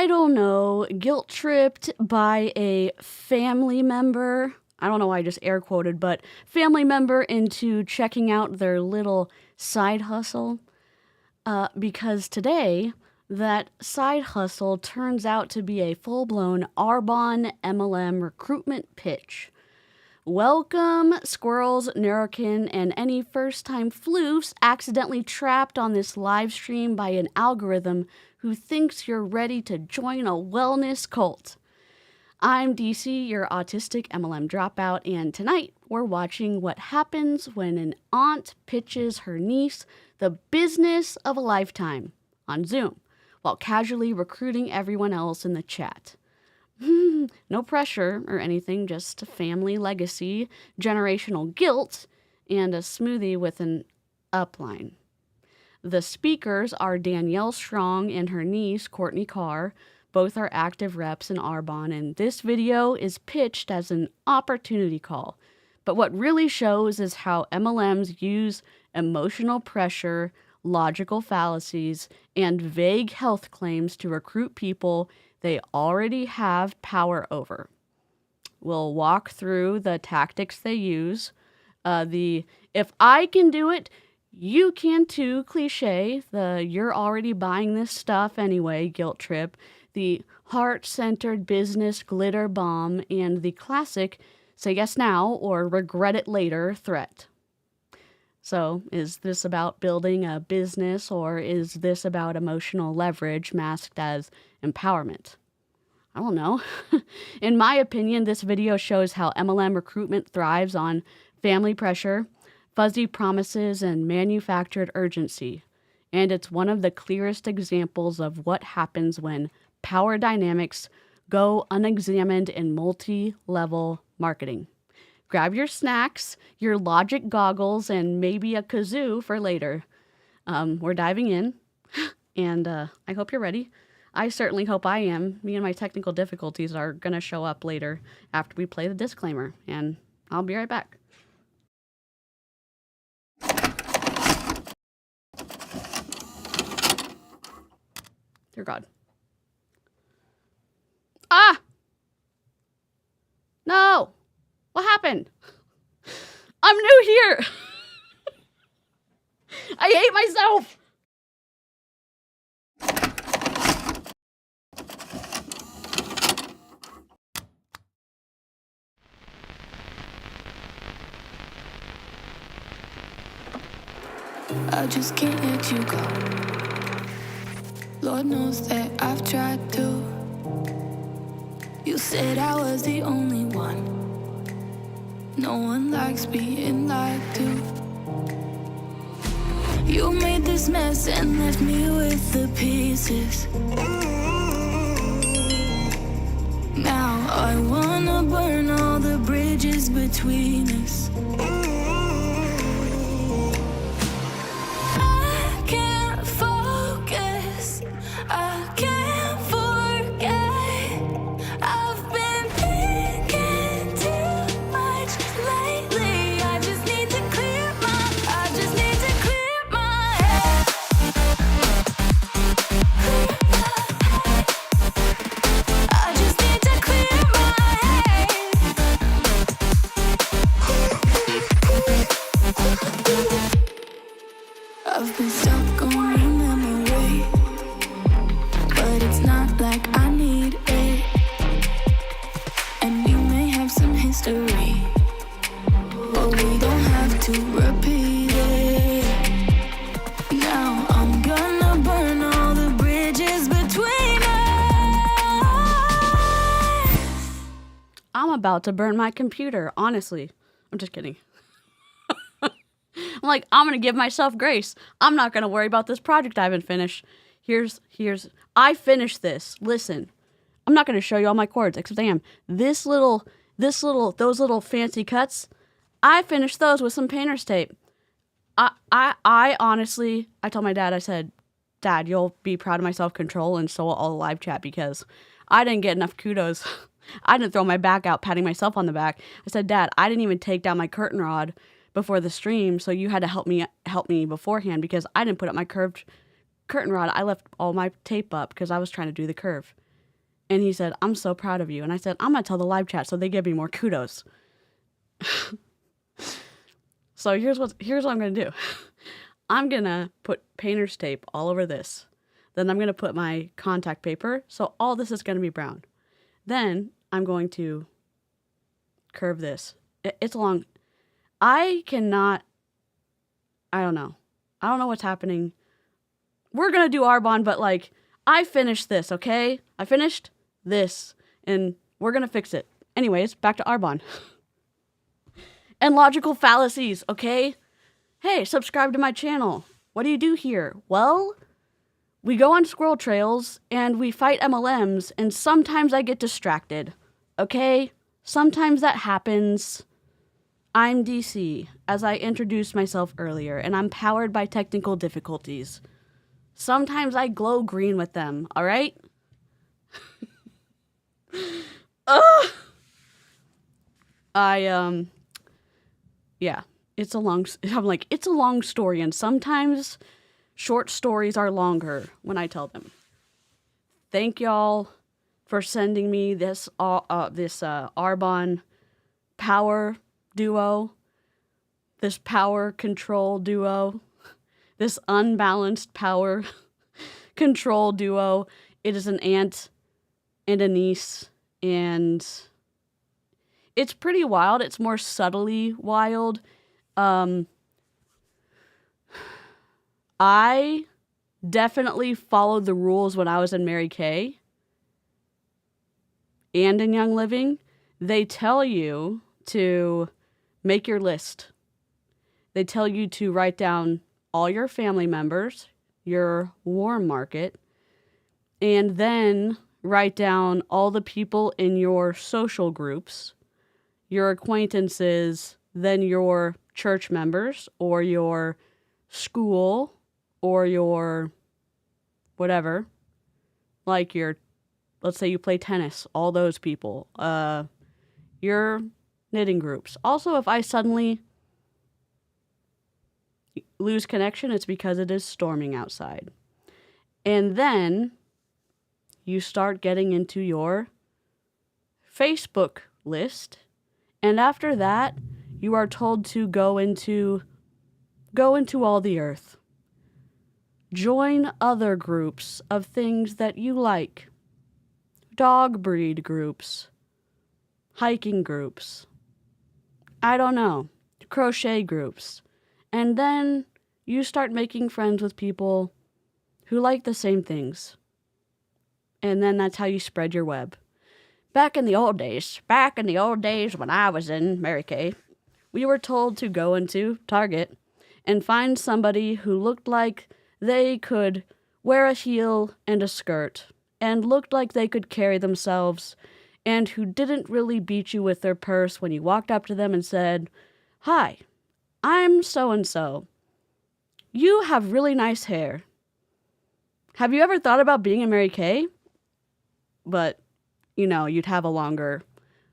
I don't know, guilt tripped by a family member. I don't know why I just air quoted, but family member into checking out their little side hustle. Because today, that side hustle turns out to be a full-blown Arbonne MLM recruitment pitch. Welcome, squirrels, Neurokin, and any first-time floofs accidentally trapped on this live stream by an algorithm who thinks you're ready to join a wellness cult. I'm DC, your autistic MLM dropout, and tonight we're watching what happens when an aunt pitches her niece the business of a lifetime on Zoom while casually recruiting everyone else in the chat. No pressure or anything, just family legacy, generational guilt, and a smoothie with an upline. The speakers are Danielle Strong and her niece, Courtney Carr. Both are active reps in Arbonne, and this video is pitched as an opportunity call. But what really shows is how MLMs use emotional pressure, logical fallacies, and vague health claims to recruit people they already have power over. We'll walk through the tactics they use, the "if I can do it, you can too" cliche, the "you're already buying this stuff anyway" guilt trip, the heart-centered business glitter bomb, and the classic "say yes now or regret it later" threat. So, is this about building a business, or is this about emotional leverage masked as empowerment? I don't know. In my opinion, this video shows how MLM recruitment thrives on family pressure, fuzzy promises, and manufactured urgency. And it's one of the clearest examples of what happens when power dynamics go unexamined in multi-level marketing. Grab your snacks, your logic goggles, and maybe a kazoo for later. We're diving in, and I hope you're ready. I certainly hope I am. Me and my technical difficulties are going to show up later after we play the disclaimer, and I'll be right back. Dear God. Ah! No! What happened? I'm new here! I hate myself! I just can't let you go. Lord knows that I've tried to. You said I was the only one. No one likes being lied to. You made this mess and left me with the pieces. Now I wanna burn all the bridges between us. I can't focus, I can't forget. I've been thinking too much lately. I just need to clear my head. I just need to clear my head. I've been stuck on your memory, but it's not like I need it. And we may have some history, but we don't have to repeat it. Now I'm gonna burn all the bridges between us. I'm about to burn my computer, honestly. I'm just kidding. I'm like, I'm going to give myself grace. I'm not going to worry about this project I haven't finished. I finished this. Listen, I'm not going to show you all my chords, except I am. Those little fancy cuts, I finished those with some painter's tape. I honestly, I told my dad, I said, Dad, you'll be proud of my self-control, and so will all the live chat, because I didn't get enough kudos. I didn't throw my back out patting myself on the back. I said, Dad, I didn't even take down my curtain rod before the stream, so you had to help me beforehand, because I didn't put up my curved curtain rod. I left all my tape up because I was trying to do the curve. And he said, I'm so proud of you. And I said, I'm going to tell the live chat so they give me more kudos. So here's what I'm going to do. I'm going to put painter's tape all over this. Then I'm going to put my contact paper. So all this is going to be brown. Then I'm going to curve this. It's long. I don't know. I don't know what's happening. We're going to do Arbonne, but like, I finished this, okay? I finished this, and we're going to fix it. Anyways, back to Arbonne. And logical fallacies, okay? Hey, subscribe to my channel. What do you do here? Well, we go on squirrel trails, and we fight MLMs, and sometimes I get distracted, okay? Sometimes that happens. I'm DC, as I introduced myself earlier, and I'm powered by technical difficulties. Sometimes I glow green with them, all right? Yeah, it's a long story, and sometimes short stories are longer when I tell them. Thank y'all for sending me this Arbonne power duo, this power control duo, this unbalanced power control duo. It is an aunt and a niece, and it's pretty wild. It's more subtly wild. I definitely followed the rules when I was in Mary Kay and in Young Living. They tell you to make your list. They tell you to write down all your family members, your warm market, and then write down all the people in your social groups, your acquaintances, then your church members, or your school, or your whatever. Like let's say you play tennis, all those people. Your knitting groups. Also, if I suddenly lose connection, it's because it is storming outside. And then you start getting into your Facebook list. And after that, you are told to go into all the earth. Join other groups of things that you like. Dog breed groups. Hiking groups. I don't know. Crochet groups. And then you start making friends with people who like the same things. And then that's how you spread your web. Back in the old days when I was in Mary Kay, we were told to go into Target and find somebody who looked like they could wear a heel and a skirt and looked like they could carry themselves and who didn't really beat you with their purse when you walked up to them and said, "Hi, I'm so-and-so. You have really nice hair. Have you ever thought about being a Mary Kay?" But, you'd have a longer,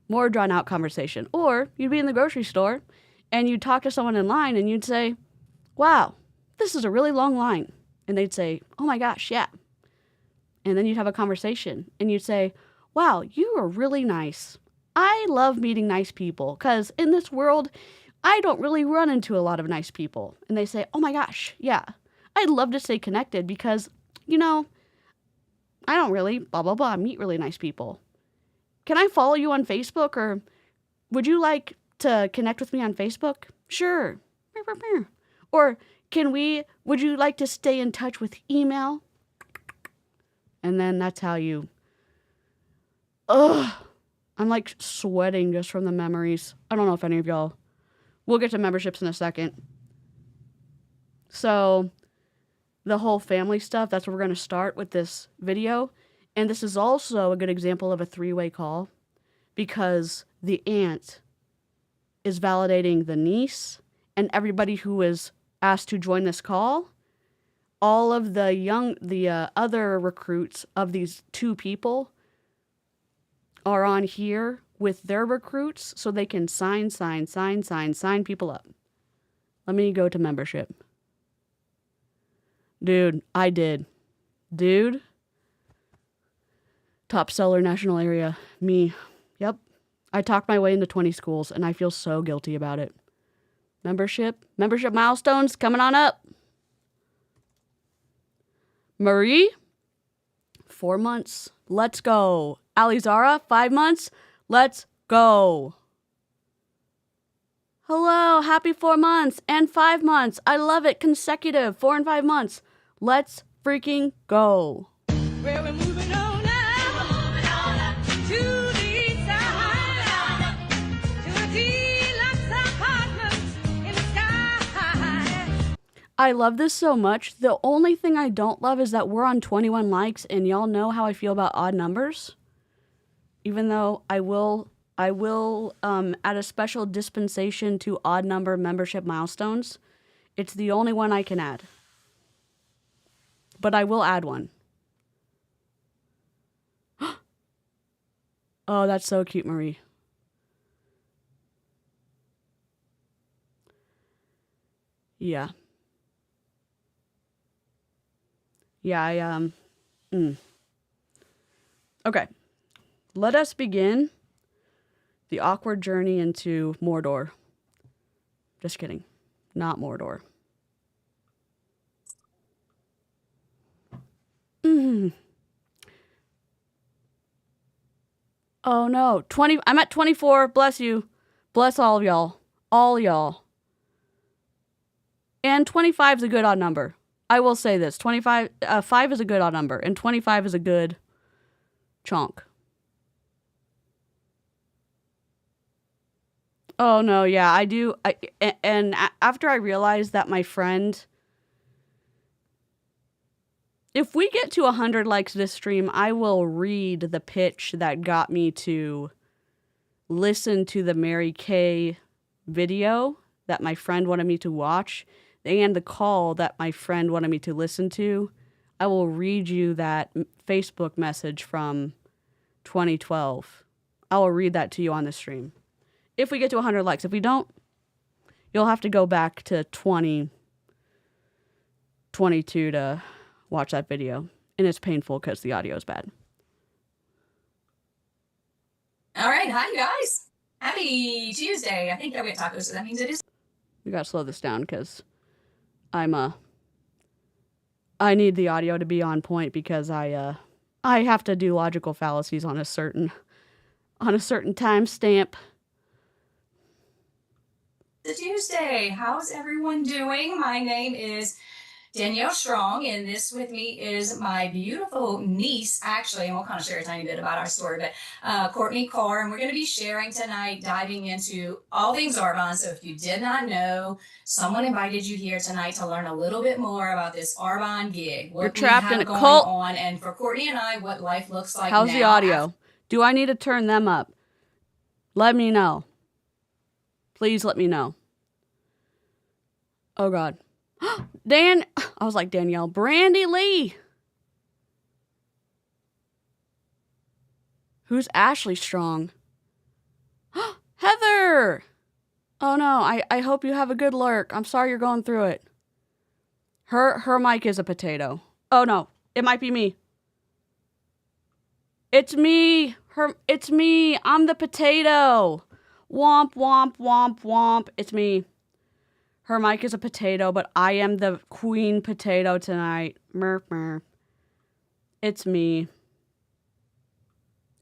more drawn-out conversation. Or you'd be in the grocery store and you'd talk to someone in line and you'd say, "Wow, this is a really long line." And they'd say, "Oh my gosh, yeah." And then you'd have a conversation and you'd say, "Wow, you are really nice. I love meeting nice people because in this world, I don't really run into a lot of nice people." And they say, "Oh my gosh, yeah. I'd love to stay connected because, I don't really blah, blah, blah, meet really nice people. Can I follow you on Facebook, or would you like to connect with me on Facebook?" "Sure." Or would you like to stay in touch with email? And then that's how you, I'm like sweating just from the memories. I don't know if any of y'all, we'll get to memberships in a second. So the whole family stuff, that's where we're going to start with this video. And this is also a good example of a three-way call because the aunt is validating the niece and everybody who is asked to join this call. All of the other recruits of these two people are on here with their recruits so they can sign people up. Let me go to membership. Dude, I did. Dude, Top seller national area. Me. Yep. I talked my way into 20 schools, and I feel so guilty about it. Membership milestones coming on up. Marie, 4 months. Let's go. Alizara, 5 months. Let's go. Hello, happy 4 months and 5 months. I love it. Consecutive 4 and 5 months. Let's freaking go. Well, we're moving on up to the east side, to a deluxe apartment in the sky. I love this so much. The only thing I don't love is that we're on 21 likes, and y'all know how I feel about odd numbers. Even though I will add a special dispensation to odd number membership milestones. It's the only one I can add. But I will add one. Oh, that's so cute, Marie. Yeah. Yeah, Okay. Let us begin the awkward journey into Mordor. Just kidding. Not Mordor. Oh no. I'm at 24. Bless you. Bless all of y'all. All y'all. And 25 is a good odd number. I will say this. 5 is a good odd number. And 25 is a good chunk. Oh, no, yeah, I do. And after I realized that my friend, if we get to 100 likes this stream, I will read the pitch that got me to listen to the Mary Kay video that my friend wanted me to watch and the call that my friend wanted me to listen to. I will read you that Facebook message from 2012. I will read that to you on the stream. If we get to 100 likes. If we don't, you'll have to go back to 2022 to watch that video. And it's painful because the audio is bad. All right. Hi, you guys. Happy Tuesday. I think that we have tacos, so that means it is. We got to slow this down because I need the audio to be on point because I have to do logical fallacies on a certain timestamp. It's Tuesday. How's everyone doing? My name is Danielle Strong, and this with me is my beautiful niece, actually, and we'll kind of share a tiny bit about our story, but Courtney Carr, and we're going to be sharing tonight, diving into all things Arbonne. So if you did not know, someone invited you here tonight to learn a little bit more about this Arbonne gig. What You're trapped in a going cult. On, and for Courtney and I, what life looks like. How's now the audio? Do I need to turn them up? Let me know. Please let me know. Oh, God. I was like, Danielle. Brandy Lee. Who's Ashley Strong? Heather. Oh, no. I hope you have a good lurk. I'm sorry you're going through it. Her mic is a potato. Oh, no. It might be me. It's me. It's me. I'm the potato. Womp, womp, womp, womp. It's me. Her mic is a potato, but I am the queen potato tonight. Murph, murph. It's me.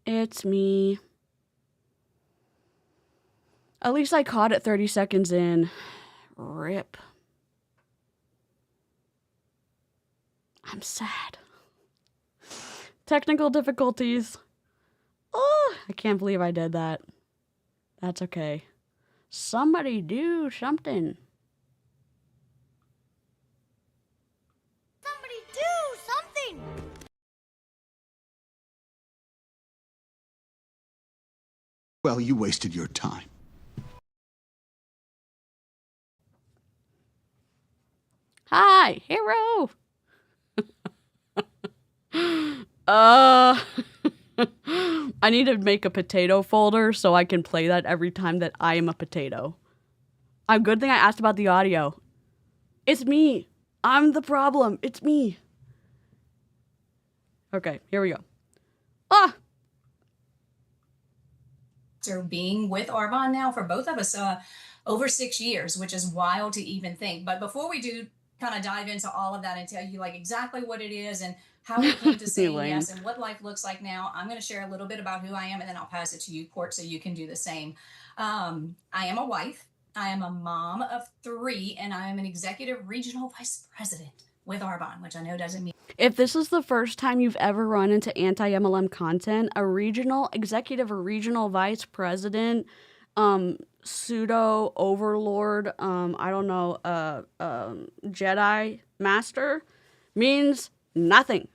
It's me. At least I caught it 30 seconds in. Rip. I'm sad. Technical difficulties. Oh, I can't believe I did that. That's okay. Somebody do something. Somebody do something! Well, you wasted your time. Hi, hero. I need to make a potato folder so I can play that every time that I am a potato. Good thing I asked about the audio. It's me. I'm the problem. It's me. Okay, here we go. Ah! After being with Arbonne now for both of us over 6 years, which is wild to even think. But before we do kind of dive into all of that and tell you like exactly what it is and how we came to saying Elaine. yes and what life looks like now, I'm going to share a little bit about who I am and then I'll pass it to you, Court, so you can do the same. I am a wife. I am a mom of 3, and I am an executive regional vice president with Arbonne, which I know doesn't mean. If this is the first time you've ever run into anti-MLM content, a regional executive or regional vice president, pseudo overlord, I don't know, Jedi master means nothing.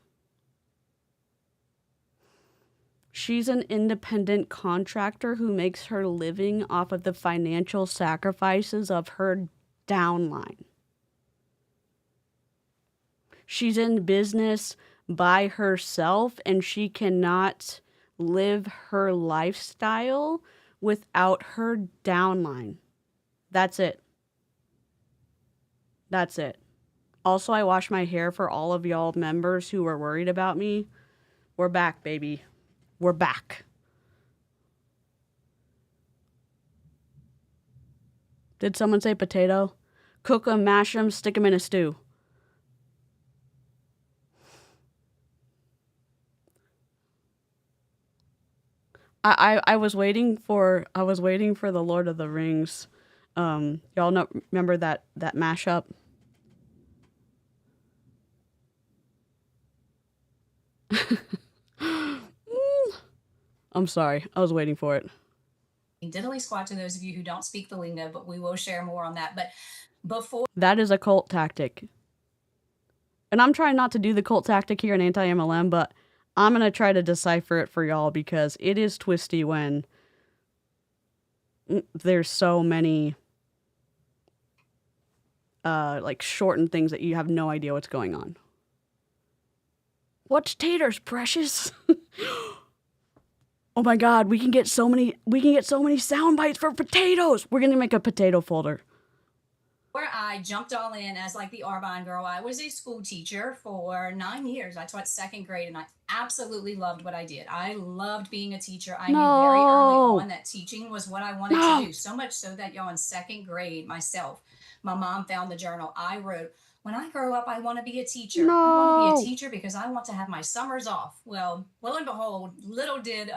She's an independent contractor who makes her living off of the financial sacrifices of her downline. She's in business by herself, and she cannot live her lifestyle without her downline. That's it. That's it. Also, I wash my hair for all of y'all members who were worried about me. We're back, baby. We're back. Did someone say potato? Cook them, mash them, stick them in a stew. I was waiting for the Lord of the Rings. Y'all know, remember that mashup? I'm sorry. I was waiting for it. Diddly squat to those of you who don't speak the lingo, but we will share more on that. But before that is a cult tactic. And I'm trying not to do the cult tactic here in anti-MLM, but I'm going to try to decipher it for y'all because it is twisty when there's so many like shortened things that you have no idea what's going on. What's taters, precious? Oh my God, we can get so many sound bites for potatoes. We're going to make a potato folder. Where I jumped all in as like the Arbonne girl, I was a school teacher for 9 years. I taught 2nd grade and I absolutely loved what I did. I loved being a teacher. I knew very early on that teaching was what I wanted to do. So much so that y'all in 2nd grade myself, my mom found the journal. I wrote, when I grow up, I want to be a teacher. I want to be a teacher because I want to have my summers off. Well, lo and behold, little did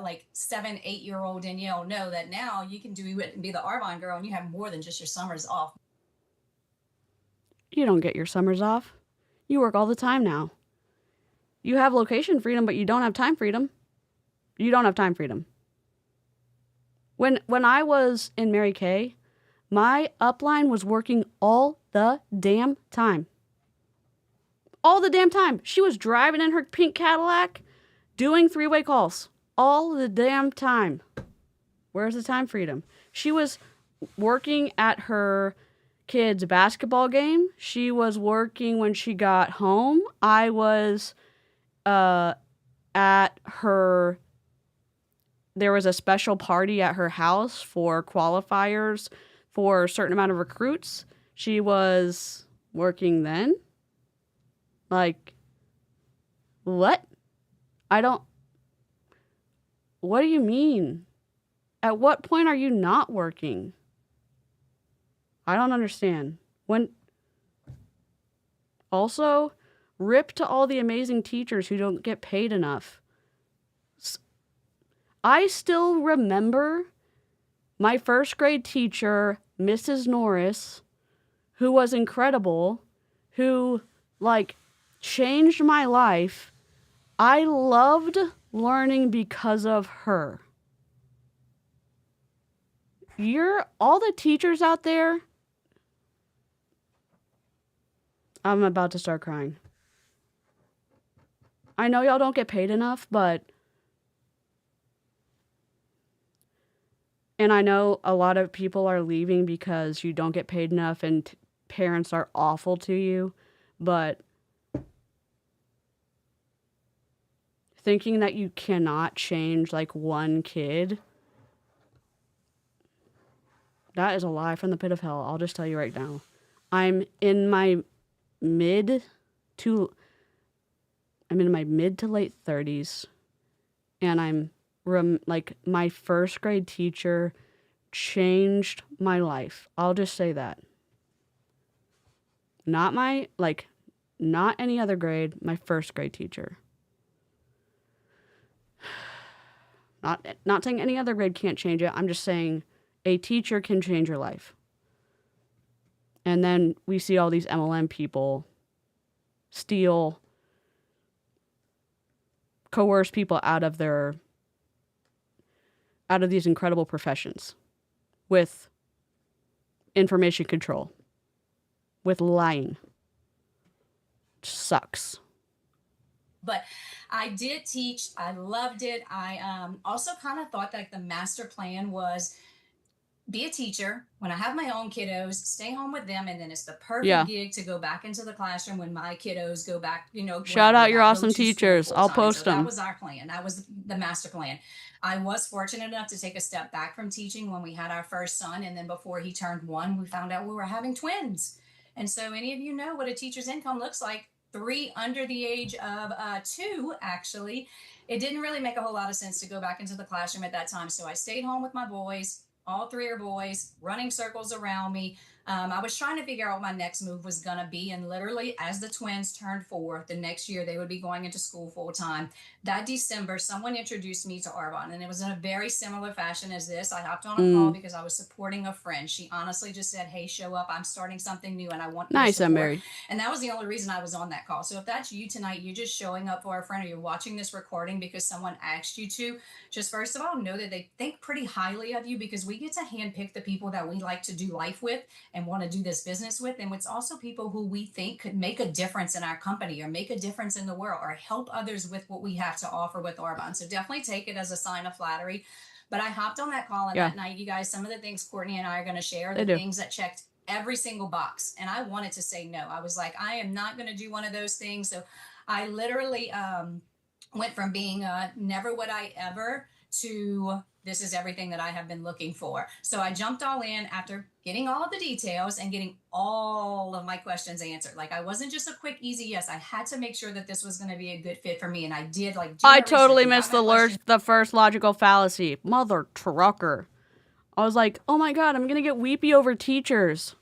like 7, 8-year-old Danielle know that now you can do it and be the Arbonne girl and you have more than just your summers off. You don't get your summers off. You work all the time now. You have location freedom, but you don't have time freedom. You don't have time freedom. When I was in Mary Kay, my upline was working all the damn time. All the damn time. She was driving in her pink Cadillac, doing 3-way calls. All the damn time. Where's the time freedom? She was working at her kids' basketball game. She was working when she got home. I was at her... There was a special party at her house for qualifiers for a certain amount of recruits. She was working then? Like, what? What do you mean? At what point are you not working? I don't understand. Also, rip to all the amazing teachers who don't get paid enough. I still remember my 1st grade teacher, Mrs. Norris, who was incredible, who, like, changed my life. I loved learning because of her. All the teachers out there, I'm about to start crying. I know y'all don't get paid enough, and I know a lot of people are leaving because you don't get paid enough and parents are awful to you, but thinking that you cannot change like one kid, that is a lie from the pit of hell. I'll just tell you right now. I'm in my mid to late 30s, And my first grade teacher changed my life. I'll just say that. Not any other grade, my first grade teacher. Not saying any other grade can't change it. I'm just saying a teacher can change your life. And then we see all these MLM people steal, coerce people out of these incredible professions with information control, with lying. It sucks. But I did teach. I loved it. I also kind of thought that the master plan was be a teacher. When I have my own kiddos, stay home with them. And then it's the perfect gig to go back into the classroom when my kiddos go back, Shout out your awesome teachers. I'll post them. That was our plan. That was the master plan. I was fortunate enough to take a step back from teaching when we had our first son. And then before he turned 1, we found out we were having twins. And so any of you know what a teacher's income looks like. 3 under the age of 2, actually. It didn't really make a whole lot of sense to go back into the classroom at that time. So I stayed home with my boys. All 3 are boys, running circles around me. I was trying to figure out what my next move was going to be. And literally, as the twins turned 4, the next year they would be going into school full time. That December, someone introduced me to Arbonne, and it was in a very similar fashion as this. I hopped on a call because I was supporting a friend. She honestly just said, "Hey, show up. I'm starting something new, and I want nice. I'm married." And that was the only reason I was on that call. So if that's you tonight, you're just showing up for a friend, or you're watching this recording because someone asked you to. Just first of all, know that they think pretty highly of you because we get to handpick the people that we like to do life with and want to do this business with. And it's also people who we think could make a difference in our company or make a difference in the world or help others with what we have to offer with Arbonne. So definitely take it as a sign of flattery. But I hopped on that call, and that night, you guys, some of the things Courtney and I are going to share, the things that checked every single box. And I wanted to say no. I was like, I am not going to do one of those things. So I literally went from being never would I ever to this is everything that I have been looking for. So I jumped all in after getting all of the details and getting all of my questions answered. Like, I wasn't just a quick, easy yes. I had to make sure that this was going to be a good fit for me. And I did I totally missed the first logical fallacy. Mother trucker. I was like, oh my God, I'm going to get weepy over teachers.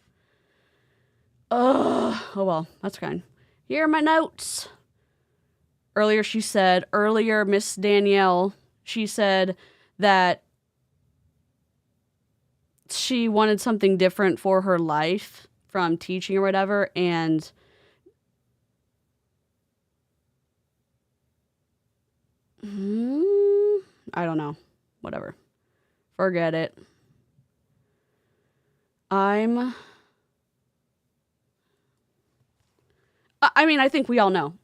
Oh well, that's fine. Here are my notes. Earlier, Miss Danielle, she said that she wanted something different for her life from teaching or whatever, and I don't know. Whatever. Forget it. I think we all know.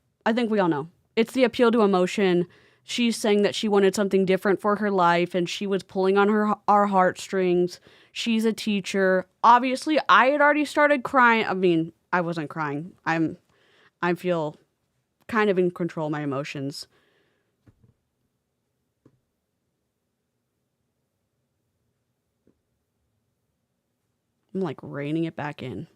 It's the appeal to emotion. She's saying that she wanted something different for her life, and she was pulling on our heartstrings. She's a teacher. Obviously, I had already started crying. I mean, I wasn't crying. I feel kind of in control of my emotions. I'm like reining it back in.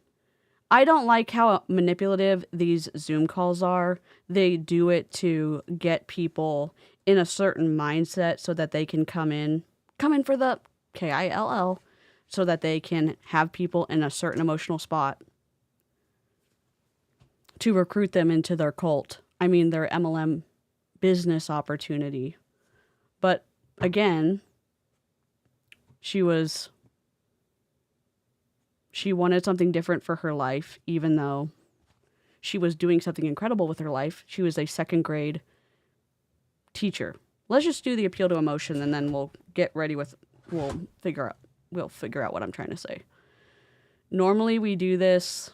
I don't like how manipulative these Zoom calls are. They do it to get people in a certain mindset so that they can come in for the KILL, so that they can have people in a certain emotional spot to recruit them into their cult. I mean, their MLM business opportunity. But again, she wanted something different for her life, even though she was doing something incredible with her life. She was a 2nd grade teacher. Let's just do the appeal to emotion, and then we'll figure out what I'm trying to say. Normally we do this.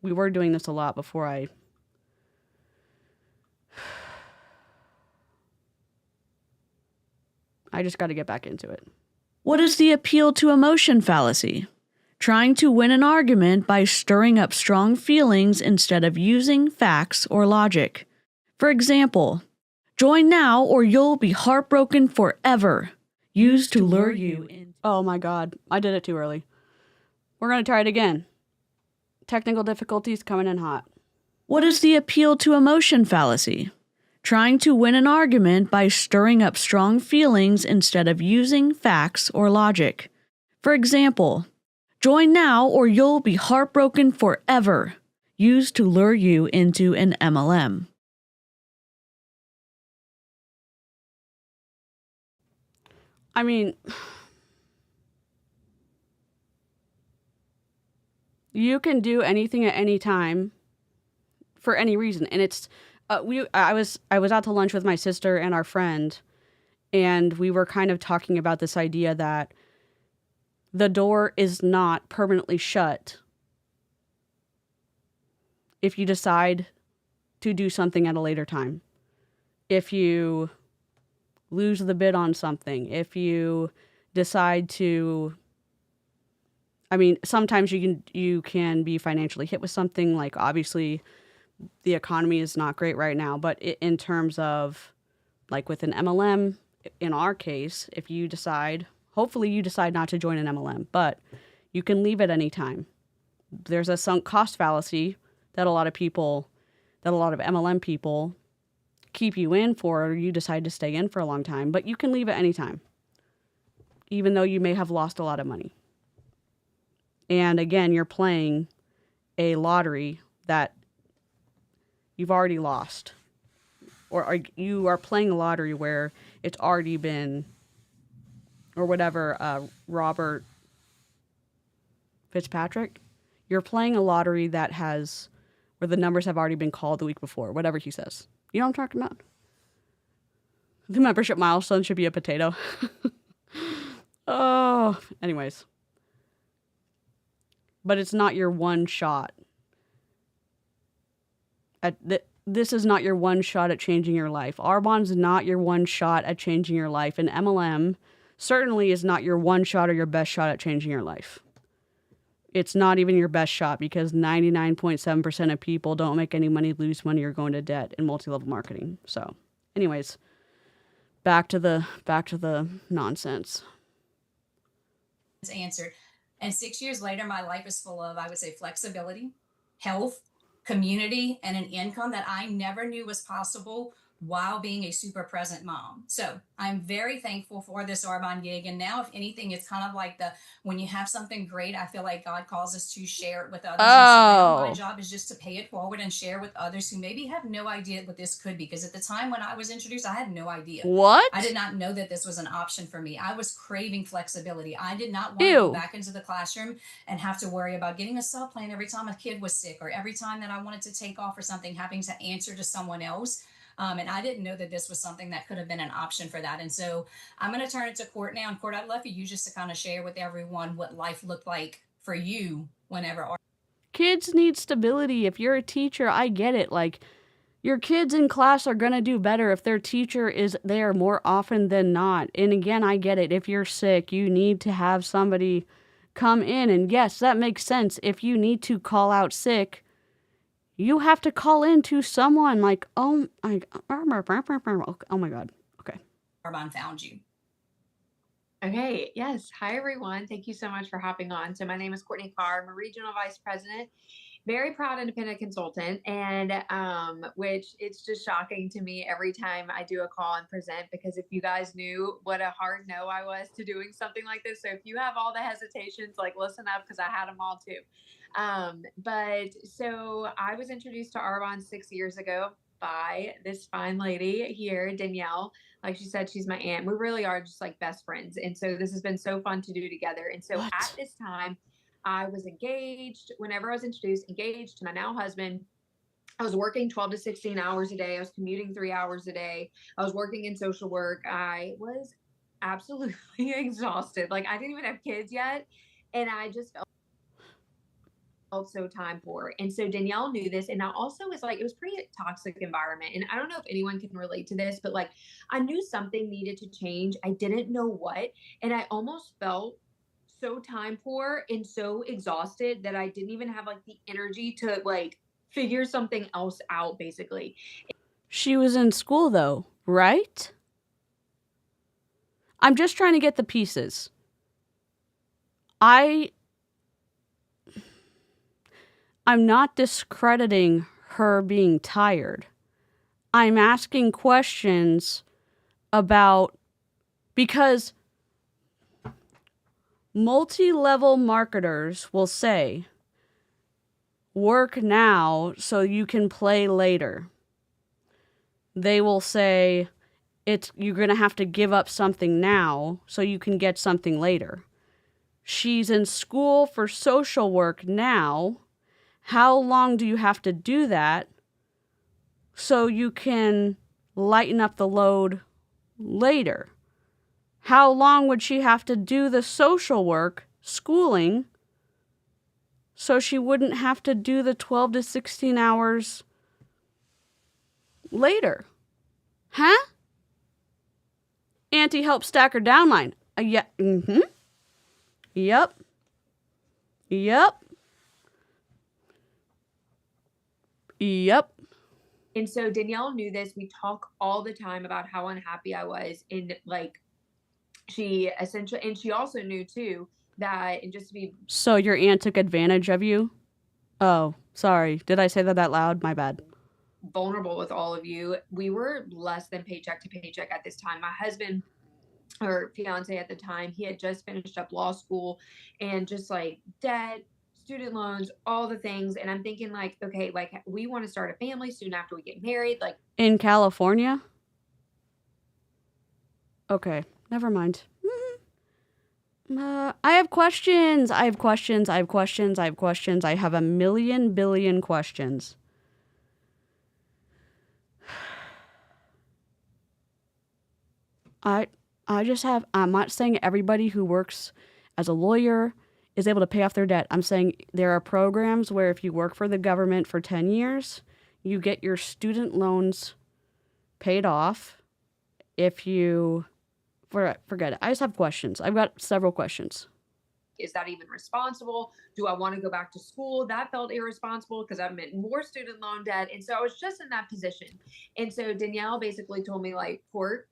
We were doing this a lot before I just got to get back into it. What is the appeal to emotion fallacy? Trying to win an argument by stirring up strong feelings instead of using facts or logic. For example, join now or you'll be heartbroken forever. Used to lure you in. Oh my God, I did it too early. We're going to try it again. Technical difficulties coming in hot. What is the appeal to emotion fallacy? trying to win an argument by stirring up strong feelings instead of using facts or logic. For example, join now or you'll be heartbroken forever, used to lure you into an MLM. I mean, you can do anything at any time for any reason, and it's I was out to lunch with my sister and our friend, and we were kind of talking about this idea that the door is not permanently shut if you decide to do something at a later time. If you lose the bid on something, if you decide to, I mean, sometimes you can be financially hit with something, like obviously the economy is not great right now, but in terms of like with an MLM, in our case, if you decide, hopefully you decide not to join an MLM, but you can leave at any time. There's a sunk cost fallacy that a lot of MLM people keep you in for, or you decide to stay in for a long time, but you can leave at any time, even though you may have lost a lot of money. And again, you're playing a lottery that you've already lost, or you are playing a lottery where it's already been, or whatever, Robert Fitzpatrick, you're playing a lottery that has, where the numbers have already been called the week before, whatever he says. You know what I'm talking about? The membership milestone should be a potato. Oh, anyways. But it's not your one shot. This is not your one shot at changing your life. Arbonne's not your one shot at changing your life. And MLM certainly is not your one shot or your best shot at changing your life. It's not even your best shot, because 99.7% of people don't make any money, lose money, or go into debt in multi-level marketing. So, anyways, back to the nonsense. It's answered. And 6 years later, my life is full of, I would say, flexibility, health, community, and an income that I never knew was possible while being a super present mom. So I'm very thankful for this Arbonne gig. And now, if anything, it's kind of like when you have something great, I feel like God calls us to share it with others. Oh. And so my job is just to pay it forward and share with others who maybe have no idea what this could be. Because at the time when I was introduced, I had no idea. What? I did not know that this was an option for me. I was craving flexibility. I did not want to go back into the classroom and have to worry about getting a sub plan every time a kid was sick, or every time that I wanted to take off or something, having to answer to someone else. And I didn't know that this was something that could have been an option for that. And so I'm going to turn it to Court now. And Court, I'd love for you just to kind of share with everyone what life looked like for you whenever. Kids need stability. If you're a teacher, I get it. Like, your kids in class are going to do better if their teacher is there more often than not. And again, I get it. If you're sick, you need to have somebody come in. And yes, that makes sense. If you need to call out sick, you have to call in to someone. Like, oh my God. Okay. Arbonne found you. Okay. Yes. Hi, everyone. Thank you so much for hopping on. So my name is Courtney Carr. I'm a regional vice president, very proud independent consultant, and which it's just shocking to me every time I do a call and present, because if you guys knew what a hard no I was to doing something like this. So if you have all the hesitations, like, listen up, because I had them all too. But so I was introduced to Arbonne 6 years ago by this fine lady here, Danielle. Like she said, she's my aunt. We really are just like best friends. And so this has been so fun to do together. And so at this time, I was engaged. Whenever I was introduced, engaged to my now husband, I was working 12 to 16 hours a day. I was commuting 3 hours a day. I was working in social work. I was absolutely exhausted. Like, I didn't even have kids yet. And I just felt so time poor. And so Danielle knew this. And I also was like, it was pretty toxic environment. And I don't know if anyone can relate to this, but like, I knew something needed to change. I didn't know what. And I almost felt so time poor and so exhausted that I didn't even have like the energy to like figure something else out, basically. She was in school though, right? I'm just trying to get the pieces. I'm not discrediting her being tired. I'm asking questions about, because multi-level marketers will say, work now so you can play later. They will say, you're going to have to give up something now so you can get something later. She's in school for social work now. How long do you have to do that so you can lighten up the load later? How long would she have to do the social work, schooling, so she wouldn't have to do the 12 to 16 hours later? Huh? Auntie help stack her downline. Yeah. Mm-hmm. Yep. Yep. Yep. And so Danielle knew this. We talk all the time about how unhappy I was. And like, she essentially, and she also knew too that, and just to be. So your aunt took advantage of you? Oh, sorry. Did I say that out loud? My bad. Vulnerable with all of you. We were less than paycheck to paycheck at this time. My husband, or fiance at the time, he had just finished up law school and just like debt, student loans, all the things. And I'm thinking like, okay, like we want to start a family soon after we get married. Like in California? Okay, never mind. I have questions. I have a million billion questions. I'm not saying everybody who works as a lawyer is able to pay off their debt. I'm saying there are programs where if you work for the government for 10 years, you get your student loans paid off. If you, forget it. I just have questions. I've got several questions. Is that even responsible? Do I want to go back to school? That felt irresponsible because I'm in more student loan debt. And so I was just in that position. And so Danielle basically told me like, Court,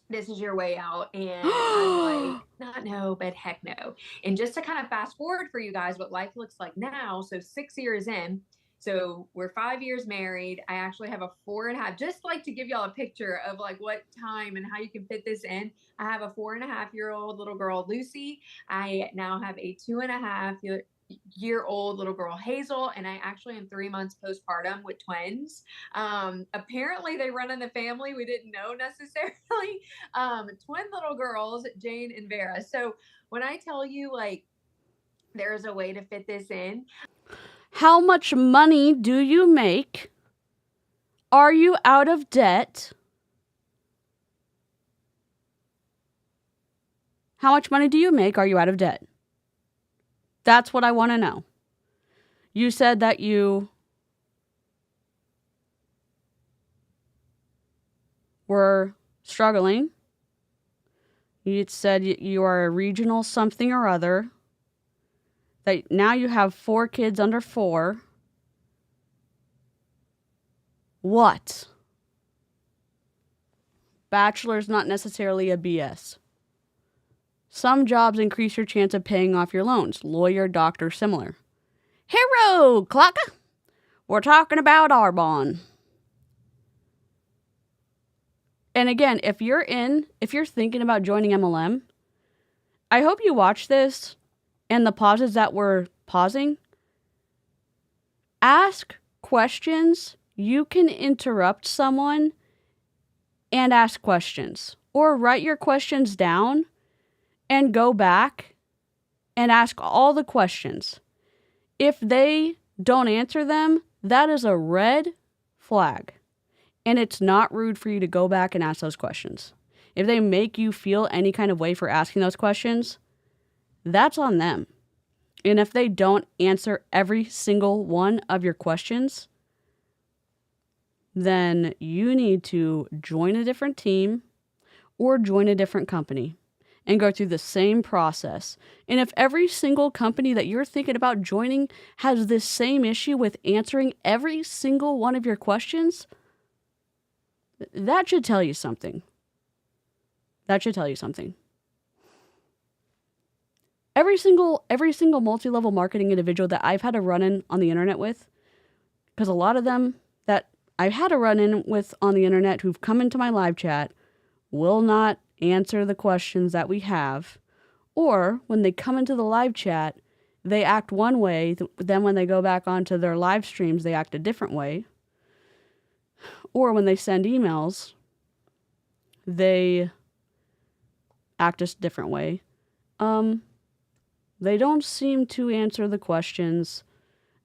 this is your way out. And I'm like, not no, but heck no. And just to kind of fast forward for you guys, what life looks like now. So 6 years in, so we're 5 years married. I actually have a 4.5, just like to give y'all a picture of like what time and how you can fit this in. I have a 4.5-year-old little girl, Lucy. I now have a 2.5-year-old little girl, Hazel, and I actually am 3 months postpartum with twins. Apparently they run in the family. We didn't know necessarily. Twin little girls, Jane and Vera. So when I tell you like there's a way to fit this in. How much money do you make? Are you out of debt? How much money do you make? Are you out of debt? That's what I want to know. You said that you were struggling. You said you are a regional something or other. That now you have 4 kids under 4. What? Bachelor's not necessarily a BS. Some jobs increase your chance of paying off your loans. Lawyer, doctor, similar. Hero, Clocka! We're talking about Arbonne. And again, if you're thinking about joining MLM, I hope you watch this and the pauses that we're pausing. Ask questions. You can interrupt someone and ask questions. Or write your questions down and go back and ask all the questions. If they don't answer them, that is a red flag. And it's not rude for you to go back and ask those questions. If they make you feel any kind of way for asking those questions, that's on them. And if they don't answer every single one of your questions, then you need to join a different team or join a different company and go through the same process. And if every single company that you're thinking about joining has this same issue with answering every single one of your questions, that should tell you something. That should tell you something. Every single multi-level marketing individual that I've had a run-in on the internet with, because a lot of them that I've had a run-in with on the internet who've come into my live chat, will not answer the questions that we have, or when they come into the live chat, they act one way, then when they go back onto their live streams, they act a different way. Or when they send emails, they act a different way. They don't seem to answer the questions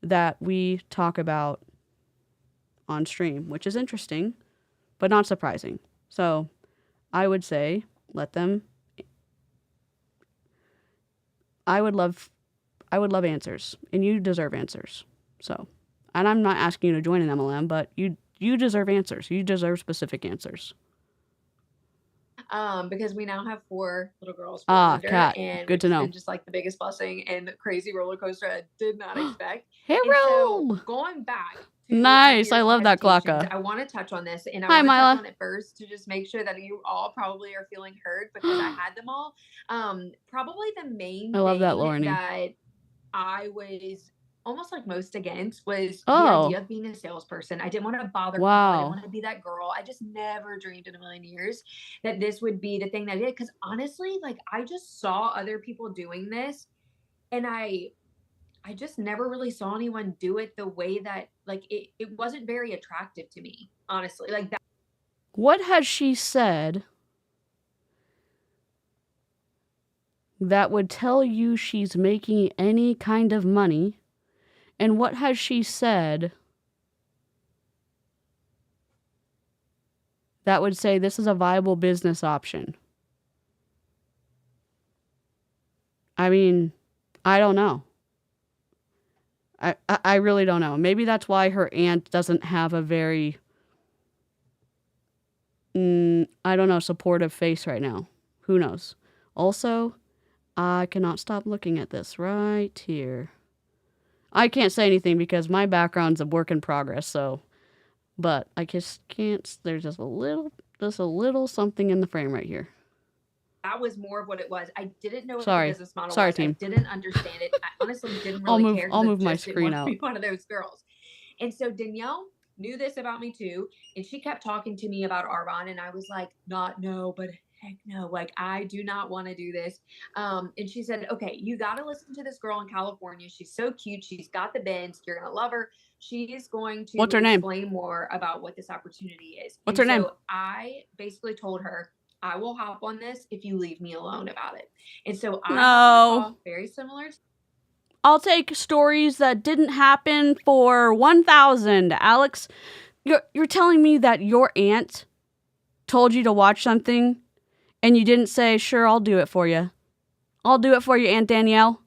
that we talk about on stream, which is interesting, but not surprising. So I would say let them. I would love answers, and you deserve answers. So, and I'm not asking you to join an MLM, but you deserve answers. You deserve specific answers. Because we now have 4 little girls. Kat, and good to know. Just like the biggest blessing and the crazy roller coaster I did not expect. Hero! And so going back to Nice, I love that hesitations, Glocka. I want to touch on this, and I Hi, want to Mila. touch on it first to just make sure that you all probably are feeling heard because I had them all. Probably the main I love thing that, Lauren. that I was almost like most against was the Oh. idea of being a salesperson. I didn't want to bother people. Wow. I didn't want to be that girl. I just never dreamed in a million years that this would be the thing that I did. Because honestly, like I just saw other people doing this, and I just never really saw anyone do it the way that like it wasn't very attractive to me, honestly. Like that. What has she said that would tell you she's making any kind of money? And what has she said that would say this is a viable business option? I mean, I don't know. I really don't know. Maybe that's why her aunt doesn't have a very, I don't know, supportive face right now. Who knows? Also, I cannot stop looking at this right here. I can't say anything because my background's a work in progress, so, but I just can't, there's just a little something in the frame right here. That was more of what it was. I didn't know what Sorry. the business model Sorry, was. team. I didn't understand it. I honestly didn't really care. I'll move I my just didn't screen want to out. be one of those girls. And so Danielle knew this about me too, and she kept talking to me about Arbonne, and I was like, no, but heck no, like I do not want to do this. And she said, okay, you got to listen to this girl in California. She's so cute. She's got the bends. You're gonna love her. She is going to What's her name? explain more about what this opportunity is. What's her name? So I basically told her, I will hop on this if you leave me alone about it. And so I very similar. I'll take stories that didn't happen for 1,000. Alex, you're telling me that your aunt told you to watch something and you didn't say, sure, I'll do it for you. I'll do it for you, Aunt Danielle.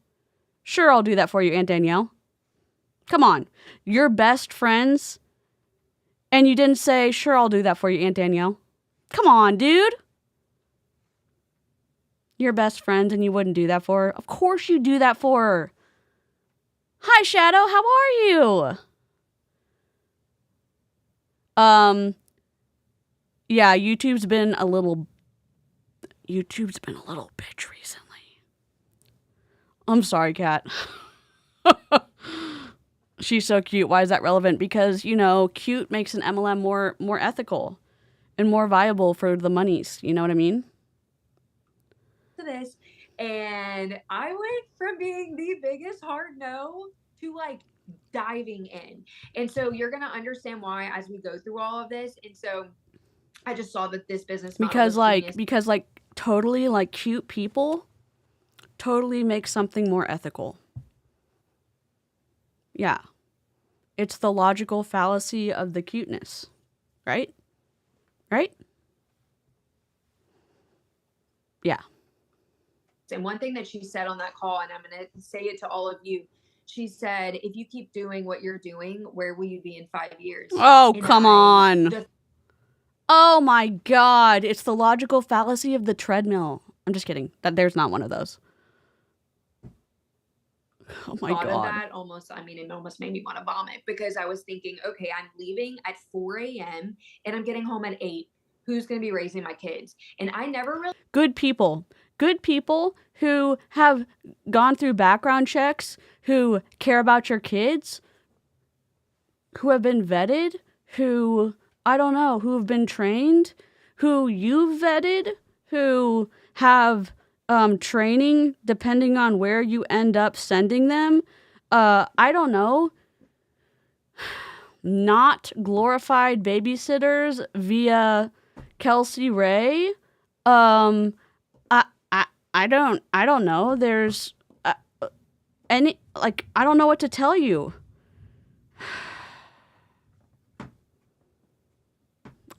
Sure, I'll do that for you, Aunt Danielle. Come on. You're best friends and you didn't say, sure, I'll do that for you, Aunt Danielle. Come on, dude. You're best friends and you wouldn't do that for her. Of course you do that for her. Hi, Shadow. How are you? Yeah, YouTube's been a little bitch recently. I'm sorry, Kat. She's so cute. Why is that relevant? Because, cute makes an MLM more ethical and more viable for the monies. You know what I mean? To this, and I went from being the biggest hard no to like diving in, and so you're gonna understand why as we go through all of this. And so I just saw that this business model because totally like cute people totally make something more ethical. Yeah, it's the logical fallacy of the cuteness, right? Yeah. And one thing that she said on that call, and I'm going to say it to all of you, she said, if you keep doing what you're doing, where will you be in 5 years? Oh, come on. Oh my God. It's the logical fallacy of the treadmill. I'm just kidding. There's not one of those. Oh my God. Of that it almost made me want to vomit because I was thinking, okay, I'm leaving at 4 a.m. and I'm getting home at 8. Who's going to be raising my kids? And I never really. Good people who have gone through background checks, who care about your kids, who have been vetted, who, I don't know, who have been trained, who you've vetted, who have training depending on where you end up sending them. I don't know. Not glorified babysitters via Kelsey Ray. I don't know. There's I don't know what to tell you.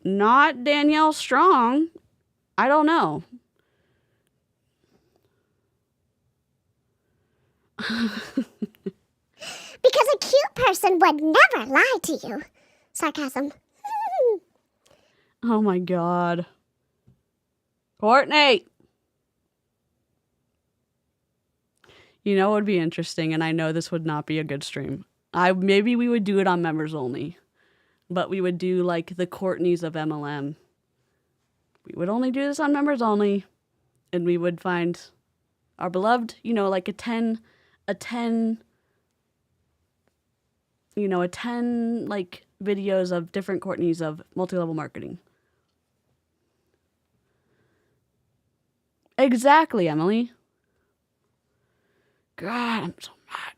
Not Danielle Strong. I don't know. Because a cute person would never lie to you. Sarcasm. Oh my God. Courtney! You know what would be interesting, and I know this would not be a good stream. Maybe we would do it on members only. But we would do like the Courtneys of MLM. We would only do this on members only. And we would find our beloved, like a 10 like videos of different Courtneys of multi-level marketing. Exactly, Emily. God, I'm so mad.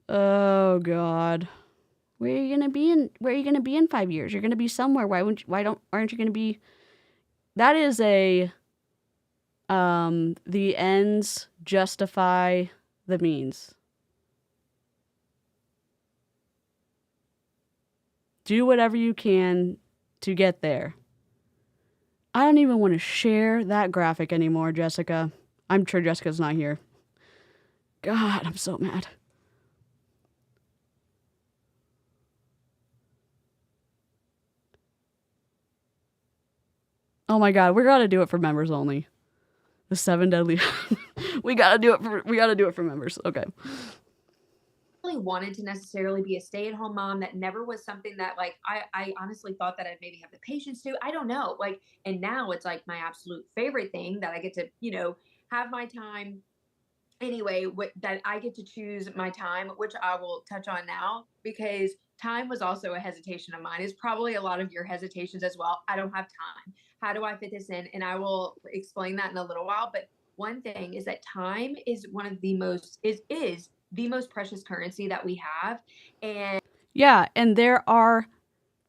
Oh God. Where are you gonna be in 5 years? You're gonna be somewhere. Aren't you gonna be? That is the ends justify the means. Do whatever you can to get there. I don't even want to share that graphic anymore, Jessica. I'm sure Jessica's not here. God, I'm so mad. Oh my God, we gotta do it for members only. The 7 deadly. we gotta do it for members. Okay. Really wanted to necessarily be a stay-at-home mom. That never was something that I honestly thought that I'd maybe have the patience to. I don't know. And now it's like my absolute favorite thing that I get to, have my time. Anyway, that I get to choose my time, which I will touch on now, because time was also a hesitation of mine. It's probably a lot of your hesitations as well. I don't have time. How do I fit this in? And I will explain that in a little while. But one thing is that time is one of the most is the most precious currency that we have. And yeah, and there are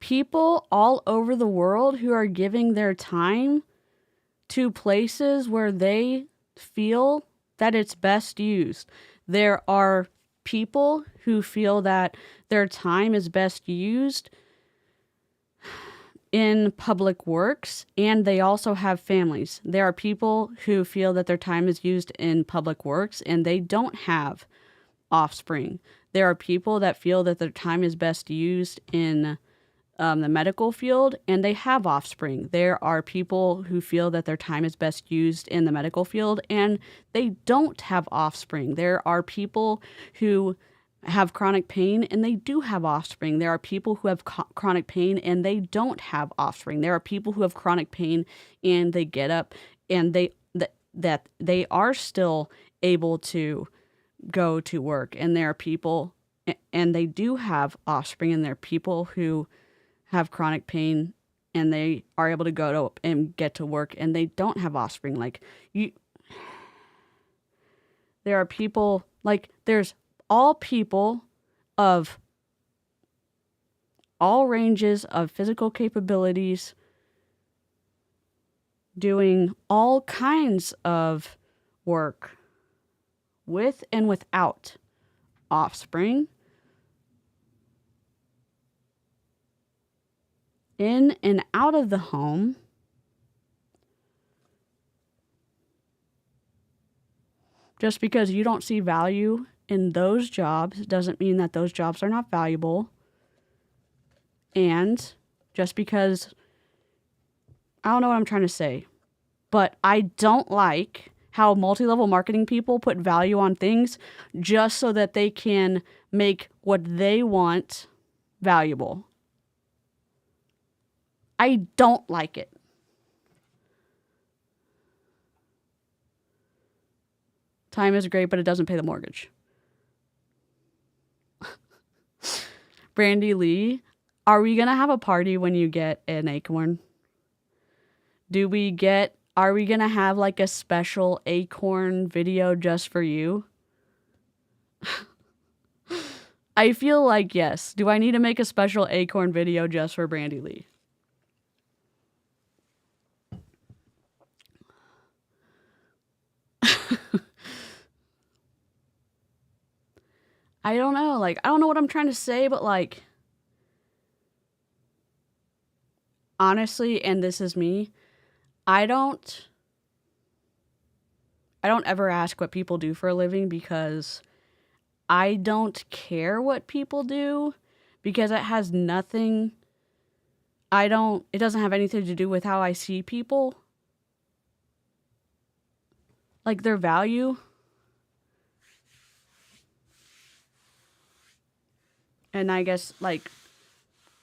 people all over the world who are giving their time to places where they feel that it's best used. There are people who feel that their time is best used in public works, and they also have families. There are people who feel that their time is used in public works and they don't have offspring. There are people that feel that their time is best used in the medical field and they have offspring. There are people who feel that their time is best used in the medical field and they don't have offspring. There are people who have chronic pain and they do have offspring. There are people who have chronic pain and they don't have offspring. There are people who have chronic pain and they get up and that they are still able to go to work. And there are people and they do have offspring, and there are people who have chronic pain and they are able to go to and get to work and they don't have offspring. There are people there's all people of all ranges of physical capabilities doing all kinds of work with and without offspring, in and out of the home, just because you don't see value in those jobs doesn't mean that those jobs are not valuable. And just because, I don't know what I'm trying to say, but I don't like how multi-level marketing people put value on things just so that they can make what they want valuable. I don't like it. Time is great, but it doesn't pay the mortgage. Brandy Lee, are we going to have a party when you get an acorn? Are we going to have like a special acorn video just for you? I feel like yes. Do I need to make a special acorn video just for Brandy Lee? I don't know. Like, I don't know what I'm trying to say, but like, honestly, and this is me, I don't ever ask what people do for a living because I don't care what people do because it has nothing, it doesn't have anything to do with how I see people. Like their value. And I guess like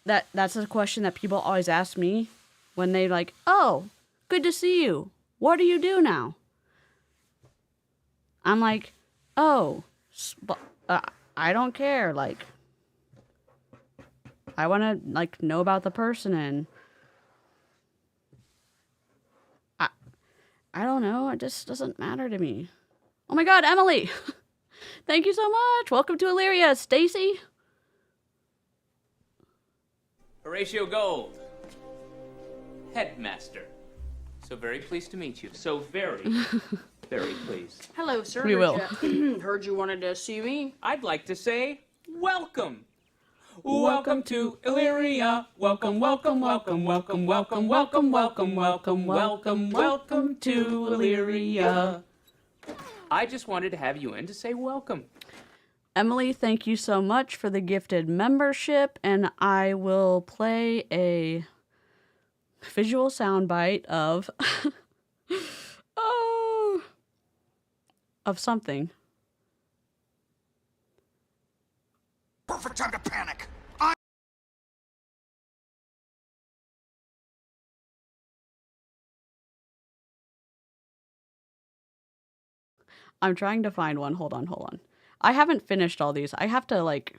that's a question that people always ask me when they like, oh, good to see you. What do you do now? I'm like, oh, I don't care. Like, I want to like know about the person and I don't know. It just doesn't matter to me. Oh my God, Emily. Thank you so much. Welcome to Illyria. Stacy. Horatio Gold, headmaster. So very pleased to meet you. So very, very pleased. Hello, sir. We will. Heard you wanted to see me. I'd like to say welcome. Welcome to Illyria. Welcome, welcome, welcome, welcome, welcome, welcome, welcome, welcome, welcome, welcome to Illyria. I just wanted to have you in to say welcome. Emily, thank you so much for the gifted membership, and I will play a visual soundbite of of something. Perfect time to panic. I'm trying to find one. Hold on. I haven't finished all these. I have to like...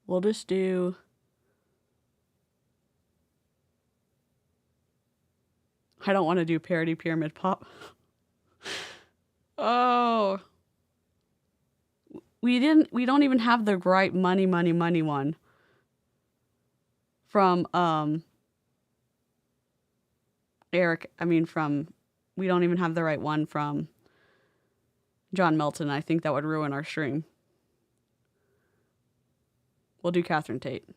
We'll just do... I don't want to do parody pyramid pop. Oh. We don't even have the right money one. From, we don't even have the right one from John Milton. I think that would ruin our stream. We'll do Catherine Tate.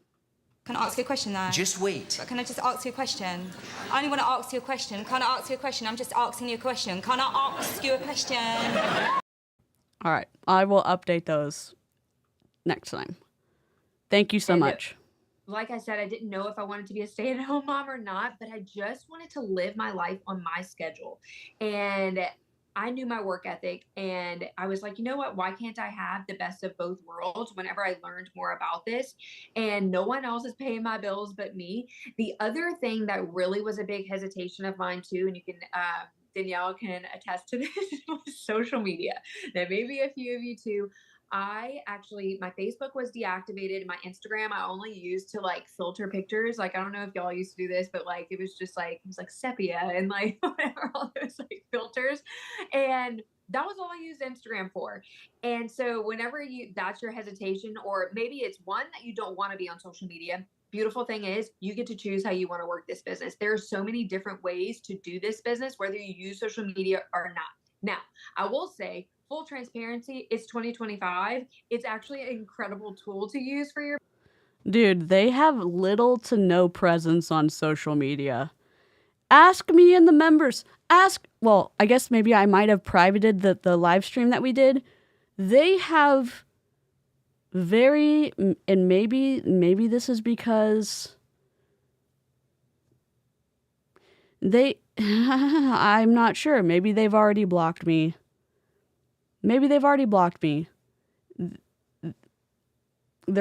Can I ask you a question though? Just wait. But can I just ask you a question? I only want to ask you a question. Can I ask you a question? I'm just asking you a question. Can I ask you a question? All right. I will update those next time. Thank you so much. Like I said, I didn't know if I wanted to be a stay-at-home mom or not, but I just wanted to live my life on my schedule. And I knew my work ethic, and I was like, you know what? Why can't I have the best of both worlds whenever I learned more about this? And no one else is paying my bills but me. The other thing that really was a big hesitation of mine too, and you can, Danielle can attest to this, was social media. There may be a few of you too. My Facebook was deactivated. My Instagram, I only used to like filter pictures. Like, I don't know if y'all used to do this, but like, it was like sepia and like whatever, all those like filters. And that was all I used Instagram for. And so whenever that's your hesitation, or maybe it's one that you don't want to be on social media, beautiful thing is you get to choose how you want to work this business. There are so many different ways to do this business, whether you use social media or not. Now, I will say, full transparency, it's 2025. It's actually an incredible tool to use for your... Dude, they have little to no presence on social media. Ask me and the members. Well, I guess maybe I might have privated the live stream that we did. They have and maybe this is because I'm not sure. Maybe they've already blocked me. Their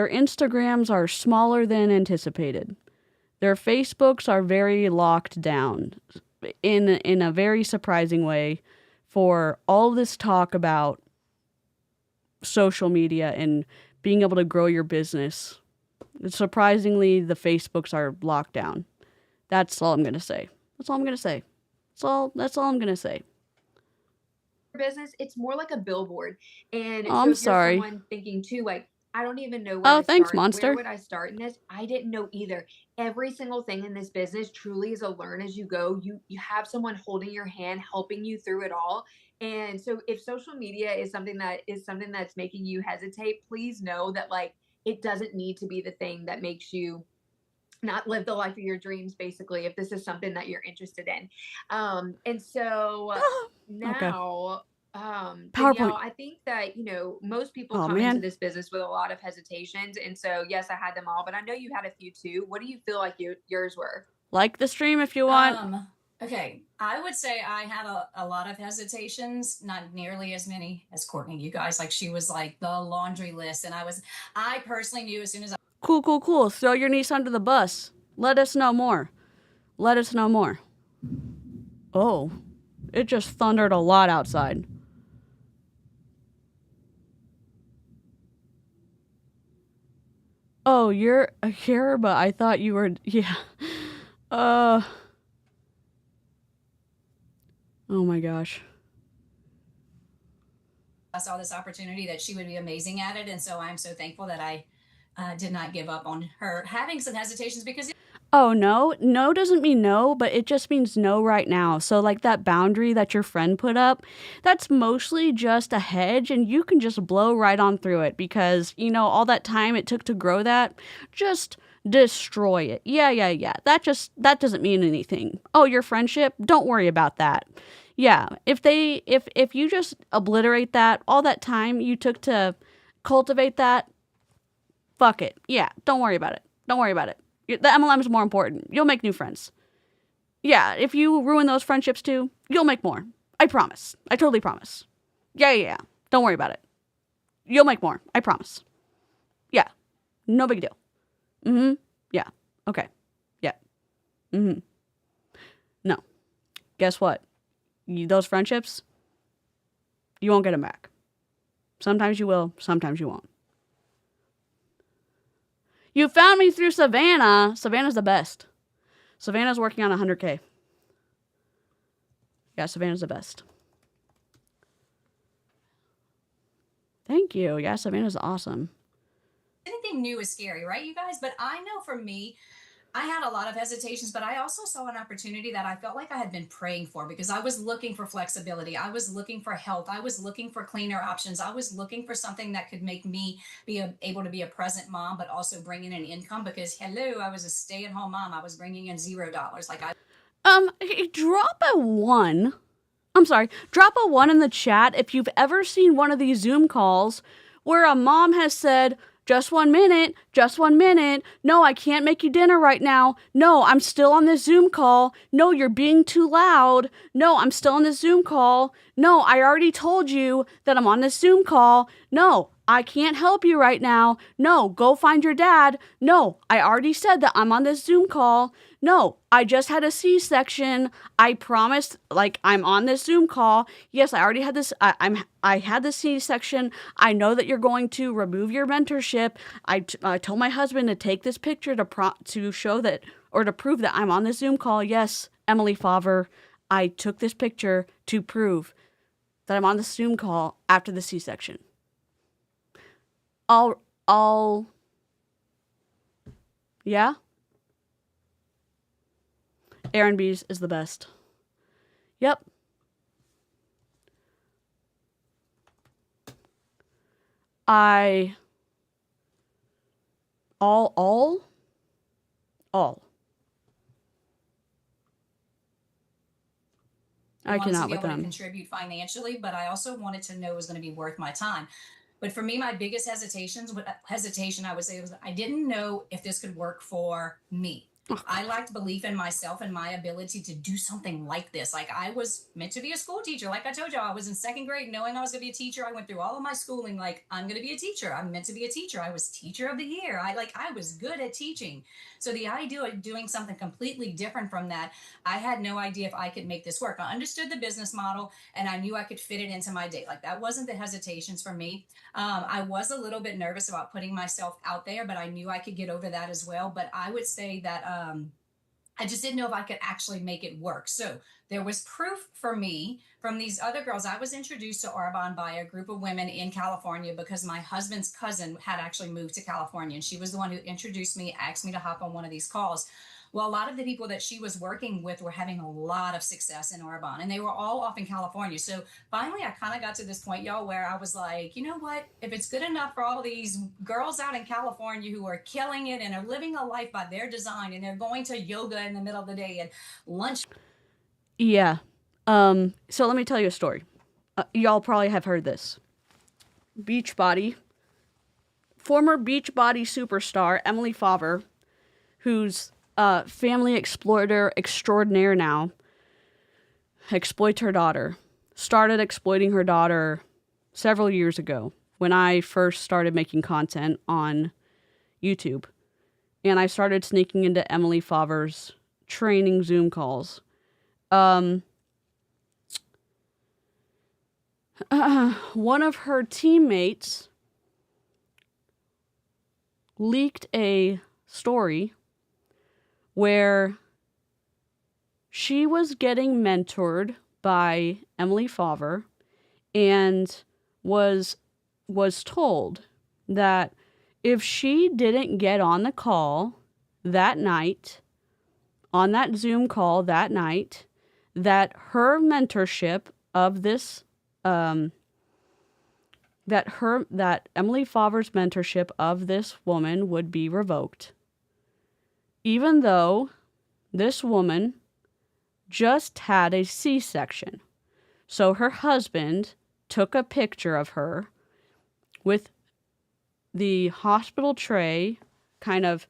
Instagrams are smaller than anticipated. Their Facebooks are very locked down in a very surprising way for all this talk about social media and being able to grow your business. Surprisingly, the Facebooks are locked down. That's all I'm going to say. That's all I'm going to say. That's all I'm going to say. Business, it's more like a billboard. And Oh, so I'm if sorry. you're someone thinking too, like, I don't even know where Oh, to thanks, start. Monster. Where would I start in this? I didn't know either. Every single thing in this business truly is a learn as you go. You have someone holding your hand, helping you through it all. And so if social media is something that's making you hesitate, please know that like it doesn't need to be the thing that makes you not live the life of your dreams, basically, if this is something that you're interested in. And so now, PowerPoint. Danielle, I think that, you know, most people Oh, come man. into this business with a lot of hesitations. And so, yes, I had them all, but I know you had a few too. What do you feel like yours were? Like the stream if you want. Okay, I would say I had a lot of hesitations, not nearly as many as Courtney. You guys, like, she was like the laundry list, and I personally knew as soon as I Cool. Throw your niece under the bus. Let us know more. Oh, it just thundered a lot outside. Oh, you're here, but I thought you were, yeah. Oh my gosh. saw this opportunity that she would be amazing at it, and so I'm so thankful that I did not give up on her having some hesitations because. Oh, no. No doesn't mean no, but it just means no right now. So like that boundary that your friend put up, that's mostly just a hedge and you can just blow right on through it because, you know, all that time it took to grow that, just destroy it. Yeah. That doesn't mean anything. Oh, your friendship? Don't worry about that. Yeah, if you just obliterate that, all that time you took to cultivate that, fuck it. Yeah, don't worry about it. The MLM is more important. You'll make new friends. Yeah, if you ruin those friendships too, you'll make more. I promise. I totally promise. Yeah. Don't worry about it. You'll make more. I promise. Yeah. No big deal. Yeah. Okay. Yeah. No. Guess what? Those friendships, you won't get them back. Sometimes you will, sometimes you won't. You found me through Savannah. Savannah's the best. Savannah's working on 100K. Yeah, Savannah's the best. Thank you. Yeah, Savannah's awesome. Anything new is scary, right, you guys? But I know for me, I had a lot of hesitations, but I also saw an opportunity that I felt like I had been praying for because I was looking for flexibility. I was looking for health. I was looking for cleaner options. I was looking for something that could make me be able to be a present mom, but also bring in an income because, hello, I was a stay-at-home mom. I was bringing in $0. Like Drop a 1 in the chat if you've ever seen one of these Zoom calls where a mom has said, just 1 minute. No, I can't make you dinner right now. No, I'm still on this Zoom call. No, you're being too loud. No, I'm still on this Zoom call. No, I already told you that I'm on this Zoom call. No, I can't help you right now. No, go find your dad. No, I already said that I'm on this Zoom call. No, I just had a C-section. I promised, like, I'm on this Zoom call. Yes, I already had this. I had the C-section. I know that you're going to remove your mentorship. I told my husband to take this picture to show that, or to prove that I'm on this Zoom call. Yes, Emily Favre, I took this picture to prove that I'm on the Zoom call after the C-section. Yeah? Aaron B's is the best. Yep. All. I cannot with them. To contribute financially, but I also wanted to know it was going to be worth my time. But for me, my biggest hesitation I would say was I didn't know if this could work for me. I lacked belief in myself and my ability to do something like this. Like, I was meant to be a school teacher. Like I told you, I was in second grade knowing I was going to be a teacher. I went through all of my schooling like, I'm going to be a teacher. I'm meant to be a teacher. I was teacher of the year. I was good at teaching. So the idea of doing something completely different from that, I had no idea if I could make this work. I understood the business model and I knew I could fit it into my day. Like, that wasn't the hesitations for me. I was a little bit nervous about putting myself out there, but I knew I could get over that as well. But I would say that I just didn't know if I could actually make it work. So there was proof for me from these other girls. I was introduced to Arbonne by a group of women in California because my husband's cousin had actually moved to California, and she was the one who introduced me, asked me to hop on one of these calls. Well, a lot of the people that she was working with were having a lot of success in Arbonne, and they were all off in California. So finally, I kind of got to this point, y'all, where I was like, you know what? If it's good enough for all these girls out in California who are killing it and are living a life by their design, and they're going to yoga in the middle of the day and lunch. Yeah. So let me tell you a story. Y'all probably have heard this. Beachbody, former Beachbody superstar Emily Favre, who's family exploiter extraordinaire now, exploits her daughter. Started exploiting her daughter several years ago when I first started making content on YouTube. And I started sneaking into Emily Favre's training Zoom calls. One of her teammates leaked a story where she was getting mentored by Emily Favre and was told that if she didn't get on the call that night, on that Zoom call that night, that her mentorship of this, that Emily Favre's mentorship of this woman would be revoked. Even though this woman just had a C-section. So her husband took a picture of her with the hospital tray, kind of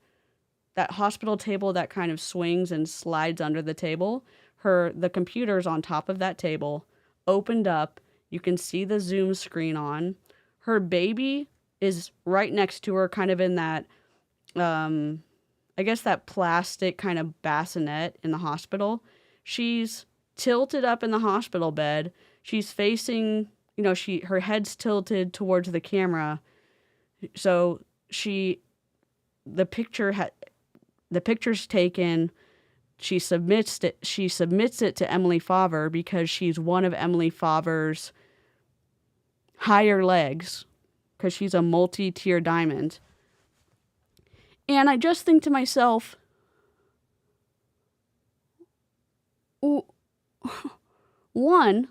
that hospital table that kind of swings and slides under the table. The computer's on top of that table, opened up. You can see the Zoom screen on. Her baby is right next to her, kind of in that, I guess that plastic kind of bassinet in the hospital. She's tilted up in the hospital bed. She's facing, her head's tilted towards the camera. So the picture's taken. She submits it to Emily Favre because she's one of Emily Favre's higher legs, because she's a multi-tier diamond. And I just think to myself, one,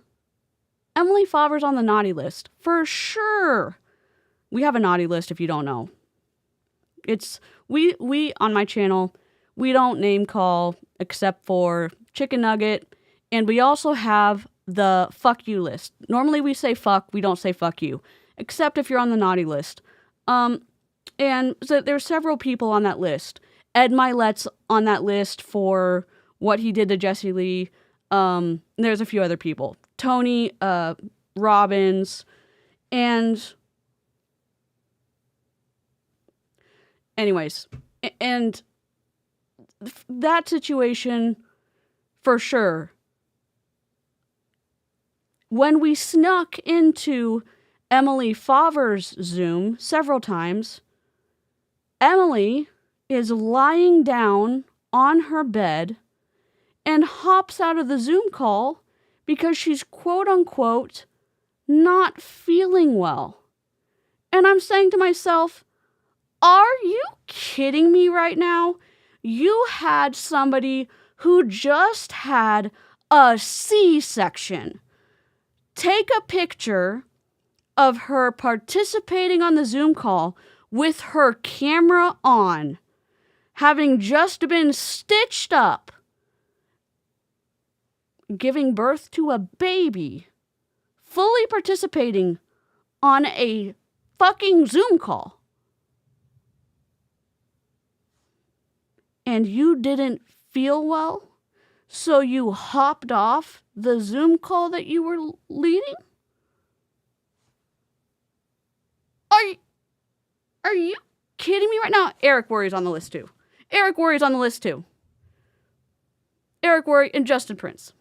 Emily Favre's on the naughty list. For sure. We have a naughty list if you don't know. We on my channel, we don't name call except for Chicken Nugget. And we also have the fuck you list. Normally we say fuck, we don't say fuck you. Except if you're on the naughty list. And so there's several people on that list. Ed Milet's on that list for what he did to Jesse Lee. There's a few other people. Tony Robbins. And anyways, and that situation, for sure. When we snuck into Emily Favre's Zoom several times, Emily is lying down on her bed and hops out of the Zoom call because she's quote unquote not feeling well. And I'm saying to myself, are you kidding me right now? You had somebody who just had a C-section take a picture of her participating on the Zoom call with her camera on, having just been stitched up, giving birth to a baby, fully participating on a fucking Zoom call. and you didn't feel well, so you hopped off the Zoom call that you were leading? Are you kidding me right now? Eric Worre's on the list too. Eric Worre's on the list too. Eric Worre and Justin Prince.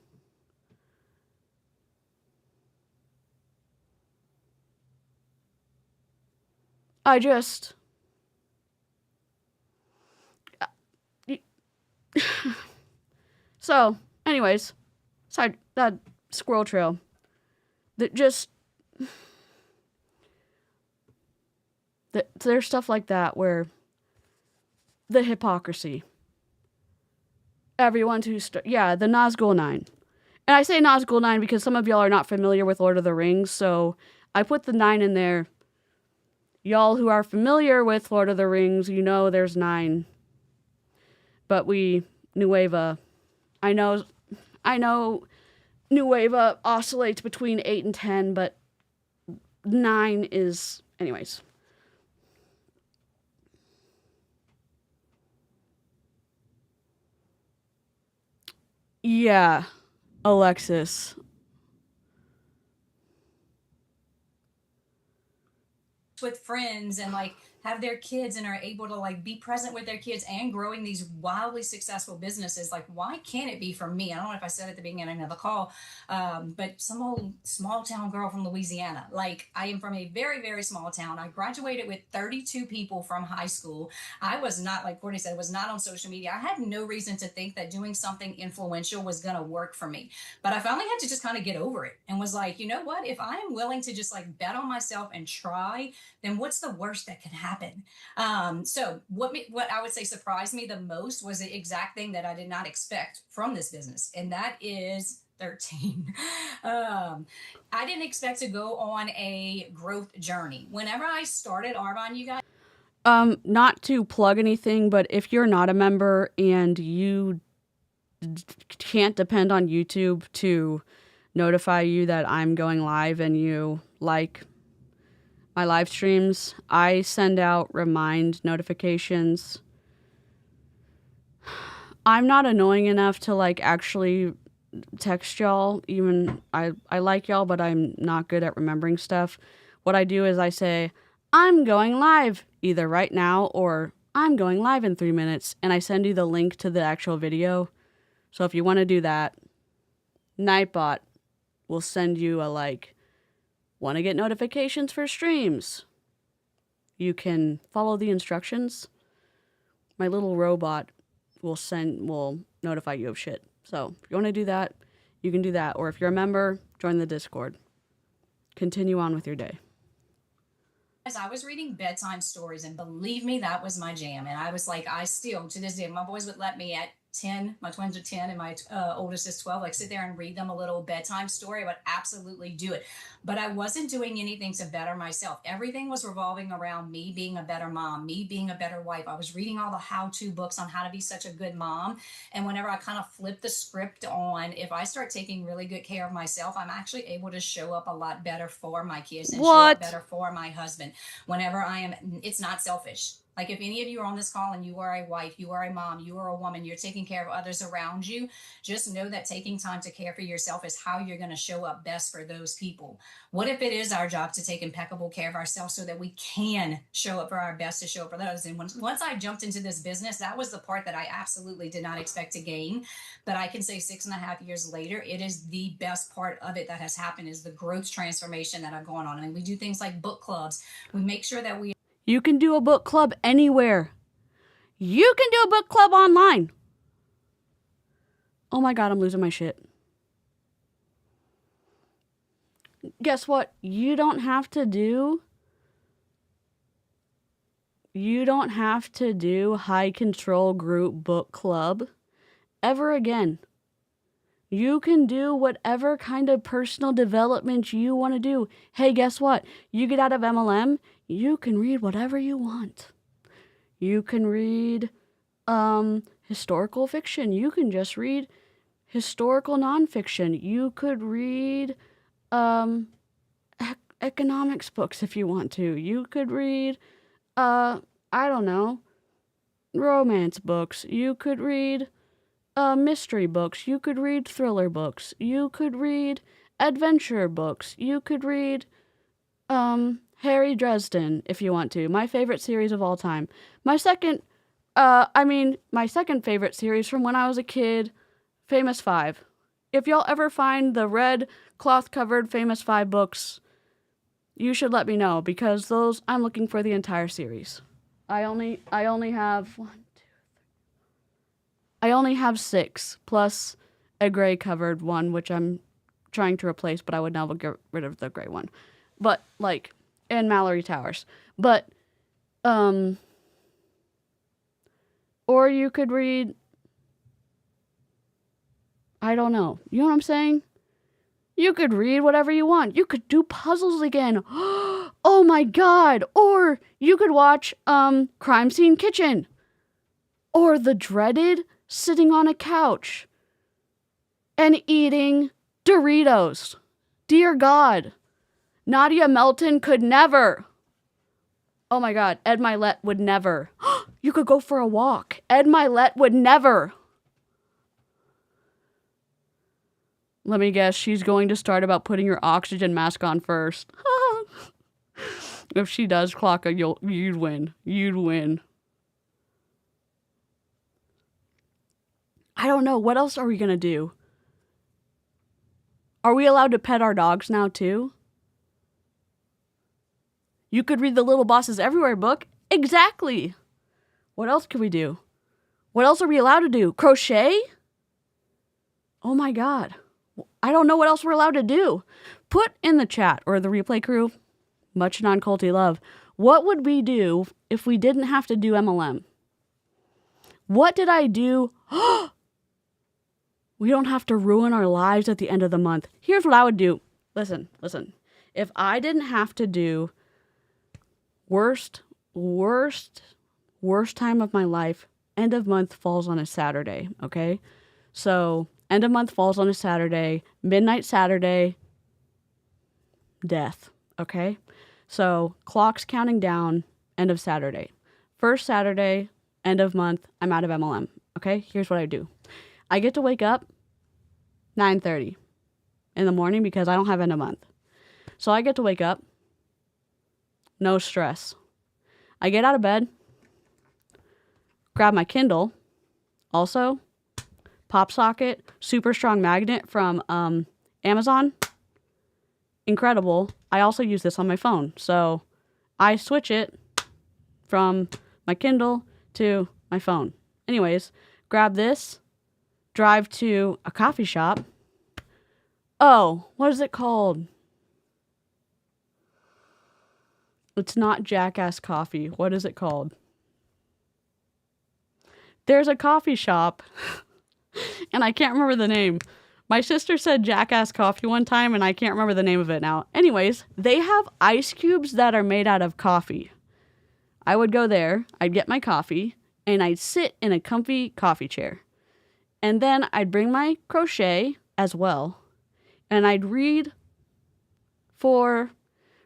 So, anyways, that squirrel trail, there's stuff like that where the hypocrisy. Everyone the Nazgul 9. And I say Nazgul 9 because some of y'all are not familiar with Lord of the Rings, so I put the 9 in there. Y'all who are familiar with Lord of the Rings, you know there's 9. But Nueva, I know Nueva oscillates between 8 and 10, but 9 is, anyways. Yeah, Alexis. With friends and like have their kids and are able to like be present with their kids and growing these wildly successful businesses. Like, why can't it be for me? I don't know if I said at the beginning of the call, but some old small town girl from Louisiana. Like, I am from a very, very small town. I graduated with 32 people from high school. I was not, like Courtney said, was not on social media. I had no reason to think that doing something influential was going to work for me. But I finally had to just kind of get over it and was like, you know what? If I am willing to just like bet on myself and try, then what's the worst that can happen? So what I would say surprised me the most was the exact thing that I did not expect from this business. And that is 13. I didn't expect to go on a growth journey. Whenever I started Arbonne, you guys. Not to plug anything, but if you're not a member and you can't depend on YouTube to notify you that I'm going live and you like my live streams, I send out remind notifications. I'm not annoying enough to like actually text y'all. Even I like y'all, but I'm not good at remembering stuff. What I do is I say, I'm going live either right now or I'm going live in 3 minutes, and I send you the link to the actual video. So if you want to do that, Nightbot will send you a like, want to get notifications for streams? You can follow the instructions. My little robot will notify you of shit. So if you want to do that, you can do that. Or if you're a member, join the Discord. Continue on with your day. As I was reading bedtime stories, and believe me, that was my jam. And I was like, I still, to this day, my boys would let me at 10, my twins are 10 and my oldest is 12, like sit there and read them a little bedtime story. I would absolutely do it. But I wasn't doing anything to better myself. Everything was revolving around me being a better mom, me being a better wife. I was reading all the how-to books on how to be such a good mom. And whenever I kind of flip the script on, if I start taking really good care of myself, I'm actually able to show up a lot better for my kids and show up better for my husband. Whenever it's not selfish. Like if any of you are on this call and you are a wife, you are a mom, you are a woman, you're taking care of others around you, just know that taking time to care for yourself is how you're going to show up best for those people. What if it is our job to take impeccable care of ourselves so that we can show up for our best to show up for others? And once I jumped into this business, that was the part that I absolutely did not expect to gain. But I can say 6.5 years later, it is the best part of it that has happened is the growth transformation that I've gone on. And we do things like book clubs. We make sure that we You can do a book club anywhere. You can do a book club online. Oh my God, I'm losing my shit. Guess what? You don't have to do high control group book club ever again. You can do whatever kind of personal development you want to do. Hey, guess what? You get out of MLM, you can read whatever you want. You can read historical fiction. You can just read historical nonfiction. You could read economics books if you want to. You could read, I don't know, romance books. You could read mystery books. You could read thriller books. You could read adventure books. You could read Harry Dresden if you want to. My favorite series of all time. My second favorite series from when I was a kid, Famous Five. If y'all ever find the red cloth-covered Famous Five books, you should let me know, because those, I'm looking for the entire series. I only have I only have 6, plus a gray covered one, which I'm trying to replace, but I would never get rid of the gray one. But, like, and Mallory Towers. But, or you could read, I don't know. You know what I'm saying? You could read whatever you want. You could do puzzles again. Oh my God. Or you could watch Crime Scene Kitchen. Or the dreaded sitting on a couch and eating Doritos. Dear God. Nadia Melton could never. Oh my God. Ed Milet would never. You could go for a walk. Ed Milet would never. Let me guess, she's going to start about putting your oxygen mask on first. If she does, Clocka, you'd win. You'd win. I don't know. What else are we going to do? Are we allowed to pet our dogs now, too? You could read the Little Bosses Everywhere book. Exactly. What else could we do? What else are we allowed to do? Crochet? Oh my God. I don't know what else we're allowed to do. Put in the chat, or the replay crew, much non-culty love, what would we do if we didn't have to do MLM? What did I do? We don't have to ruin our lives at the end of the month. Here's what I would do. Listen. If I didn't have to do worst time of my life, end of month falls on a Saturday, okay? So end of month falls on a Saturday, midnight Saturday, death, okay? So clock's counting down, end of Saturday. First Saturday, end of month, I'm out of MLM, okay? Here's what I do. I get to wake up 9:30 in the morning because I don't have end of month. So I get to wake up, no stress. I get out of bed, grab my Kindle, also pop socket, super strong magnet from Amazon. Incredible. I also use this on my phone. So I switch it from my Kindle to my phone. Anyways, grab this, drive to a coffee shop. Oh, what is it called? It's not Jackass Coffee. What is it called? There's a coffee shop, and I can't remember the name. My sister said Jackass Coffee one time, and I can't remember the name of it now. Anyways, they have ice cubes that are made out of coffee. I would go there, I'd get my coffee, and I'd sit in a comfy coffee chair. And then I'd bring my crochet as well, and I'd read for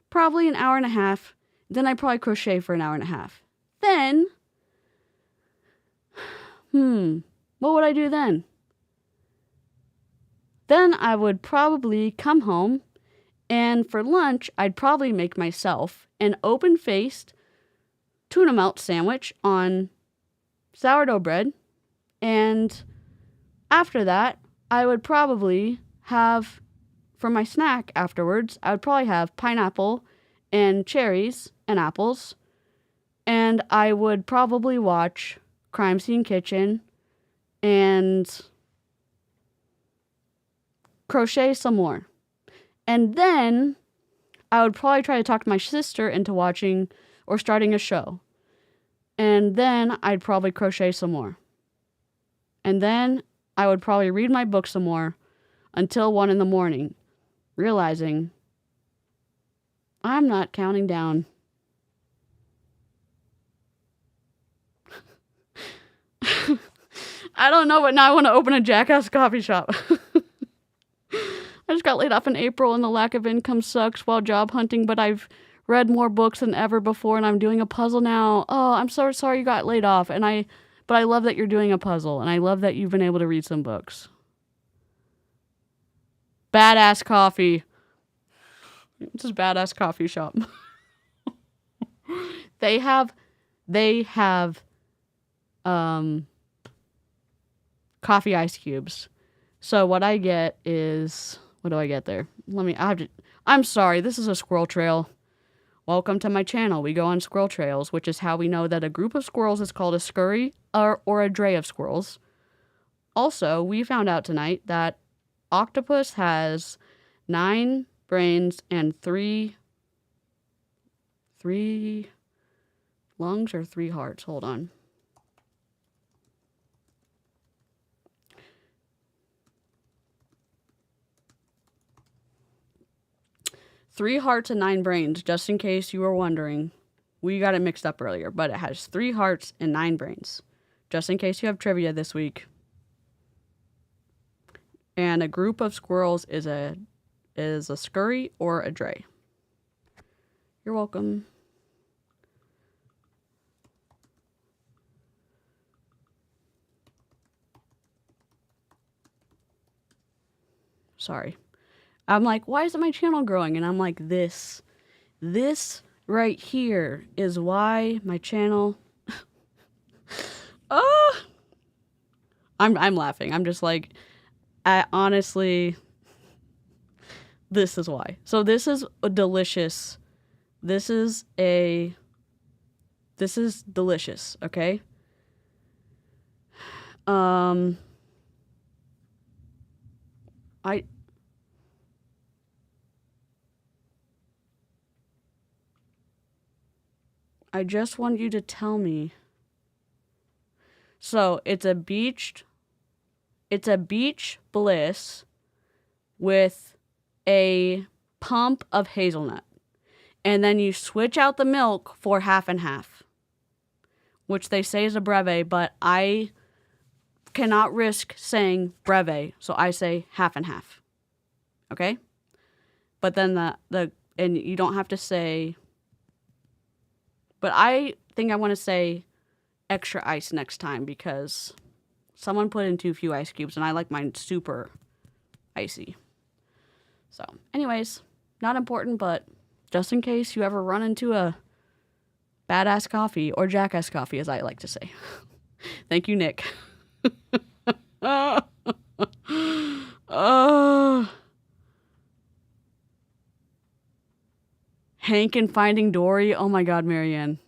probably an hour and a half. Then I'd probably crochet for an hour and a half. Then, what would I do then? Then I would probably come home, and for lunch, I'd probably make myself an open-faced tuna melt sandwich on sourdough bread, and after that, I would probably have, for my snack afterwards, I would probably have pineapple and cherries and apples, and I would probably watch Crime Scene Kitchen and crochet some more. And then I would probably try to talk to my sister into watching or starting a show. And then I'd probably crochet some more. And then I would probably read my book some more until 1 a.m, realizing I'm not counting down. I don't know, but now I want to open a Jackass coffee shop. I just got laid off in April and the lack of income sucks while job hunting, but I've read more books than ever before, and I'm doing a puzzle now. Oh, I'm so sorry you got laid off. But I love that you're doing a puzzle, and I love that you've been able to read some books. Badass coffee. This is Badass Coffee Shop. They have coffee ice cubes. So what I get is, what do I get there? I'm sorry, this is a squirrel trail. Welcome to my channel. We go on squirrel trails, which is how we know that a group of squirrels is called a scurry or a dray of squirrels. Also, we found out tonight that octopus has 9 brains and 3 lungs or 3 hearts. Hold on. Three hearts and 9 brains, just in case you were wondering. We got it mixed up earlier, but it has 3 hearts and 9 brains, just in case you have trivia this week. And a group of squirrels is a scurry or a dray. You're welcome. Sorry. I'm like, why isn't my channel growing? And I'm like, this right here is why my channel. I'm laughing. I'm just like, honestly, this is why. So this is a delicious. This is delicious. Okay. I just want you to tell me. So it's a beach bliss with a pump of hazelnut. And then you switch out the milk for half and half, which they say is a breve, but I cannot risk saying breve, so I say half and half. Okay? But then and you don't have to say. But I think I want to say extra ice next time because someone put in too few ice cubes and I like mine super icy. So, anyways, not important, but just in case you ever run into a badass coffee or jackass coffee, as I like to say. Thank you, Nick. Hank and Finding Dory. Oh my God, Marianne.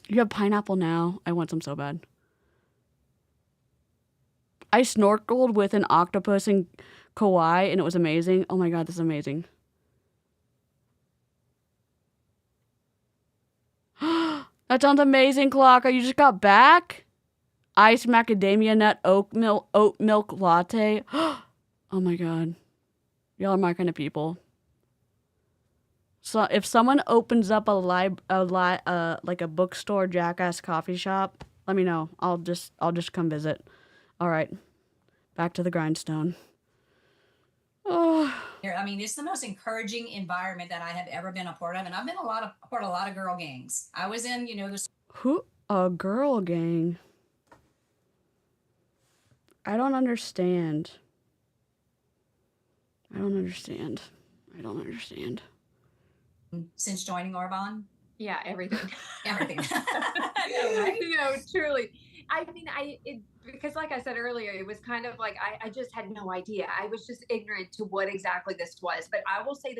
You have pineapple now? I want some so bad. I snorkeled with an octopus in Kauai and it was amazing. Oh my God, this is amazing. That sounds amazing, Clock. You just got back? Iced macadamia nut oat milk latte. Oh my God. Y'all are my kind of people. So if someone opens up like a bookstore jackass coffee shop, let me know. I'll just come visit. All right. Back to the grindstone. Oh. I mean, it's the most encouraging environment that I have ever been a part of, and I've been a part of a lot of girl gangs. I was in, A girl gang? I don't understand. Since joining Arbonne. Yeah, everything. Everything. Truly. I mean, because like I said earlier, it was kind of like, I just had no idea. I was just ignorant to what exactly this was. But I will say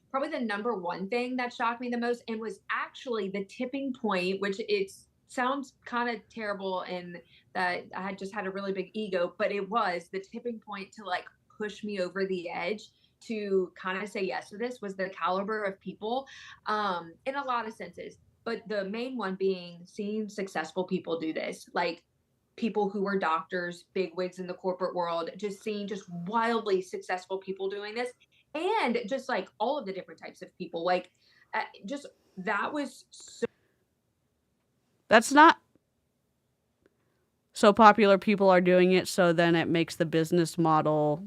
probably the number one thing that shocked me the most and was actually the tipping point, which it sounds kind of terrible and that I had just had a really big ego, but it was the tipping point to like push me over the edge to kind of say yes to this was the caliber of people in a lot of senses. But the main one being seeing successful people do this, like people who were doctors, bigwigs in the corporate world, just seeing just wildly successful people doing this. And just like all of the different types of people, like that was so. That's not. So popular people are doing it, so then it makes the business model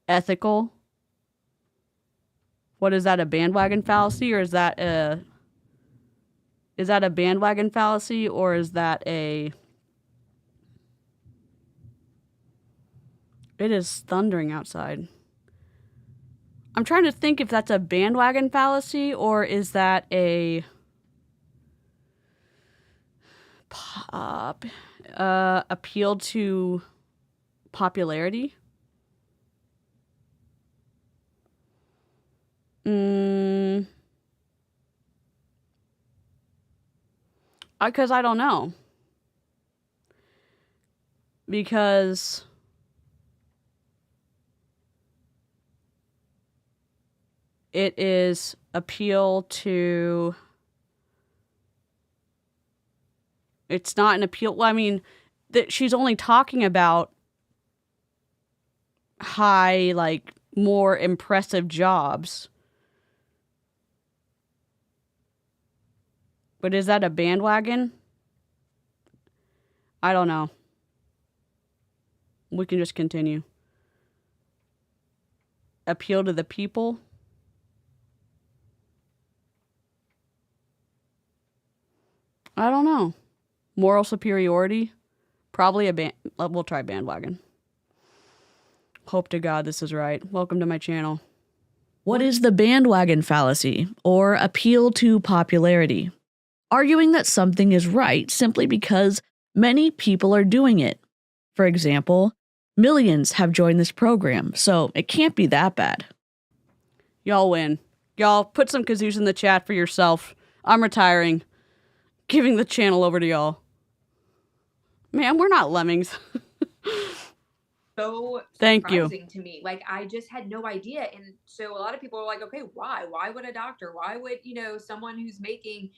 ethical. What is that, a bandwagon fallacy, or is that a bandwagon fallacy, or is that a... It is thundering outside. I'm trying to think if that's a bandwagon fallacy, or is that a appeal to popularity? Because I don't know. Because it is appeal to... It's not an appeal. Well, I mean, she's only talking about high, like, more impressive jobs. But is that a bandwagon? I don't know. We can just continue. Appeal to the people. I don't know. Moral superiority. Probably we'll try bandwagon. Hope to God this is right. Welcome to my channel. What is the bandwagon fallacy, or appeal to popularity? Arguing that something is right simply because many people are doing it. For example, millions have joined this program, so it can't be that bad. Y'all win. Y'all put some kazoos in the chat for yourself. I'm retiring. Giving the channel over to y'all. Man, we're not lemmings. So Thank you. surprising to me. Like, I just had no idea. And so a lot of people are like, okay, why? Why would a doctor? Why would, someone who's making,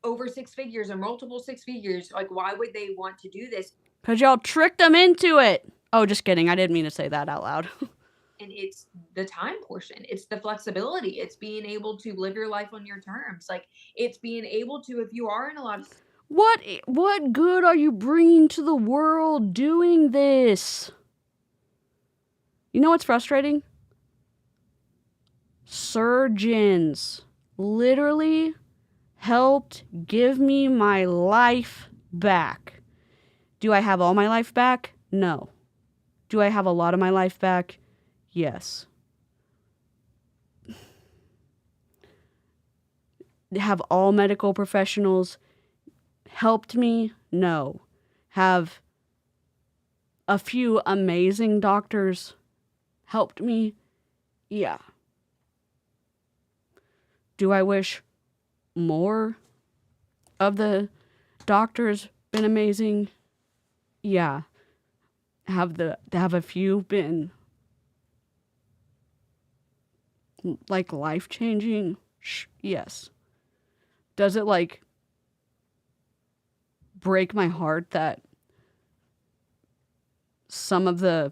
over 6 figures or multiple 6 figures, like, why would they want to do this? Because y'all tricked them into it. Oh, just kidding. I didn't mean to say that out loud. And it's the time portion. It's the flexibility. It's being able to live your life on your terms. Like, it's being able to, if you are in a lot of... What good are you bringing to the world doing this? You know what's frustrating? Surgeons literally helped give me my life back. Do I have all my life back? No. Do I have a lot of my life back? Yes. Have all medical professionals helped me? No. Have a few amazing doctors helped me? Yeah. Do I wish more of the doctors been amazing? Yeah. Have a few been like life-changing? Yes. Does it like break my heart that some of the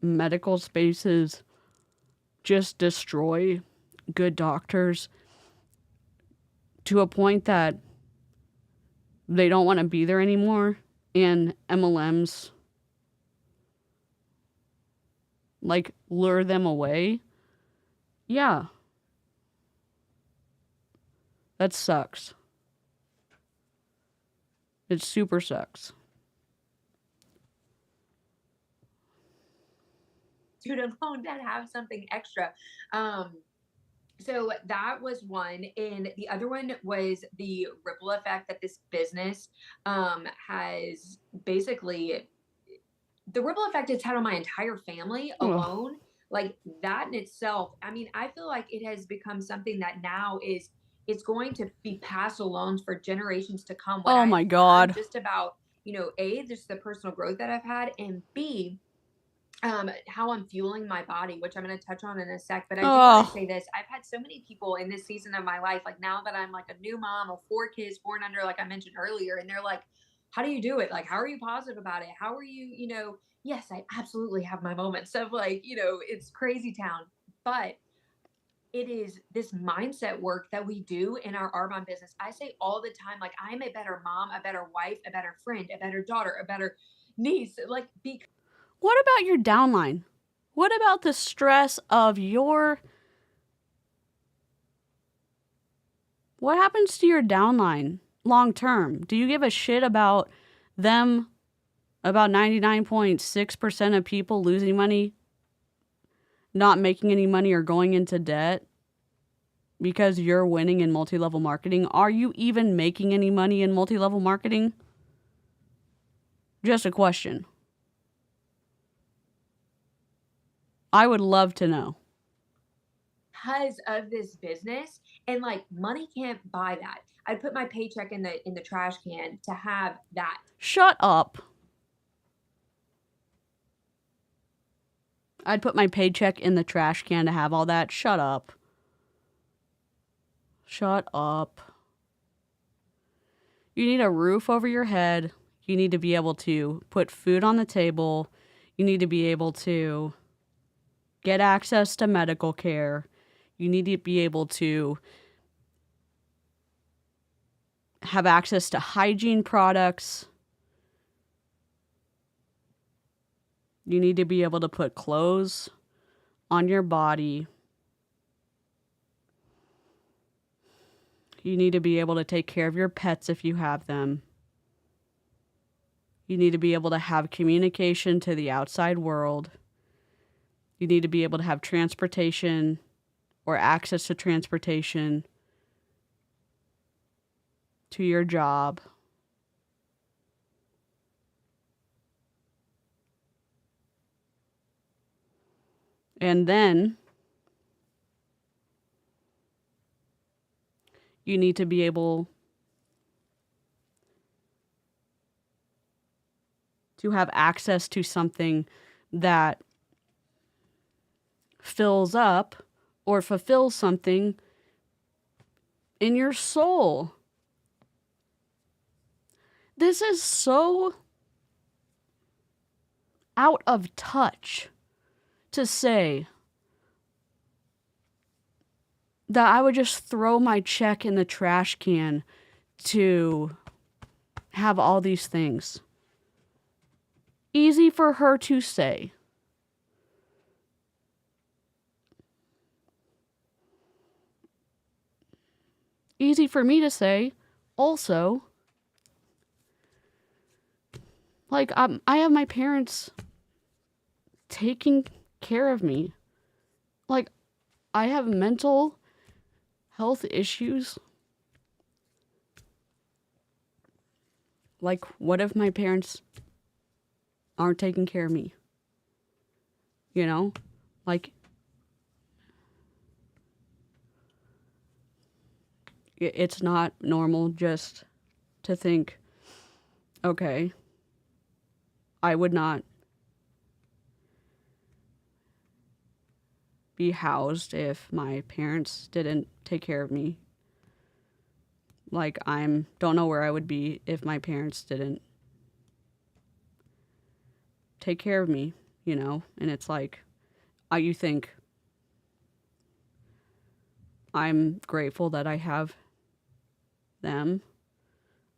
medical spaces just destroy good doctors to a point that they don't want to be there anymore, and MLMs like lure them away? Yeah. That sucks. It super sucks. Student loan debt, have something extra. So that was one. And the other one was the ripple effect that this business has basically, the ripple effect it's had on my entire family alone. Like, that in itself, I mean, I feel like it has become something that now it's going to be passed along for generations to come. Oh my God. Just about, A, just the personal growth that I've had, and B, how I'm fueling my body, which I'm going to touch on in a sec. But I do want to say this. I've had so many people in this season of my life, like now that I'm like a new mom of 4 kids, 4 and under, like I mentioned earlier, and they're like, how do you do it? Like, how are you positive about it? How are you, yes, I absolutely have my moments of like, it's crazy town, but it is this mindset work that we do in our Arbonne business. I say all the time, like, I'm a better mom, a better wife, a better friend, a better daughter, a better niece. Like, What about your downline? What about the stress of your... What happens to your downline long term? Do you give a shit about them, about 99.6% of people losing money, not making any money, or going into debt because you're winning in multi-level marketing? Are you even making any money in multi-level marketing? Just a question. I would love to know. Because of this business, and like, money can't buy that. I'd put my paycheck in the trash can to have that. Shut up. I'd put my paycheck in the trash can to have all that. Shut up. Shut up. You need a roof over your head. You need to be able to put food on the table. You need to be able to get access to medical care. You need to be able to have access to hygiene products. You need to be able to put clothes on your body. You need to be able to take care of your pets if you have them. You need to be able to have communication to the outside world. You need to be able to have transportation or access to transportation to your job. And then you need to be able to have access to something that fills up or fulfills something in your soul. This is so out of touch to say that I would just throw my check in the trash can to have all these things. Easy for her to say. Easy for me to say also. Like, I have my parents taking care of me. Like, I have mental health issues. Like, what if my parents aren't taking care of me? You know? Like, it's not normal just to think, okay, I would not be housed if my parents didn't take care of me. Like, don't know where I would be if my parents didn't take care of me, you know? And it's like, you think, I'm grateful that I have them,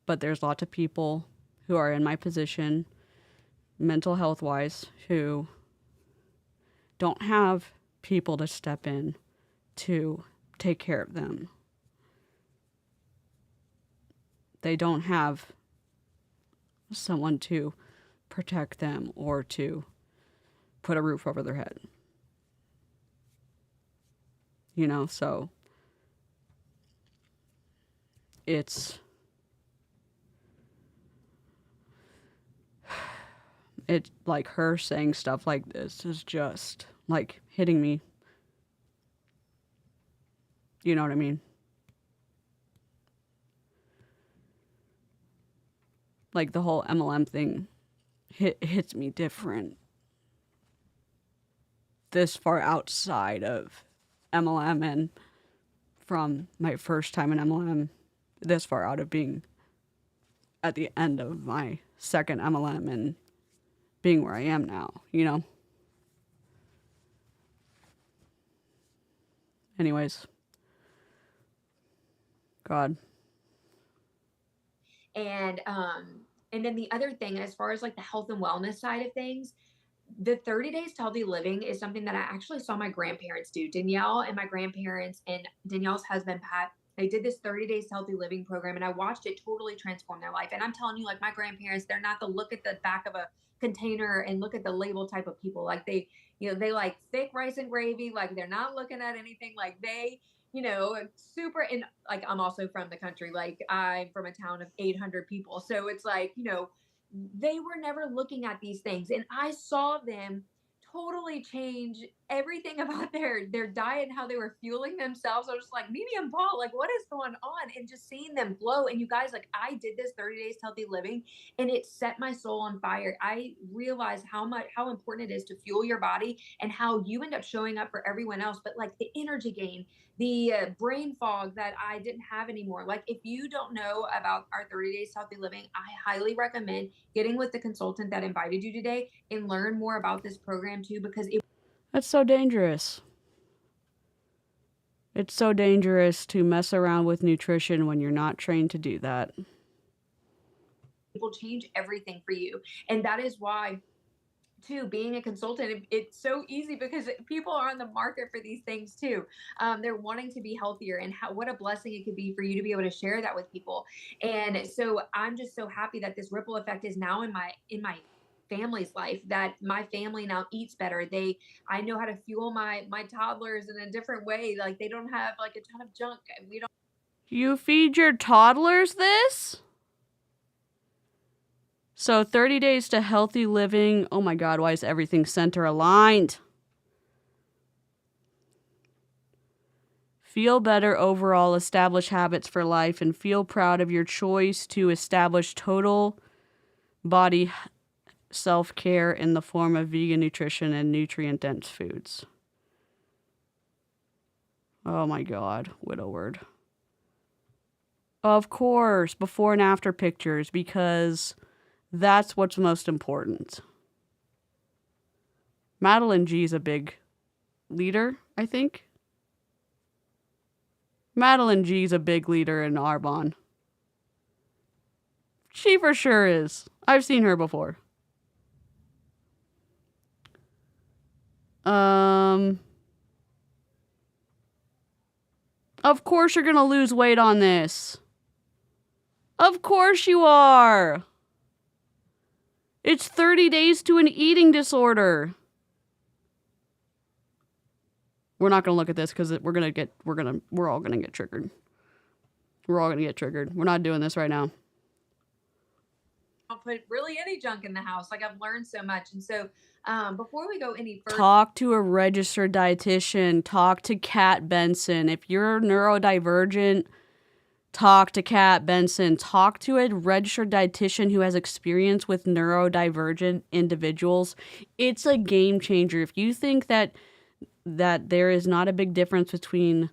but there's lots of people who are in my position, mental health wise, who don't have people to step in to take care of them. They don't have someone to protect them or to put a roof over their head. You know, so it's like her saying stuff like this is just like hitting me. You know what I mean? Like, the whole MLM thing hits me different. This far outside of MLM, and from my first time in MLM, this far out of being at the end of my second MLM and being where I am now, you know? Anyways. God. And then the other thing, as far as like the health and wellness side of things, the 30 days to healthy living is something that I actually saw my grandparents do. Danielle and my grandparents and Danielle's husband, Pat, they did this 30 days to healthy living program, and I watched it totally transform their life. And I'm telling you, like, my grandparents, they're not the look at the back of a container and look at the label type of people. Like they like thick rice and gravy. Like they're not looking at anything. Like they, super. And like, I'm also from the country. Like I'm from a town of 800 people. So it's like, they were never looking at these things, and I saw them totally change everything about their diet and how they were fueling themselves. I was just like, Mimi and Paul, like, what is going on? And just seeing them glow. And you guys, like, I did this 30 days healthy living, and it set my soul on fire. I realized how important it is to fuel your body and how you end up showing up for everyone else. But like the energy gain, the brain fog that I didn't have anymore. Like, if you don't know about our 30 days healthy living, I highly recommend getting with the consultant that invited you today and learn more about this program too, because That's so dangerous. It's so dangerous to mess around with nutrition when you're not trained to do that. It will change everything for you. And that is why, too, being a consultant, it's so easy because people are on the market for these things too. They're wanting to be healthier, and what a blessing it could be for you to be able to share that with people. And so I'm just so happy that this ripple effect is now in my family's life, that my family now eats better. I know how to fuel my toddlers in a different way. Like they don't have like a ton of junk. You feed your toddlers this? So 30 days to healthy living. Oh my God, why is everything center aligned? Feel better overall, establish habits for life, and feel proud of your choice to establish total body self-care in the form of vegan nutrition and nutrient-dense foods. Oh my God, widow word. Of course, before and after pictures, because that's what's most important. Madeline G's a big leader, I think. Madeline G's a big leader in Arbonne. She for sure is. I've seen her before. Of course you're gonna lose weight on this. Of course you are. It's 30 days to an eating disorder. We're not gonna look at this because we're all gonna get triggered. We're all gonna get triggered. We're not doing this right now. I'll put really any junk in the house. Like I've learned so much. And so before we go any further, talk to a registered dietitian. Talk to Kat Benson. If you're neurodivergent, talk to Kat Benson. Talk to a registered dietitian who has experience with neurodivergent individuals. It's a game changer. If you think that there is not a big difference between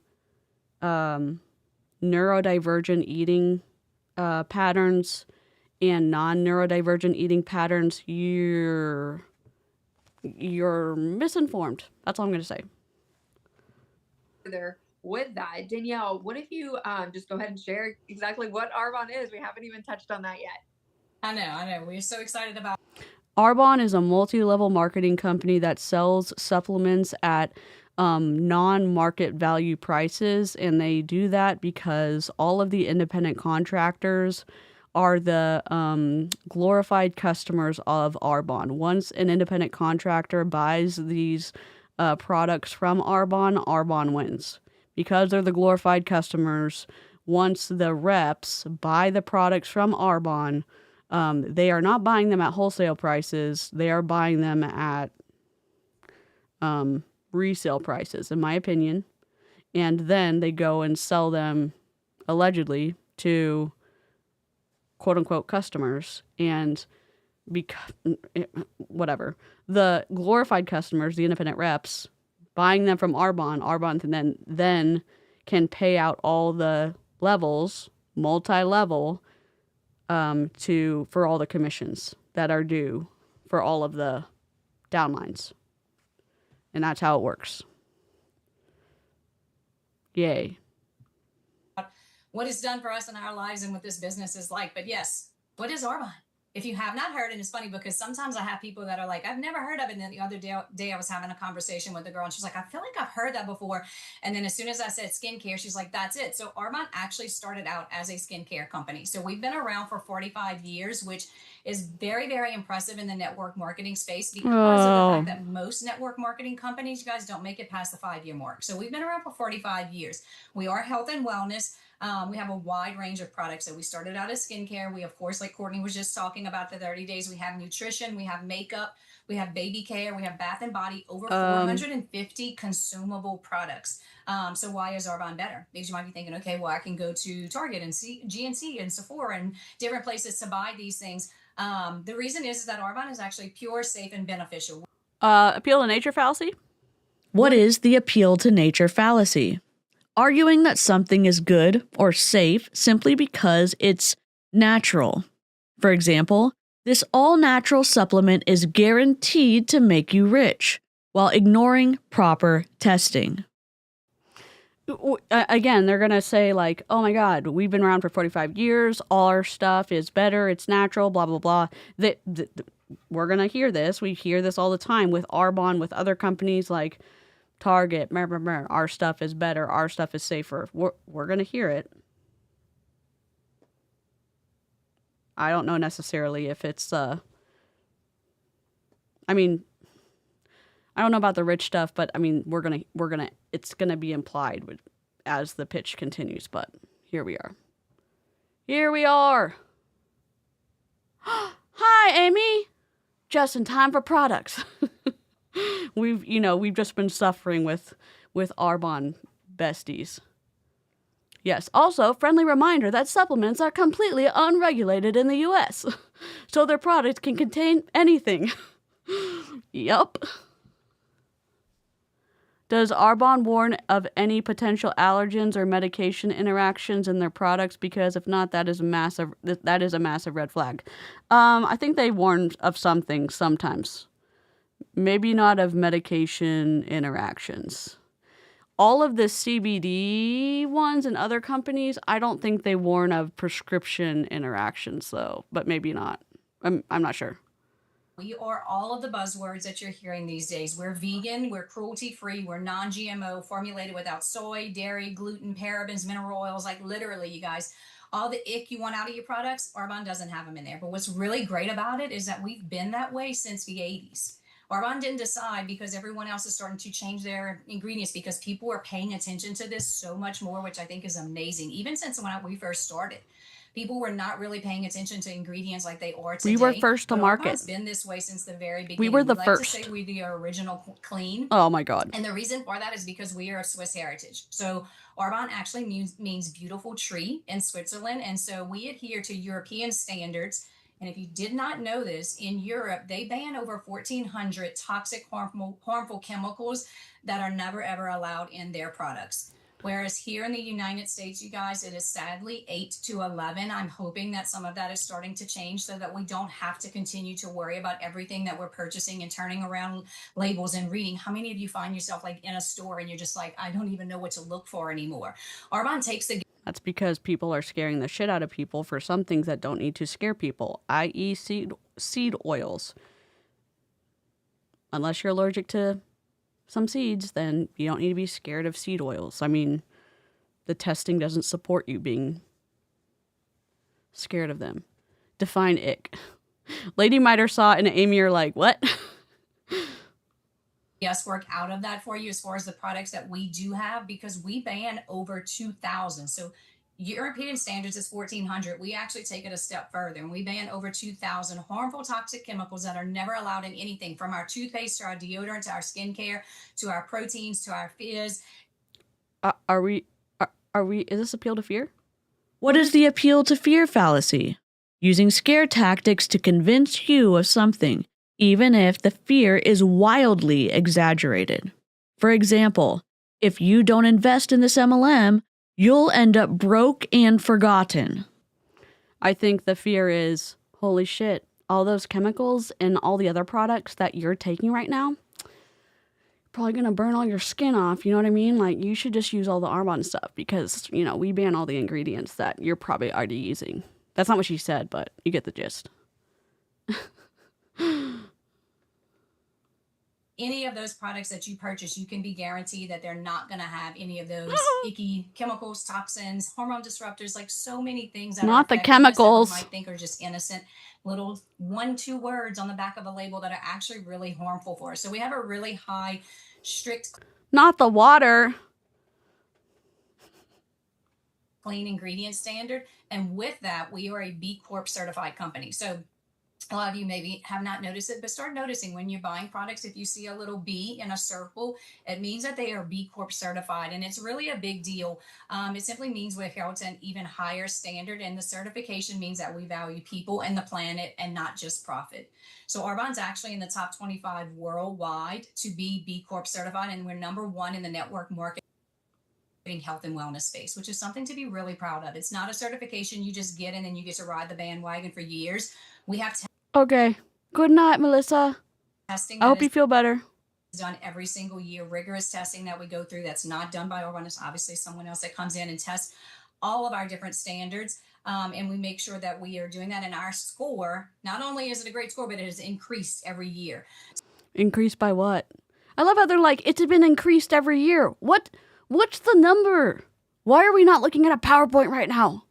neurodivergent eating patterns and non-neurodivergent eating patterns, you're misinformed. That's all I'm going to say. With that, Danielle, what if you just go ahead and share exactly what Arbonne is? We haven't even touched on that yet. I know. We're so excited about Arbonne is a multi-level marketing company that sells supplements at non-market value prices, and they do that because all of the independent contractors are the glorified customers of Arbonne. Once an independent contractor buys these products from Arbonne, Arbonne wins. Because they're the glorified customers, once the reps buy the products from Arbonne, they are not buying them at wholesale prices. They are buying them at resale prices, in my opinion. And then they go and sell them, allegedly, to quote-unquote customers. And whatever. The glorified customers, the independent reps, buying them from Arbonne then can pay out all the levels, multi-level, for all the commissions that are due for all of the downlines. And that's how it works. Yay. What it's done for us in our lives and what this business is like. But yes, what is Arbonne? If you have not heard, and it's funny because sometimes I have people that are like, I've never heard of it. And then the other day I was having a conversation with a girl and she's like, I feel like I've heard that before. And then as soon as I said skincare, she's like, that's it. So Arbonne actually started out as a skincare company. So we've been around for 45 years, which is very, very impressive in the network marketing space because of the fact that most network marketing companies, you guys, don't make it past the 5-year mark. So we've been around for 45 years. We are health and wellness. We have a wide range of products. So we started out as skincare. We, of course, like Courtney was just talking about the 30 days, we have nutrition, we have makeup, we have baby care, we have bath and body, over 450 consumable products. So why is Arbonne better? Because you might be thinking, okay, well, I can go to Target and GNC and Sephora and different places to buy these things. The reason is that Arbonne is actually pure, safe, and beneficial. Appeal to nature fallacy? What is the appeal to nature fallacy? Arguing that something is good or safe simply because it's natural. For example, this all-natural supplement is guaranteed to make you rich, while ignoring proper testing. Again, they're going to say like, oh my God, we've been around for 45 years. All our stuff is better. It's natural, blah, blah, blah. We're going to hear this. We hear this all the time with Arbonne, with other companies like Target. Our stuff is better. Our stuff is safer. We're going to hear it. I don't know necessarily if it's, I mean, I don't know about the rich stuff, but I mean, it's going to be implied as the pitch continues, but here we are. Here we are. Hi, Amy. Just in time for products. We've just been suffering with Arbonne besties. Yes. Also, friendly reminder that supplements are completely unregulated in the U.S., so their products can contain anything. Yup. Does Arbonne warn of any potential allergens or medication interactions in their products? Because if not, that is a massive red flag. I think they warn of something sometimes. Maybe not of medication interactions. All of the CBD ones and other companies, I don't think they warn of prescription interactions, though. But maybe not. I'm not sure. We are all of the buzzwords that you're hearing these days. We're vegan, we're cruelty-free, we're non-GMO, formulated without soy, dairy, gluten, parabens, mineral oils. Like literally, you guys, all the ick you want out of your products, Arbonne doesn't have them in there. But what's really great about it is that we've been that way since the 80s. Arbonne didn't decide because everyone else is starting to change their ingredients because people are paying attention to this so much more, which I think is amazing. Even since when we first started, people were not really paying attention to ingredients like they are today. We were first to market. Arbonne's been this way since the very beginning. We were the like first. To say we're the original clean. Oh my God. And the reason for that is because we are of Swiss heritage. So Arbonne actually means beautiful tree in Switzerland. And so we adhere to European standards. And if you did not know this, in Europe, they ban over 1,400 toxic, harmful chemicals that are never, ever allowed in their products. Whereas here in the United States, you guys, it is sadly 8 to 11. I'm hoping that some of that is starting to change so that we don't have to continue to worry about everything that we're purchasing and turning around labels and reading. How many of you find yourself like in a store and you're just like, I don't even know what to look for anymore? Arbonne takes the... That's because people are scaring the shit out of people for some things that don't need to scare people, i.e. seed oils. Unless you're allergic to some seeds, then you don't need to be scared of seed oils. I mean, the testing doesn't support you being scared of them. Define ick. Lady Miter saw it and Amy are like, what? Yes, work out of that for you as far as the products that we do have, because we ban over 2,000. So European standards is 1,400. We actually take it a step further and we ban over 2,000 harmful toxic chemicals that are never allowed in anything, from our toothpaste to our deodorant to our skincare to our proteins to our fizz. Are we, is this appeal to fear? What is the appeal to fear fallacy? Using scare tactics to convince you of something, even if the fear is wildly exaggerated. For example, if you don't invest in this MLM, you'll end up broke and forgotten. I think the fear is, holy shit, all those chemicals and all the other products that you're taking right now, probably going to burn all your skin off. You know what I mean? Like, you should just use all the Arbonne stuff because, you know, we ban all the ingredients that you're probably already using. That's not what she said, but you get the gist. Any of those products that you purchase, you can be guaranteed that they're not going to have any of those icky chemicals, toxins, hormone disruptors, like so many things that Not are the chemicals. that we might think are just innocent little 1-2 words on the back of a label that are actually really harmful for us. So we have a really high, strict, Not the water. clean ingredient standard. And with that, we are a B Corp certified company. So a lot of you maybe have not noticed it, but start noticing when you're buying products, if you see a little B in a circle, it means that they are B Corp certified. And it's really a big deal. It simply means we're held to an even higher standard. And the certification means that we value people and the planet and not just profit. So Arbonne's actually in the top 25 worldwide to be B Corp certified. And we're number 1 in the network market health and wellness space, which is something to be really proud of. It's not a certification you just get in and you get to ride the bandwagon for years. We have Okay. Good night, Melissa. testing. I hope you feel better. Done every single year, rigorous testing that we go through that's not done by Arbonne. It's obviously someone else that comes in and tests all of our different standards. And we make sure that we are doing that. And our score, not only is it a great score, but it has increased every year. Increased by what? I love how they're like, it's been increased every year. What's the number? Why are we not looking at a PowerPoint right now?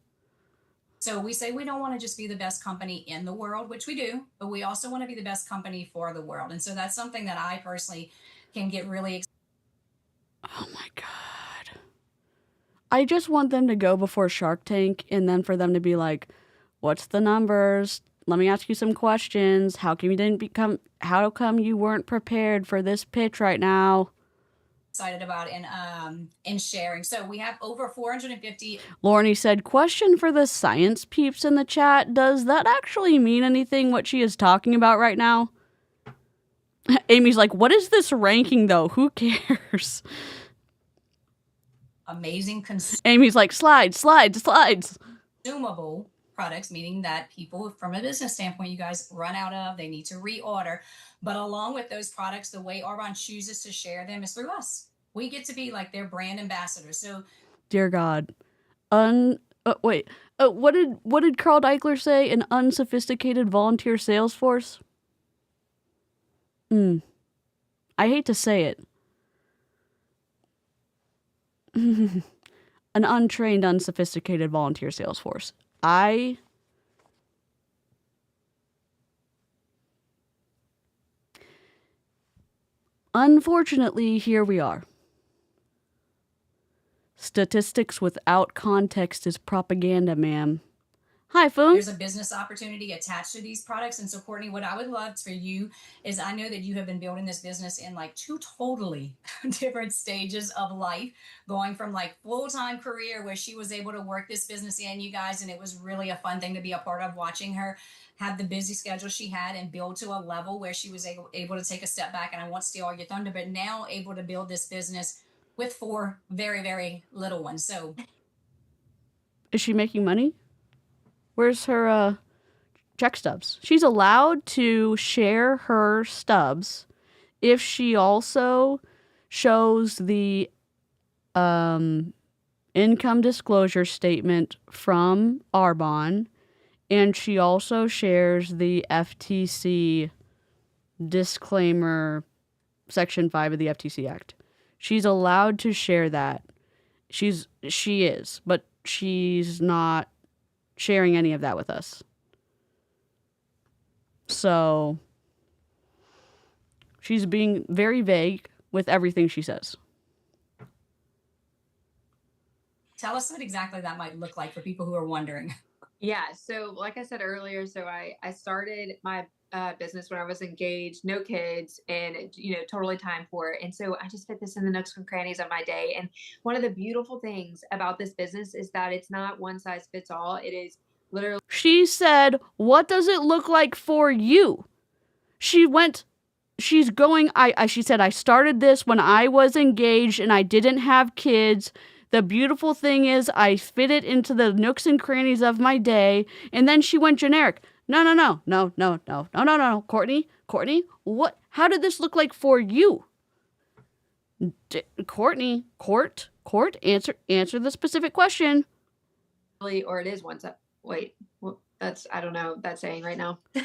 So we say we don't want to just be the best company in the world, which we do, but we also want to be the best company for the world. And so that's something that I personally can get really excited. Oh my God. I just want them to go before Shark Tank and then for them to be like, what's the numbers? Let me ask you some questions. How come you weren't prepared for this pitch right now? Excited about and sharing. So we have over 450. Lorne said, question for the science peeps in the chat. Does that actually mean anything what she is talking about right now? Amy's like, what is this ranking though? Who cares? Amazing Amy's like, slides. consumable products, meaning that people from a business standpoint, you guys run out of, they need to reorder. But along with those products, the way Arbonne chooses to share them is through us. We get to be like their brand ambassadors. So, dear God, what did Carl Deichler say? An unsophisticated volunteer sales force? I hate to say it. An untrained, unsophisticated volunteer sales force. Unfortunately, here we are. Statistics without context is propaganda, ma'am. Hi, Foon. There's a business opportunity attached to these products. And so, Courtney, what I would love for you is I know that you have been building this business in like 2 totally different stages of life, going from like full-time career where she was able to work this business in, you guys, and it was really a fun thing to be a part of, watching her have the busy schedule she had and build to a level where she was able to take a step back. And I won't steal all your thunder, but now able to build this business with 4 very, very little ones. So, is she making money? Where's her check stubs? She's allowed to share her stubs if she also shows the income disclosure statement from Arbonne, and she also shares the FTC disclaimer, Section 5 of the FTC Act. She's allowed to share that. She is, but she's not sharing any of that with us. So she's being very vague with everything she says. tell us what exactly that might look like for people who are wondering. Yeah. So like I said earlier, so I started my business when I was engaged, no kids, and, totally time poor. And so I just fit this in the nooks and crannies of my day. And one of the beautiful things about this business is that it's not one size fits all. It is literally. She said, what does it look like for you? She said, I started this when I was engaged and I didn't have kids. The beautiful thing is I fit it into the nooks and crannies of my day. And then she went generic. No, Courtney, what, how did this look like for you? Courtney, Court, answer the specific question. Or it is once. Wait, well, that's, I don't know that saying right now. So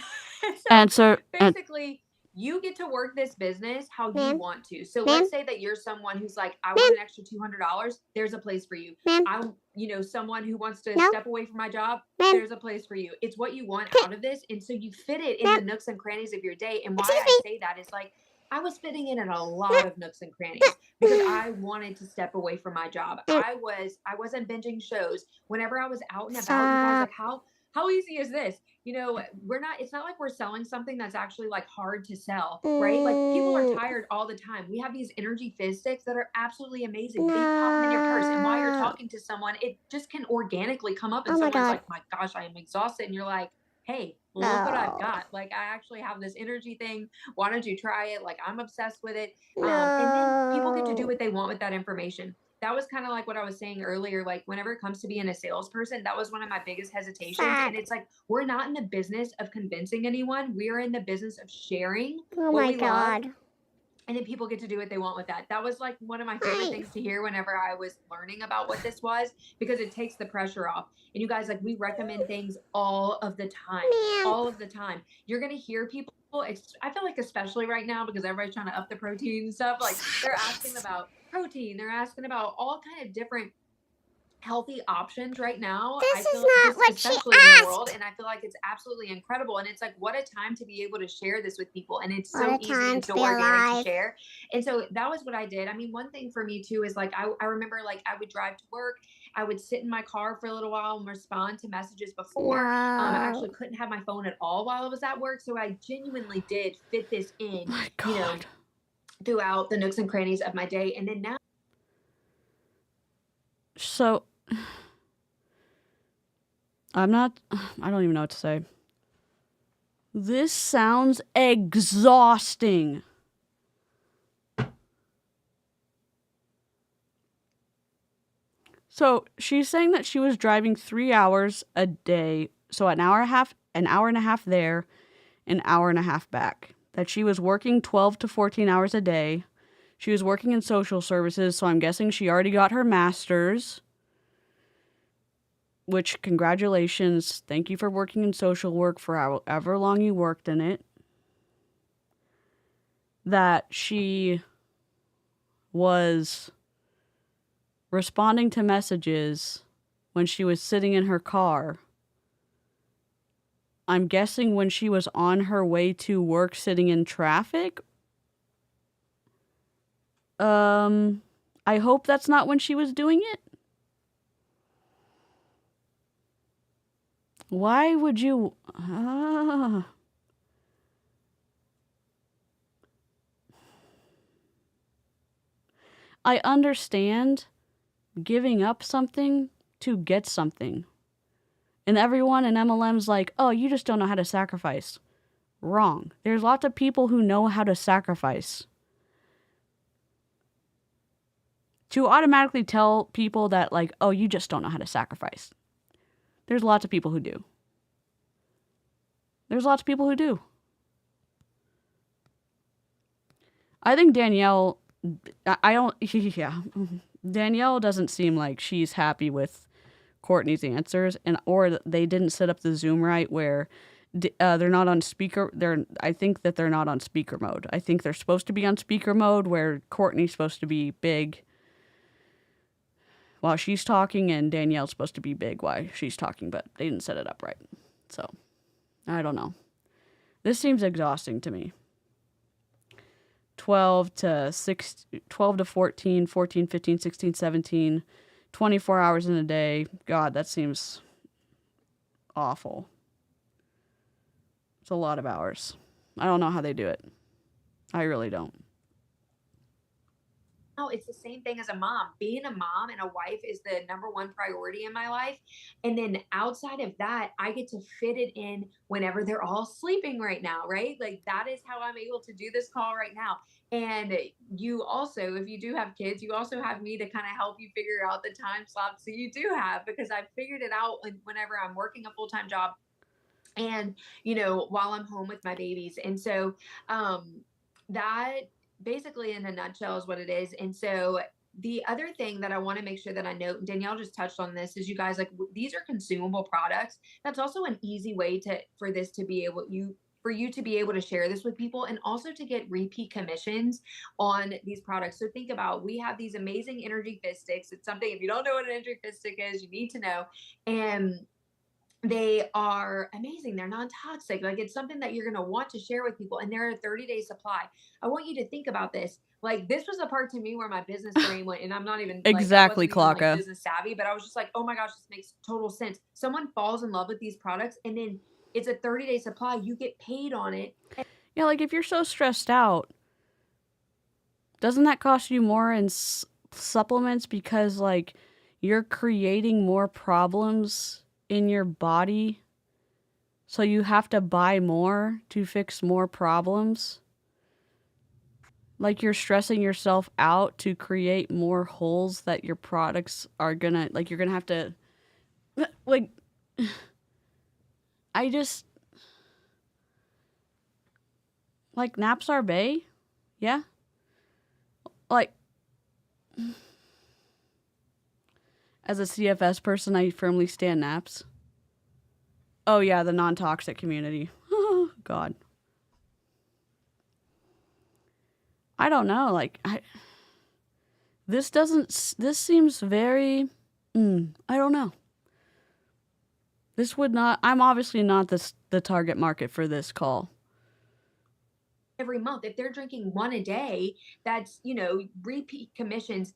Answer. basically, you get to work this business how you Ma'am? want to. So Ma'am? let's say that you're someone who's like, I want an extra $200. There's a place for you. Ma'am? I'm, someone who wants to No. step away from my job. Ma'am? There's a place for you. It's what you want out of this. And so you fit it in Ma'am? the nooks and crannies of your day. And why Excuse I me? say that is like, I was fitting in a lot of nooks and crannies because I wanted to step away from my job. I wasn't binging shows. Whenever I was out and about, you guys, like, how easy is this? It's not like we're selling something that's actually like hard to sell, right? Like people are tired all the time. We have these energy fizz sticks that are absolutely amazing. They pop them in your purse. And while you're talking to someone, it just can organically come up and Oh my someone's God. like, my gosh, I am exhausted. And you're like, hey, look what I've got. Like, I actually have this energy thing. Why don't you try it? Like, I'm obsessed with it. And then people get to do what they want with that information. That was kind of like what I was saying earlier. Like, whenever it comes to being a salesperson, that was one of my biggest hesitations. And it's like, we're not in the business of convincing anyone. We are in the business of sharing Oh what my we love. God. And then people get to do what they want with that. That was like one of my favorite things to hear whenever I was learning about what this was, because it takes the pressure off. And you guys, like, we recommend things all of the time, all of the time. You're going to hear people, I feel like especially right now, because everybody's trying to up the protein and stuff, like they're asking about protein. They're asking about all kind of different healthy options right now. This I is feel not just what she especially in the asked. world, and I feel like it's absolutely incredible. And it's like, what a time to be able to share this with people. And it's What so a easy time and to so be organic alive. to share. And so that was what I did. I mean, one thing for me too is like, I remember like I would drive to work. I would sit in my car for a little while and respond to messages before. I actually couldn't have my phone at all while I was at work. So I genuinely did fit this in, My God. throughout the nooks and crannies of my day. And then now, So, I don't even know what to say. This sounds exhausting. So, she's saying that she was driving 3 hours a day. So, an hour and a half there, an hour and a half back. That she was working 12 to 14 hours a day. She was working in social services, so I'm guessing she already got her master's. Which, congratulations. Thank you for working in social work for however long you worked in it. That she was responding to messages when she was sitting in her car. I'm guessing when she was on her way to work sitting in traffic. I hope that's not when she was doing it. Why would you... I understand giving up something to get something. And everyone in MLM's like, oh, you just don't know how to sacrifice. Wrong. There's lots of people who know how to sacrifice. To automatically tell people that, like, oh, you just don't know how to sacrifice. There's lots of people who do. There's lots of people who do. I think Danielle, Danielle doesn't seem like she's happy with Courtney's answers, or they didn't set up the Zoom right where they're not on speaker. I think that they're not on speaker mode. I think they're supposed to be on speaker mode where Courtney's supposed to be big while she's talking, and Danielle's supposed to be big while she's talking, but they didn't set it up right. So, I don't know. This seems exhausting to me. 12 to 14, 14, 15, 16, 17, 24 hours in a day. God, that seems awful. It's a lot of hours. I don't know how they do it. I really don't. No, it's the same thing as a mom. Being a mom and a wife is the number one priority in my life. And then outside of that, I get to fit it in whenever they're all sleeping right now, right? Like that is how I'm able to do this call right now. And you also, if you do have kids, you also have me to kind of help you figure out the time slots that you do have, because I've figured it out whenever I'm working a full-time job and, while I'm home with my babies. And so that basically in a nutshell is what it is. And so the other thing that I want to make sure that I note, and Danielle just touched on this, is you guys, like, these are consumable products. That's also an easy way for this to be able for you to be able to share this with people, and also to get repeat commissions on these products. So think about, we have these amazing energy fizz sticks. It's something, if you don't know what an energy fizz stick is, you need to know. And they are amazing. They're non-toxic. Like, it's something that you're going to want to share with people, and they're a 30-day supply. I want you to think about this. Like, this was a part to me where my business brain went, and I'm not even Exactly, like, I wasn't even, Clocka. like, business savvy, but I was just like, oh my gosh, this makes total sense. Someone falls in love with these products, and then it's a 30-day supply. You get paid on it. Yeah, like if you're so stressed out, doesn't that cost you more in supplements because like you're creating more problems in your body? So you have to buy more to fix more problems? Like you're stressing yourself out to create more holes that your products are gonna, like you're gonna have to, like, I just, like Napsar Bay? Yeah? Like, as a CFS person, I firmly stand naps. Oh yeah, the non-toxic community. Oh, God. I don't know, like, this seems very, I don't know. This would not, I'm obviously not the target market for this call. Every month, if they're drinking one a day, that's, repeat commissions.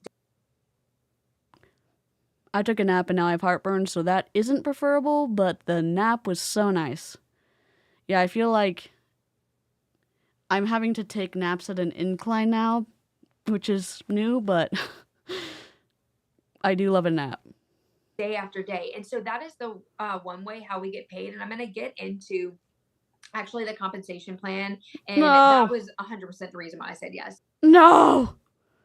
I took a nap and now I have heartburn, so that isn't preferable, but the nap was so nice. Yeah, I feel like I'm having to take naps at an incline now, which is new, but I do love a nap. Day after day. And so that is the one way how we get paid. And I'm going to get into actually the compensation plan. And that was 100% the reason why I said yes. No!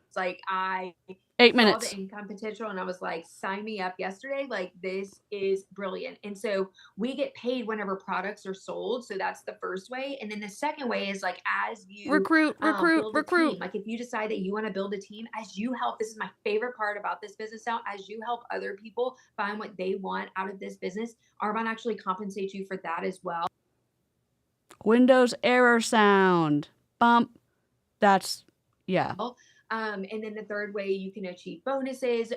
It's like, I 8 saw minutes. the income potential and I was like, sign me up yesterday. Like, this is brilliant. And so we get paid whenever products are sold. So that's the first way. And then the second way is like, as you recruit. Team, like if you decide that you want to build a team, as you help, this is my favorite part about this business now, as you help other people find what they want out of this business, Arbonne actually compensates you for that as well. Windows error sound. Bump. That's, yeah. And then the third way, you can achieve bonuses.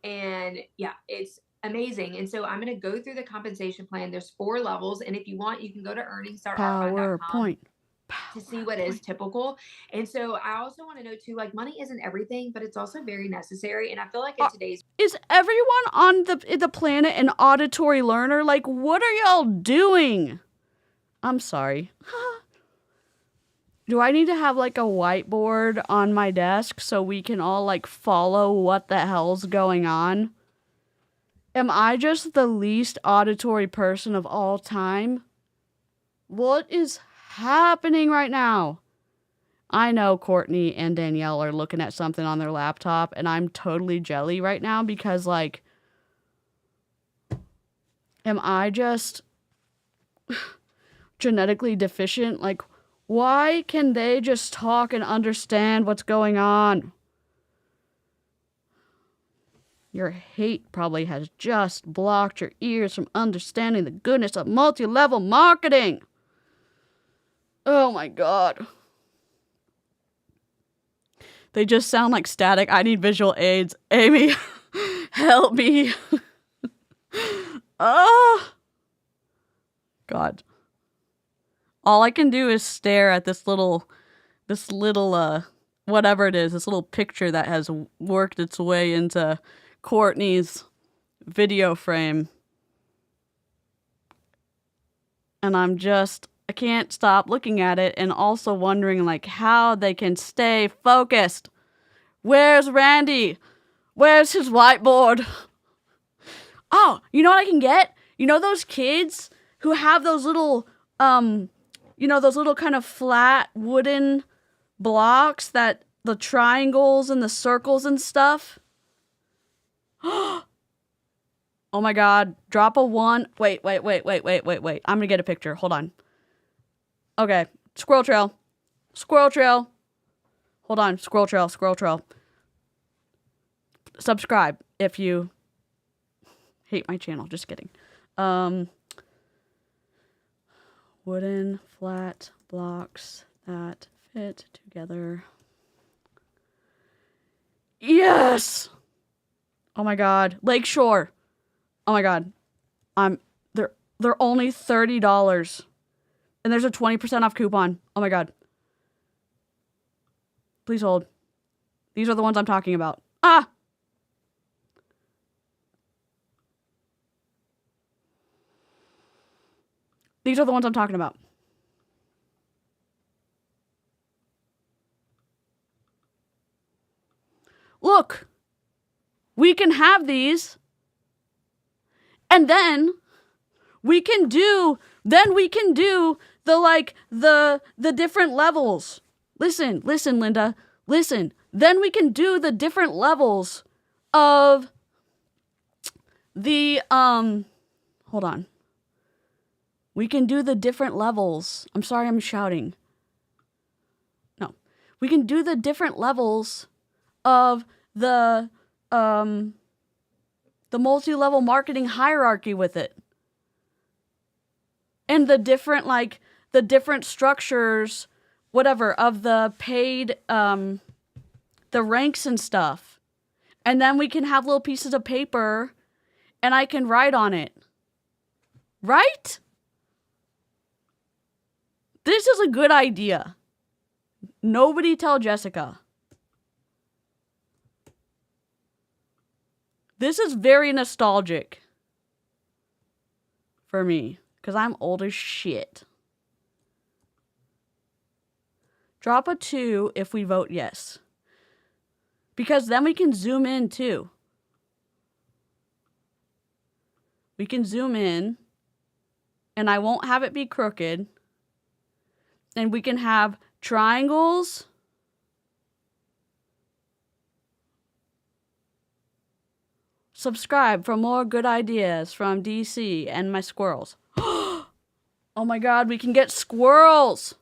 And yeah, it's amazing. And so I'm going to go through the compensation plan. There's 4 levels. And if you want, you can go to earningstararbonne.com to see what is typical. And so I also want to know too, like, money isn't everything, but it's also very necessary. And I feel like in today's, is everyone on the planet an auditory learner? Like, what are y'all doing? I'm sorry. Do I need to have like a whiteboard on my desk so we can all like follow what the hell's going on? Am I just the least auditory person of all time? What is happening right now? I know Courtney and Danielle are looking at something on their laptop and I'm totally jelly right now because like, am I just genetically deficient? Like, why can they just talk and understand what's going on? Your hate probably has just blocked your ears from understanding the goodness of multi-level marketing. Oh my God. They just sound like static. I need visual aids. Amy, help me. Oh, God. All I can do is stare at this little, whatever it is, this little picture that has worked its way into Courtney's video frame. And I can't stop looking at it and also wondering like how they can stay focused. Where's Randy? Where's his whiteboard? Oh, you know what I can get? You know those kids who have those little, those little kind of flat wooden blocks that the triangles and the circles and stuff? Oh my God. Drop a 1. Wait. I'm going to get a picture. Hold on. Okay. Squirrel trail. Hold on. Squirrel trail. Subscribe if you hate my channel. Just kidding. Wooden flat blocks that fit together. Yes! Oh my god. Lakeshore. Oh my god. They're only $30. And there's a 20% off coupon. Oh my god. Please hold. These are the ones I'm talking about. Ah! These are the ones I'm talking about. Look. We can have these. And then we can do the different levels. Listen, Linda. Listen. Then we can do the different levels of the, hold on. We can do the different levels. I'm sorry I'm shouting. No. We can do the different levels of the multi-level marketing hierarchy with it. And the different structures, whatever, of the paid, the ranks and stuff. And then we can have little pieces of paper and I can write on it. Right? This is a good idea. Nobody tell Jessica. This is very nostalgic for me because I'm old as shit. Drop a 2 if we vote yes. Because then we can zoom in too. We can zoom in and I won't have it be crooked. And we can have triangles. Subscribe for more good ideas from DC and my squirrels. Oh my god, we can get squirrels.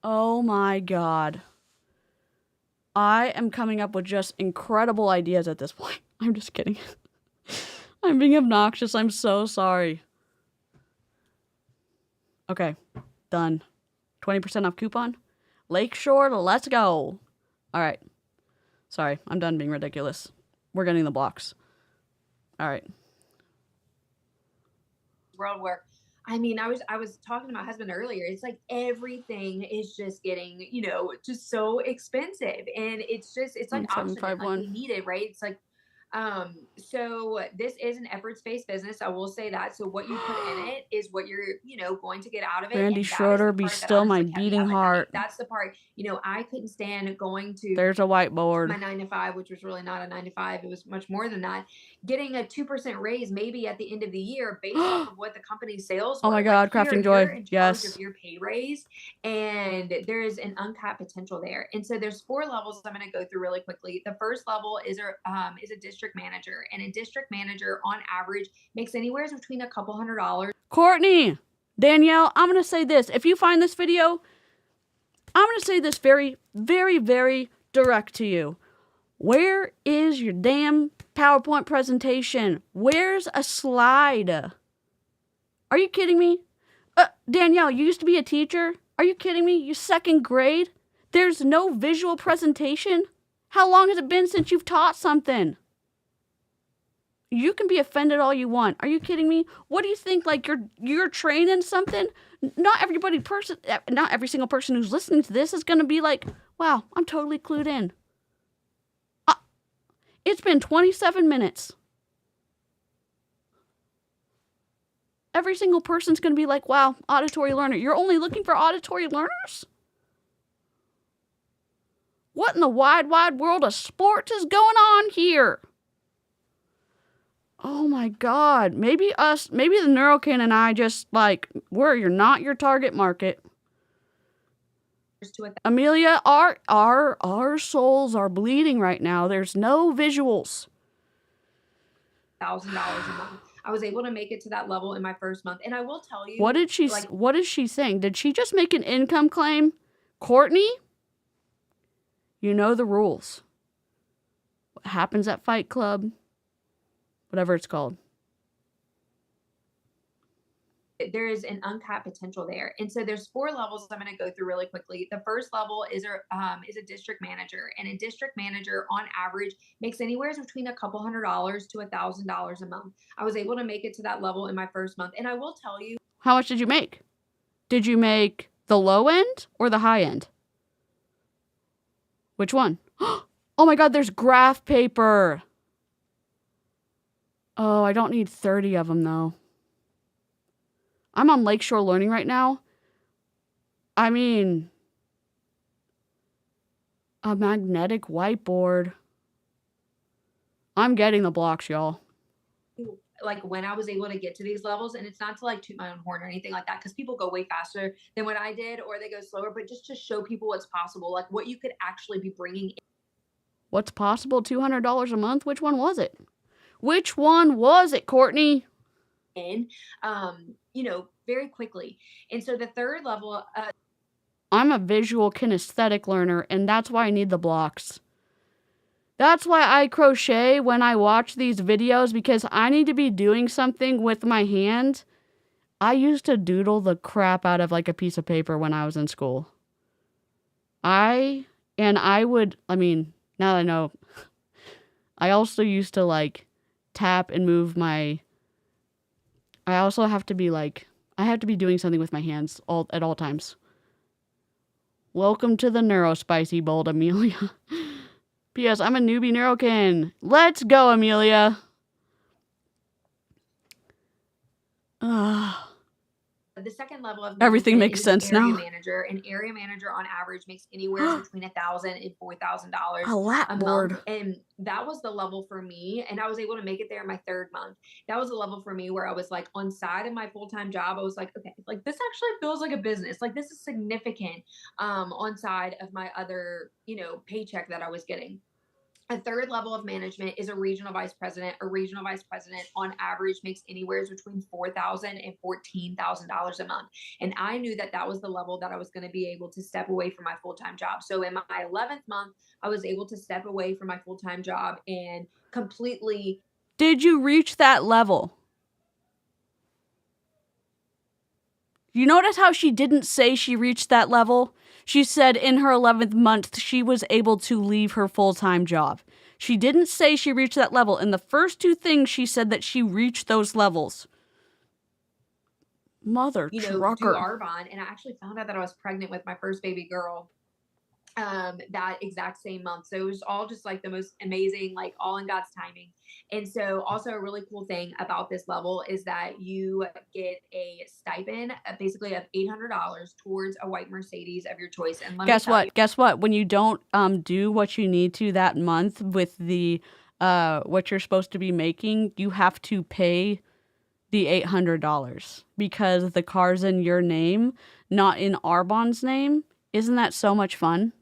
Oh my god. I am coming up with just incredible ideas at this point. I'm just kidding. I'm being obnoxious. I'm so sorry. Okay, done. 20% off coupon. Lakeshore, let's go. All right. Sorry, I'm done being ridiculous. We're getting the blocks. All right. World where, I mean, I was talking to my husband earlier. It's like everything is just getting, just so expensive, and it's like option like we need it, right? It's like, so this is an efforts-based business. I will say that. So what you put in it is what you're, going to get out of it. Randy Schroeder, be still my beating heart. That's the part, I couldn't stand going to. There's a whiteboard. My 9 to 5, which was really not a 9 to 5. It was much more than that. Getting a 2% raise maybe at the end of the year based off of what the company's sales were. Oh my God, Crafting Joy. Yes. Of your pay raise, and there is an uncapped potential there. And so there's 4 levels I'm going to go through really quickly. The first level is a district manager, and a district manager on average makes anywhere between a couple $100. Courtney, Danielle, I'm going to say this. If you find this video, I'm going to say this very, very, very direct to you. Where is your damn PowerPoint presentation? Where's a slide? Are you kidding me? Danielle, you used to be a teacher. Are you kidding me? You 2nd grade? There's no visual presentation? How long has it been since you've taught something? You can be offended all you want. Are you kidding me? What do you think? Like you're training something? Not every single person who's listening to this is going to be like, wow, I'm totally clued in. It's been 27 minutes. Every single person's going to be like, wow, auditory learner. You're only looking for auditory learners? What in the wide, wide world of sports is going on here? Oh my God. Maybe the Neurokin and I just you're not your target market. Amelia, our souls are bleeding right now. There's no visuals. $1,000 a month. I was able to make it to that level in my first month. And I will tell you. What is she saying? Did she just make an income claim? Courtney, you know the rules. What happens at Fight Club, whatever it's called. There is an uncapped potential there. And so there's 4 levels I'm going to go through really quickly. The first level is a district manager, and a district manager on average makes anywhere between a couple $100 to $1,000 a month. I was able to make it to that level in my first month. And I will tell you. How much did you make? Did you make the low end or the high end? Which one? Oh my God, there's graph paper. Oh, I don't need 30 of them though. I'm on Lakeshore Learning right now. I mean, a magnetic whiteboard. I'm getting the blocks, y'all. Like when I was able to get to these levels, and it's not to like toot my own horn or anything like that, because people go way faster than what I did, or they go slower, but just to show people what's possible, like what you could actually be bringing in. What's possible? $200 a month? Which one was it? Which one was it, Courtney? Very quickly. And so the third level, I'm a visual kinesthetic learner, and that's why I need the blocks. That's why I crochet when I watch these videos, because I need to be doing something with my hand. I used to doodle the crap out of like a piece of paper when I was in school. Now that I know, I also used to like tap and move I also have to be like, I have to be doing something with my hands at all times. Welcome to the Neurospicy Bold, Amelia. P.S. I'm a newbie neurokin. Let's go, Amelia. The second level of everything makes sense now. Manager. An area manager on average makes anywhere between $1,000 and $4,000 a lap a board. month. And that was the level for me. And I was able to make it there in my third month. That was a level for me where I was like on side of my full-time job. I was like, okay, like this actually feels like a business. Like this is significant on side of my other, paycheck that I was getting. A third level of management is a regional vice president. A regional vice president on average makes anywhere between $4,000 and $14,000 a month. And I knew that that was the level that I was going to be able to step away from my full-time job. So in my 11th month, I was able to step away from my full-time job and completely. Did you reach that level? You notice how she didn't say she reached that level? She said in her 11th month, she was able to leave her full-time job. She didn't say she reached that level. In the first 2 things, she said that she reached those levels. Mother trucker. Do Arbonne, and I actually found out that I was pregnant with my first baby girl that exact same month. So it was all just like the most amazing, like all in God's timing. And so also a really cool thing about this level is that you get a stipend basically of $800 towards a white Mercedes of your choice. And Guess what? When you don't do what you need to that month with the what you're supposed to be making, you have to pay the $800 because the car's in your name, not in Arbonne's name. Isn't that so much fun?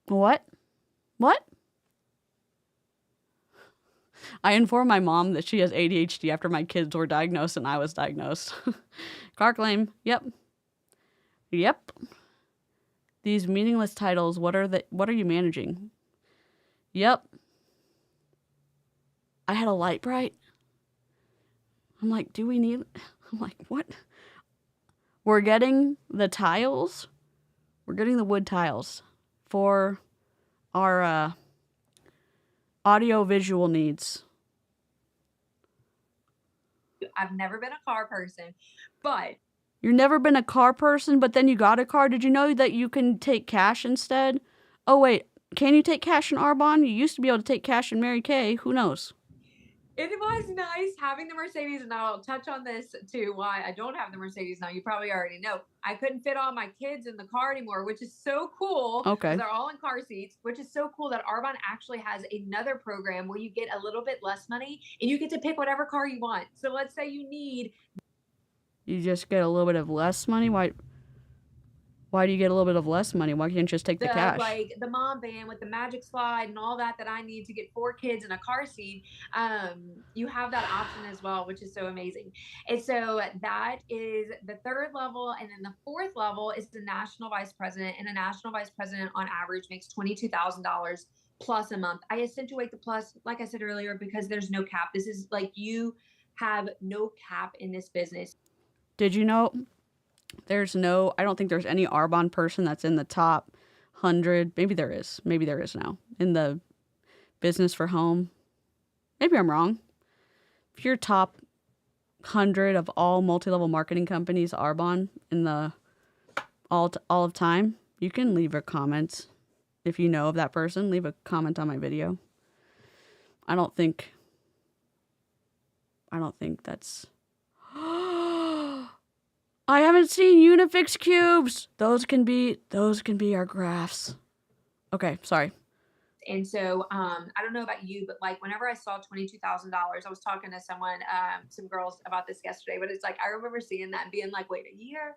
What? I informed my mom that she has ADHD after my kids were diagnosed and I was diagnosed. Car claim. Yep. These meaningless titles, what are you managing? Yep. I had a light bright. I'm like, what? We're getting the tiles. We're getting the wood tiles for our audio-visual needs. I've never been a car person, but... You've never been a car person, but then you got a car? Did you know that you can take cash instead? Oh, wait. Can you take cash in Arbonne? You used to be able to take cash in Mary Kay. Who knows? It was nice having the Mercedes, and I'll touch on this too, why I don't have the Mercedes now. You probably already know. I couldn't fit all my kids in the car anymore, which is so cool. Okay. They're all in car seats, which is so cool that Arbonne actually has another program where you get a little bit less money and you get to pick whatever car you want. So let's say you just get a little bit of less money. Why do you get a little bit of less money? Why can't you just take the cash? Like the mom van with the magic slide and all that I need to get 4 kids in a car seat. You have that option as well, which is so amazing. And so that is the 3rd level. And then the 4th level is the national vice president. And a national vice president on average makes $22,000 plus a month. I accentuate the plus, like I said earlier, because there's no cap. This is like, you have no cap in this business. Did you know I don't think there's any Arbonne person that's in the top 100. Maybe there is now in the business for home. Maybe I'm wrong. If you're top 100 of all multi-level marketing companies, Arbonne in the all of time, you can leave a comment. If you know of that person, leave a comment on my video. I don't think that's... I haven't seen Unifix cubes. Those can be our graphs. Okay, sorry. And so, I don't know about you, but like whenever I saw $22,000, I was talking to someone, some girls about this yesterday, but it's like, I remember seeing that and being like, wait, a year?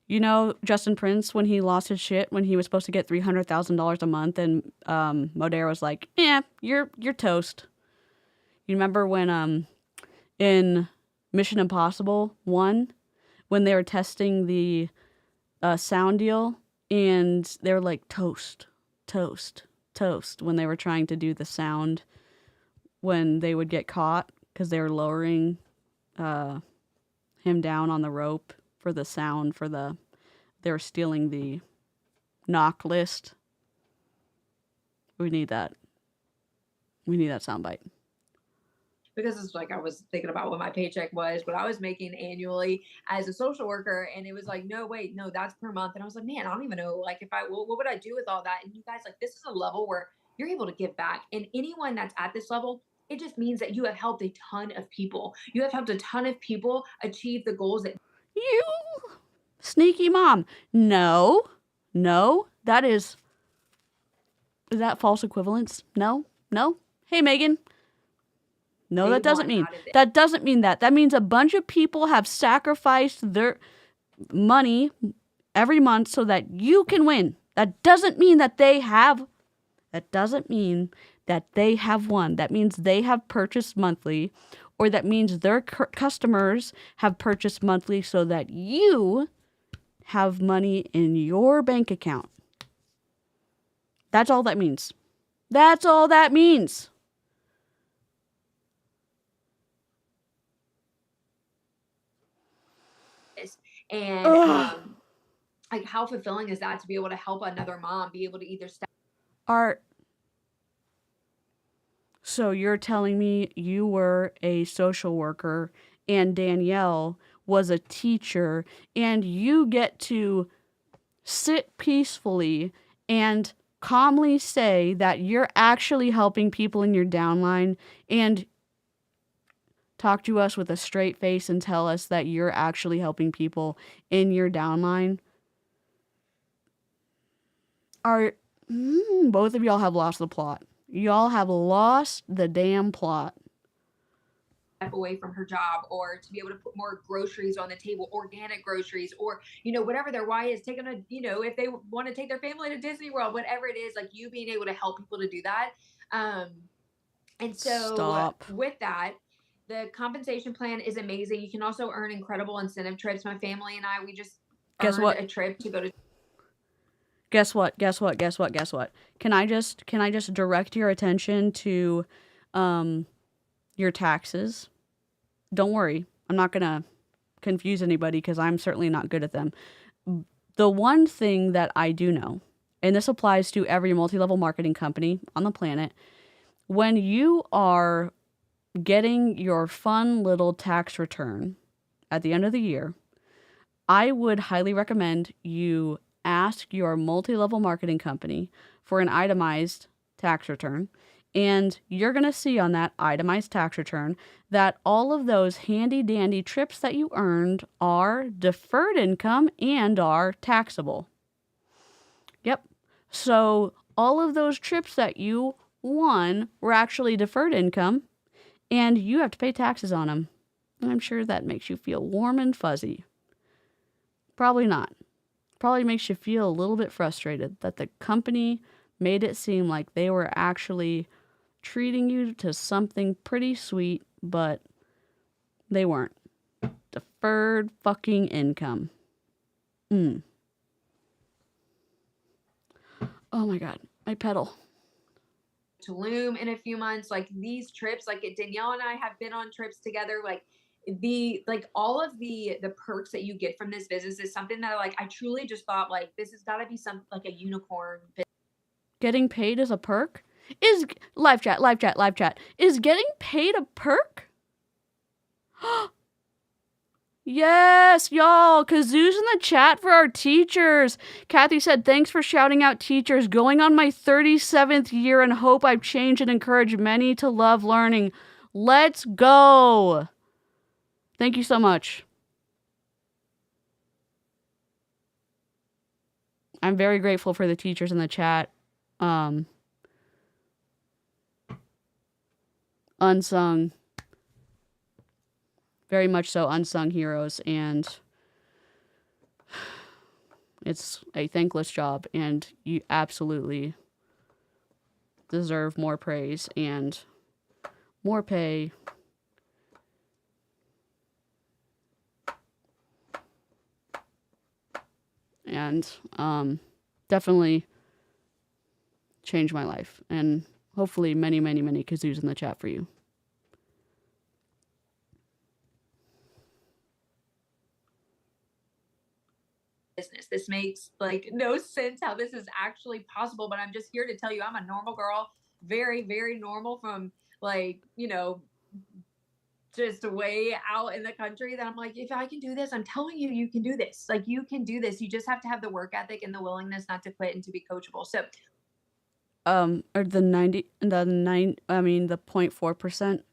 You know, Justin Prince, when he lost his shit, when he was supposed to get $300,000 a month, and Modera was like, "Yeah, you're toast." You remember when in Mission Impossible 1, when they were testing the sound deal, and they were like, toast, toast, toast, when they were trying to do the sound when they would get caught, because they were lowering him down on the rope for the sound, they were stealing the knock list. We need that soundbite. Because it's like, I was thinking about what my paycheck was, what I was making annually as a social worker. And it was like, no, wait, no, that's per month. And I was like, man, I don't even know, like, what would I do with all that? And you guys, like, this is a level where you're able to give back. And anyone that's at this level, it just means that you have helped a ton of people. You have helped a ton of people achieve the goals that you sneaky mom. No, is that false equivalence? No. Hey, Megan. No, that doesn't mean that. That means a bunch of people have sacrificed their money every month so that you can win. That doesn't mean that they have won. That means they have purchased monthly, or that means their customers have purchased monthly so that you have money in your bank account. That's all that means. That's all that means. And like, how fulfilling is that to be able to help another mom be able to either So you're telling me you were a social worker and Danielle was a teacher, and you get to sit peacefully and calmly say that you're actually helping people in your downline, and talk to us with a straight face and tell us that you're actually helping people in your downline? Both of y'all have lost the plot. Y'all have lost the damn plot. Away from her job, or to be able to put more groceries on the table, organic groceries, or, you know, whatever their why is, taking a, you know, if they want to take their family to Disney World, whatever it is, like, you being able to help people to do that. And so with that, the compensation plan is amazing. You can also earn incredible incentive trips. My family and I, we just earned a trip to go to. Guess what? Can I just direct your attention to your taxes? Don't worry. I'm not going to confuse anybody because I'm certainly not good at them. The one thing that I do know, and this applies to every multi-level marketing company on the planet, when you are getting your fun little tax return at the end of the year, I would highly recommend you ask your multi-level marketing company for an itemized tax return. And you're going to see on that itemized tax return that all of those handy-dandy trips that you earned are deferred income and are taxable. Yep. So all of those trips that you won were actually deferred income, and you have to pay taxes on them. And I'm sure that makes you feel warm and fuzzy. Probably not. probably makes you feel a little bit frustrated that the company made it seem like they were actually treating you to something pretty sweet, but they weren't. Deferred fucking income. Oh my God, my pedal. Tulum in a few months. Like these trips, like Danielle and I have been on trips together. Like all of the perks that you get from this business is something that like I truly just thought like this has got to be some like a unicorn. Getting paid is a perk? Is live chat. Is getting paid a perk? Yes, y'all. Kazoos in the chat for our teachers. Kathy said, thanks for shouting out teachers. Going on my 37th year and hope I've changed and encouraged many to love learning. Let's go. Thank you so much. I'm very grateful for the teachers in the chat. Unsung. Very much so unsung heroes, and it's a thankless job, and you absolutely deserve more praise and more pay. And definitely changed my life, and hopefully many kazoos in the chat for you. Business. This makes like no sense how this is actually possible, but I'm just here to tell you I'm a normal girl, very, very normal from like, you know, just way out in the country that I'm like, if I can do this, I'm telling you, you can do this. Like you can do this. You just have to have the work ethic and the willingness not to quit and to be coachable. So or the 0.4%,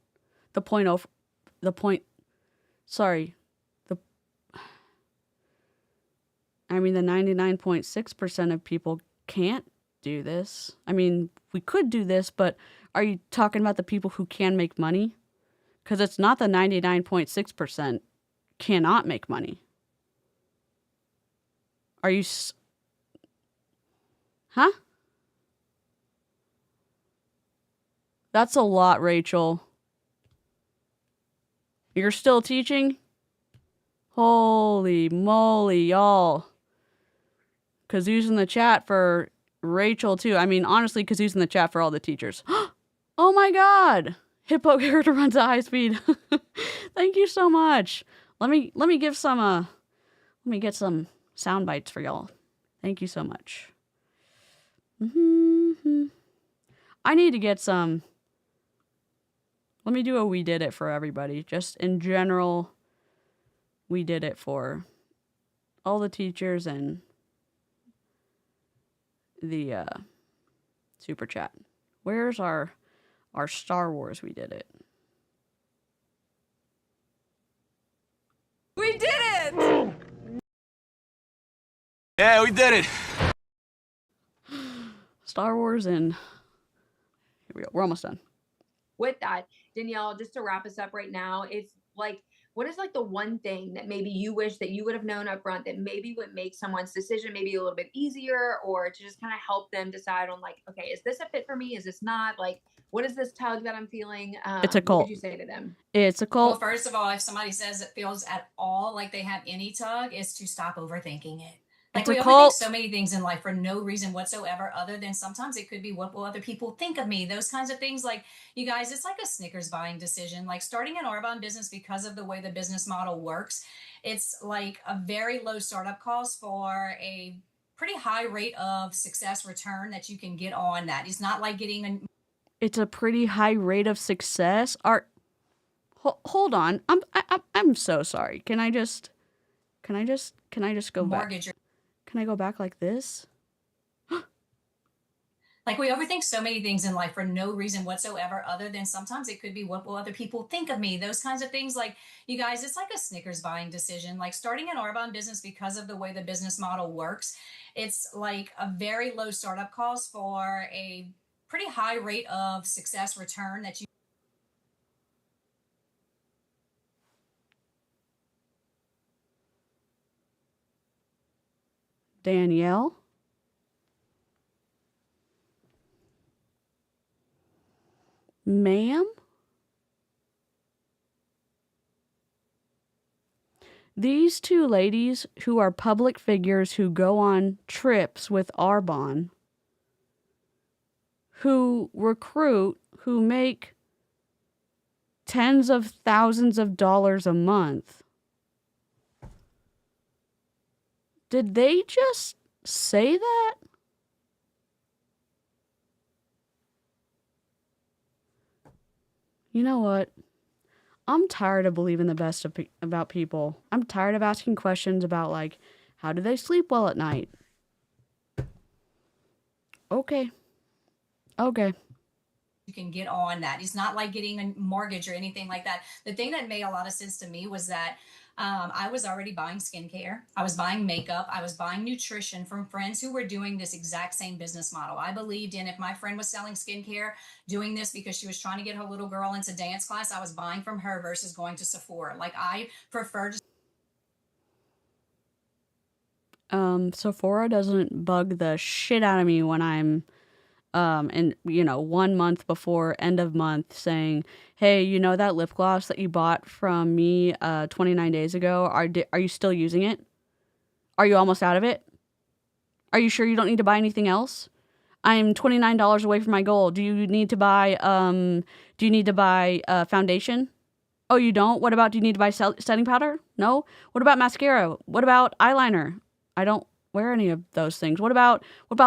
the 99.6% of people can't do this. I mean, we could do this, but are you talking about the people who can make money? Because it's not the 99.6% cannot make money. Are you... Huh? That's a lot, Rachel. You're still teaching? Holy moly, y'all. Kazoos in the chat for Rachel, too. I mean, honestly, Kazoos in the chat for all the teachers. Oh my God. Hippo character runs at high speed. Thank you so much. Let me get some sound bites for y'all. Thank you so much. I need to get some. Let me do a we did it for everybody. Just in general, we did it for all the teachers and the super chat. Where's our Star Wars we did it? We did it! Yeah, we did it. Star Wars and here we go. We're almost done. with that, Danielle, just to wrap us up right now, it's like, what is like the one thing that maybe you wish that you would have known up front that maybe would make someone's decision maybe a little bit easier, or to just kind of help them decide on like, okay, is this a fit for me? Is this not? Like, what is this tug that I'm feeling? It's a cult. What would you say to them? It's a cult. Well, first of all, if somebody says it feels at all like they have any tug, is to stop overthinking it. Like, It's a we cult. overthink so many things in life for no reason whatsoever, other than sometimes it could be what will other people think of me, those kinds of things. Like, you guys, it's like a Snickers buying decision. Like, starting an Arbonne business, because of the way the business model works, it's like a very low startup cost for a pretty high rate of success return that you can get on that. It's not like getting a It's a pretty high rate of success. Hold on. I'm so sorry. Can I just go back? mortgage. Can I go back like this? Like, we overthink so many things in life for no reason whatsoever, other than sometimes it could be what will other people think of me, those kinds of things. Like, you guys, it's like a Snickers buying decision. Like, starting an Arbonne business, because of the way the business model works, it's like a very low startup cost for a pretty high rate of success return that you Danielle? Ma'am? These two ladies who are public figures who go on trips with Arbonne, who recruit, who make tens of thousands of dollars a month, did they just say that? You know what? I'm tired of believing the best about people. I'm tired of asking questions about, like, how do they sleep well at night? Okay. You can get on that. It's not like getting a mortgage or anything like that. The thing that made a lot of sense to me was that I was already buying skincare. I was buying makeup. I was buying nutrition from friends who were doing this exact same business model. I believed in, if my friend was selling skincare, doing this because she was trying to get her little girl into dance class, I was buying from her versus going to Sephora. Like, I prefer to. Sephora doesn't bug the shit out of me when I'm and 1 month before end of month saying, hey, you know that lip gloss that you bought from me 29 days ago, are you still using it? Are you almost out of it? Are you sure you don't need to buy anything else? I'm $29 away from my goal. Do you need to buy foundation? Oh, you don't? What about, do you need to buy setting powder? No? What about mascara? What about eyeliner? I don't wear any of those things. What about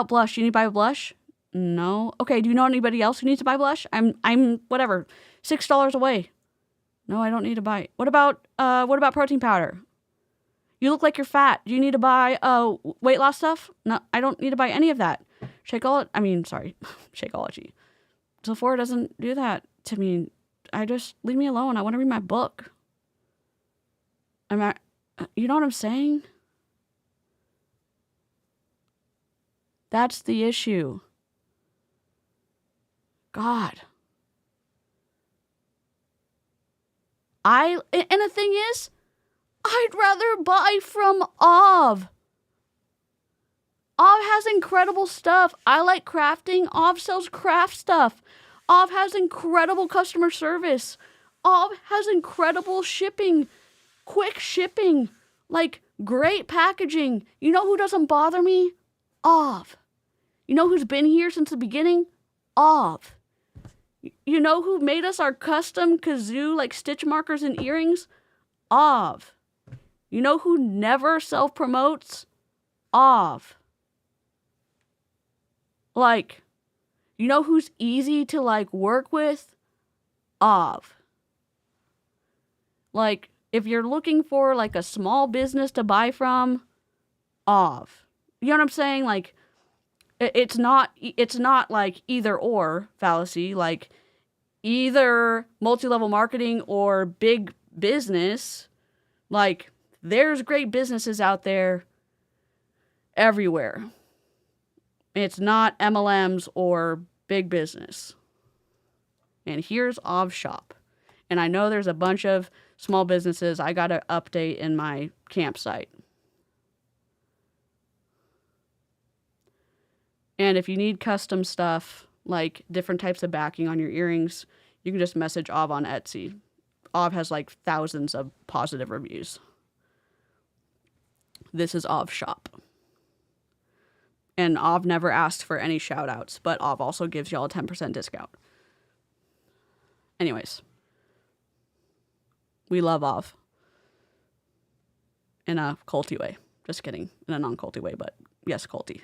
blush? Do you need to buy a blush? No. Okay, do you know anybody else who needs to buy blush? I'm whatever, $6 away. No, I don't need to buy. What about protein powder? You look like you're fat. Do you need to buy weight loss stuff? No, I don't need to buy any of that. Shakeology. Sephora doesn't do that to me. Leave me alone. I want to read my book. You know what I'm saying? That's the issue. God. And the thing is, I'd rather buy from Ov. Ov has incredible stuff. I like crafting. Ov sells craft stuff. Ov has incredible customer service. Ov has incredible shipping. Quick shipping. Like, great packaging. You know who doesn't bother me? Ov. You know who's been here since the beginning? Ov. You know who made us our custom kazoo, like stitch markers and earrings? Ov. You know who never self-promotes? Ov. Like, you know who's easy to, like, work with? Ov. Like, if you're looking for, like, a small business to buy from, Ov. You know what I'm saying? Like, it's not like either or fallacy, like either multi-level marketing or big business. Like, there's great businesses out there everywhere. It's not MLMs or big business. And here's Ov Shop. And I know there's a bunch of small businesses I got to update in my campsite. And if you need custom stuff, like different types of backing on your earrings, you can just message Ov on Etsy. Ov has like thousands of positive reviews. This is Ov Shop. And Ov never asked for any shout outs, but Ov also gives y'all a 10% discount. Anyways, we love Ov. In a culty way. Just kidding. In a non-culty way, but yes, culty.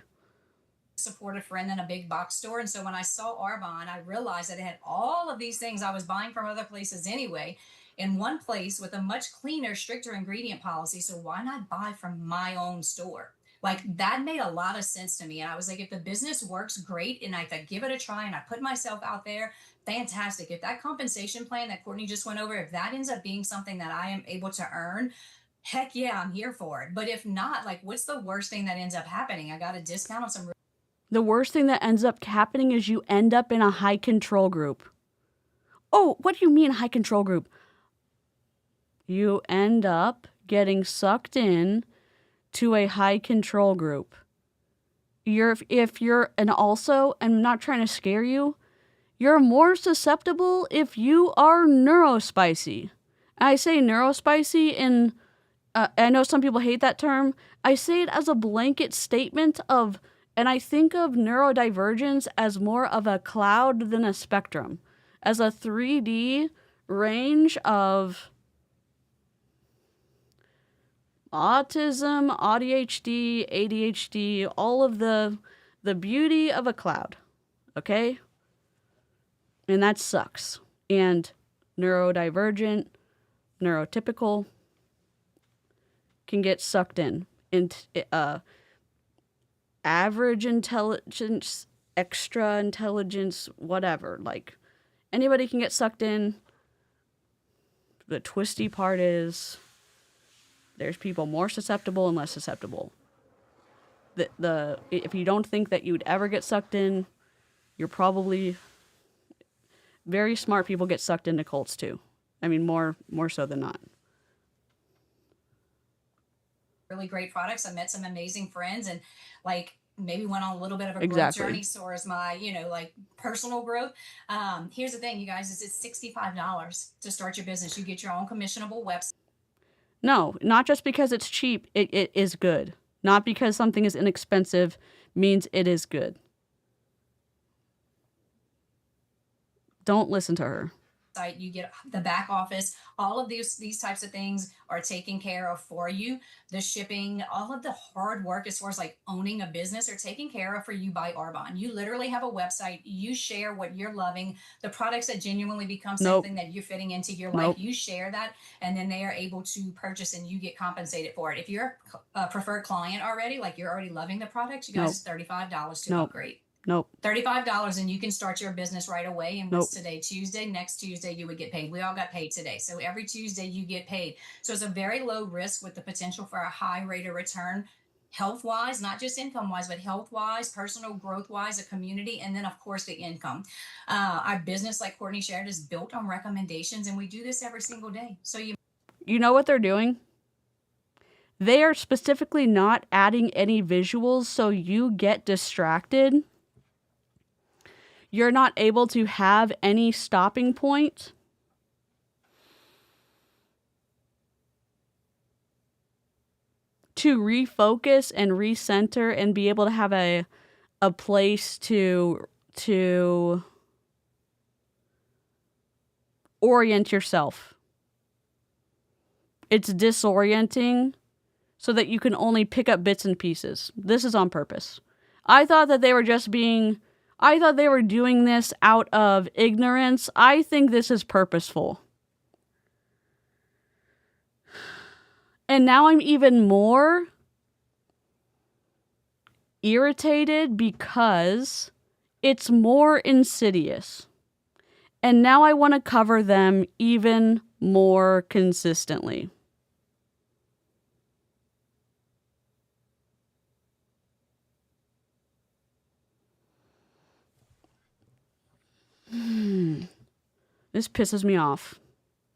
Support a friend in a big box store. And so when I saw Arbonne, I realized that it had all of these things I was buying from other places anyway in one place with a much cleaner, stricter ingredient policy. So why not buy from my own store? Like, that made a lot of sense to me. And I was like, if the business works, great. And I give it a try and I put myself out there, fantastic. If that compensation plan that Courtney just went over, if that ends up being something that I am able to earn, heck yeah, I'm here for it. But if not, like, what's the worst thing that ends up happening? I got a discount on some. The worst thing that ends up happening is you end up in a high control group. Oh, what do you mean high control group? You end up getting sucked in to a high control group. if you're, and also, I'm not trying to scare you, you're more susceptible if you are neurospicy. I say neurospicy in, I know some people hate that term. I say it as a blanket statement of, and I think of neurodivergence as more of a cloud than a spectrum, as a 3D range of autism, ADHD, all of the beauty of a cloud, okay? And that sucks. And neurodivergent, neurotypical can get sucked in. Average intelligence, extra intelligence, whatever. Like, anybody can get sucked in. The twisty part is there's people more susceptible and less susceptible. If you don't think that you'd ever get sucked in, you're probably... Very smart people get sucked into cults too. I mean, more so than not. Really great products. I met some amazing friends and like maybe went on a little bit of a Exactly. growth journey. So as my, like personal growth. Here's the thing, you guys, is it's $65 to start your business. You get your own commissionable website. No, not just because it's cheap, it is good. Not because something is inexpensive means it is good. Don't listen to her. You get the back office. All of these types of things are taken care of for you. The shipping, all of the hard work as far as like owning a business are taken care of for you by Arbonne. You literally have a website. You share what you're loving, the products that genuinely become something that you're fitting into your life. You share that, and then they are able to purchase and you get compensated for it. If you're a preferred client already, like you're already loving the product, you guys, it's $35 to upgrade. Nope. $35 and you can start your business right away. And what's today? Tuesday. Next Tuesday you would get paid. We all got paid today. So every Tuesday you get paid. So it's a very low risk with the potential for a high rate of return, health-wise, not just income-wise, but health-wise, personal growth-wise, a community, and then of course the income. Our business, like Courtney shared, is built on recommendations, and we do this every single day. So you know what they're doing? They are specifically not adding any visuals, so you get distracted. You're not able to have any stopping point. To refocus and recenter and be able to have a place to orient yourself. It's disorienting so that you can only pick up bits and pieces. This is on purpose. I thought they were doing this out of ignorance. I think this is purposeful. And now I'm even more irritated because it's more insidious. And now I want to cover them even more consistently. This pisses me off.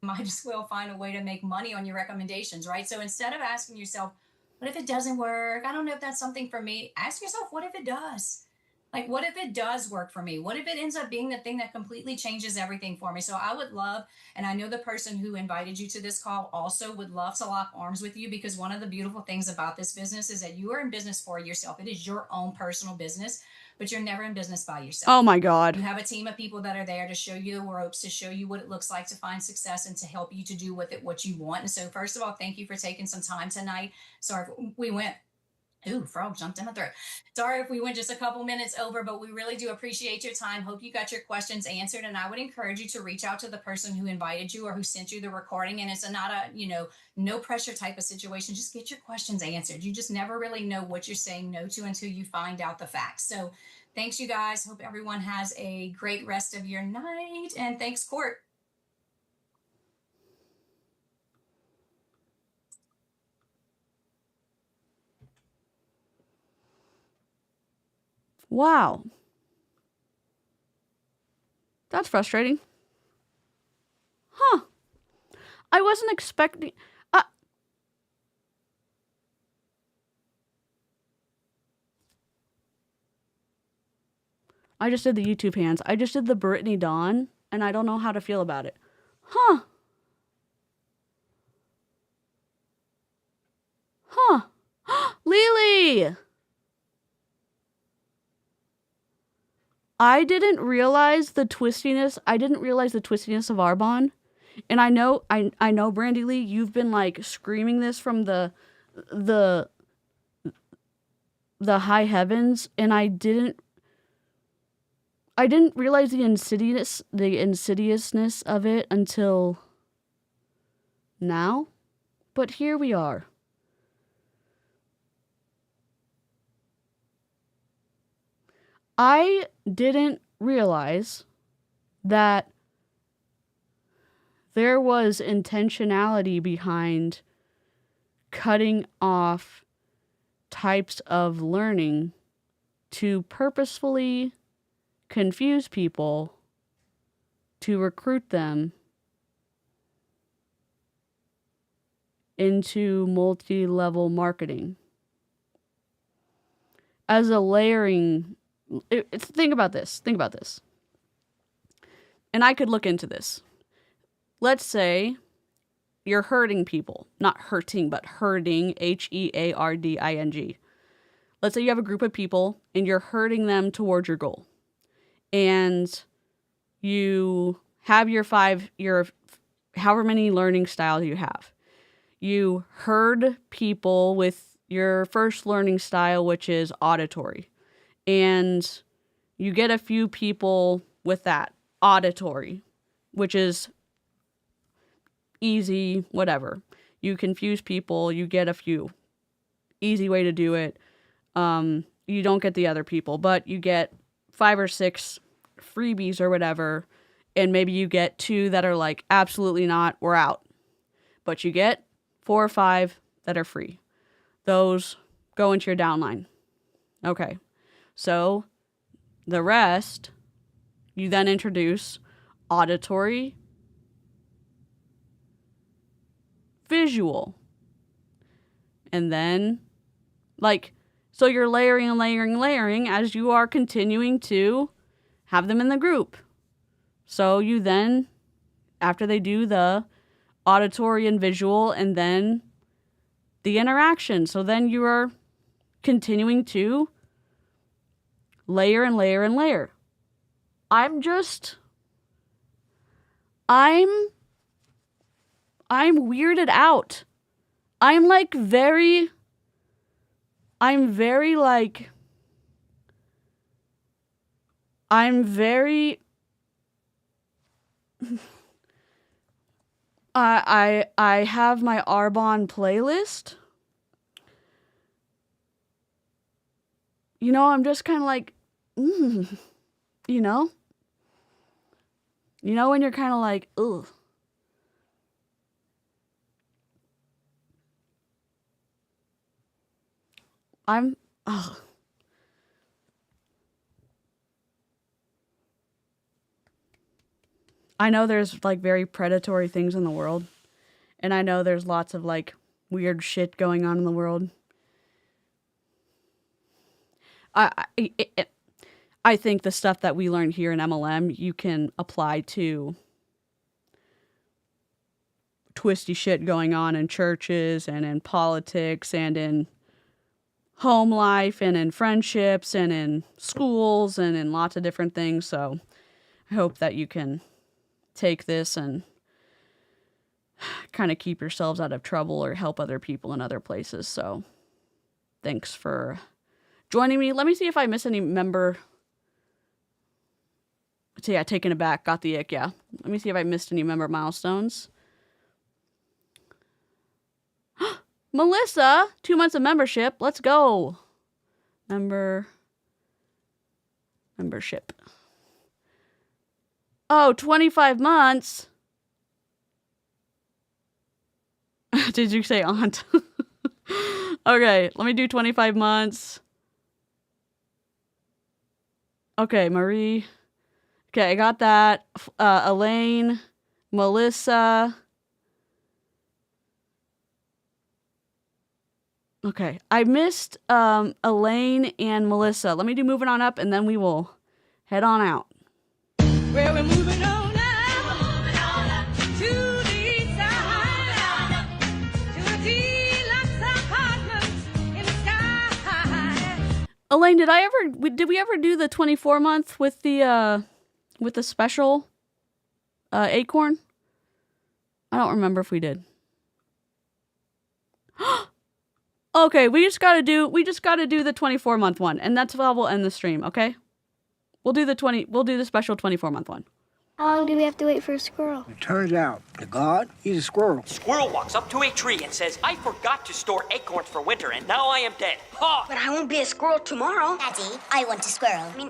Might as well find a way to make money on your recommendations, right? So instead of asking yourself, what if it doesn't work? I don't know if that's something for me. Ask yourself, what if it does? Like, what if it does work for me? What if it ends up being the thing that completely changes everything for me? So I would love, and I know the person who invited you to this call also would love to lock arms with you, because one of the beautiful things about this business is that you are in business for yourself. It is your own personal business, but you're never in business by yourself. Oh my God. You have a team of people that are there to show you the ropes, to show you what it looks like to find success and to help you to do with it what you want. And so first of all, thank you for taking some time tonight. Sorry if we went, ooh, frog jumped in my throat. Sorry if we went just a couple minutes over, but we really do appreciate your time. Hope you got your questions answered. And I would encourage you to reach out to the person who invited you or who sent you the recording. And it's not a, no pressure type of situation. Just get your questions answered. You just never really know what you're saying no to until you find out the facts. So thanks, you guys. Hope everyone has a great rest of your night. And thanks, Court. Wow. That's frustrating. Huh. I wasn't expecting... I just did the YouTube hands. I just did the Brittany Dawn, and I don't know how to feel about it. Huh. Huh. Lily! I didn't realize the twistiness. I didn't realize the twistiness of Arbonne. And I know, Brandy Lee, you've been like screaming this from the high heavens, and I didn't realize the insidiousness of it until now. But here we are. I didn't realize that there was intentionality behind cutting off types of learning to purposefully confuse people, to recruit them into multi-level marketing. As a layering, think about this. And I could look into this. Let's say you're herding people. Not hurting, but herding, Hearding. Let's say you have a group of people and you're herding them towards your goal. And you have your however many learning styles you have. You herd people with your first learning style, which is auditory. And you get a few people with that auditory, which is easy, whatever. You confuse people, you get a few. Easy way to do it. You don't get the other people, but you get 5 or 6 freebies or whatever, and maybe you get 2 that are like, absolutely not, we're out. But you get 4 or 5 that are free. Those go into your downline. Okay. So the rest, you then introduce auditory, visual, and then so you're layering and layering and layering as you are continuing to have them in the group. So you then, after they do the auditory and visual and then the interaction, so then you are continuing to layer and layer and layer. I'm weirded out. I'm very I have my Arbonne playlist. I'm just kind of like, you know when you're kind of like, ugh. I know there's very predatory things in the world, and I know there's lots of weird shit going on in the world. I think the stuff that we learned here in MLM, you can apply to twisty shit going on in churches and in politics and in home life and in friendships and in schools and in lots of different things. So I hope that you can take this and kind of keep yourselves out of trouble or help other people in other places. So thanks for joining me. Let me see if I miss any member. So yeah, taken aback, got the ick, yeah. Let me see if I missed any member milestones. Melissa, 2 months of membership. Let's go. Membership. Oh, 25 months. Did you say aunt? Okay, let me do 25 months. Okay, Marie. Okay, I got that. Elaine, Melissa. Okay, I missed Elaine and Melissa. Let me do moving on up, and then we will head on out. Well, we're moving on up to the east side, to a deluxe apartment in the sky. Elaine, did we ever do the 24-month with the special acorn? I don't remember if we did. Okay, we just gotta do the 24-month one, and that's how we'll end the stream, okay? We'll do the special 24-month one. How long do we have to wait for a squirrel? It turns out, the god, he's a squirrel. Squirrel walks up to a tree and says, I forgot to store acorns for winter, and now I am dead. Ha! But I won't be a squirrel tomorrow. Daddy, I want a squirrel. I mean,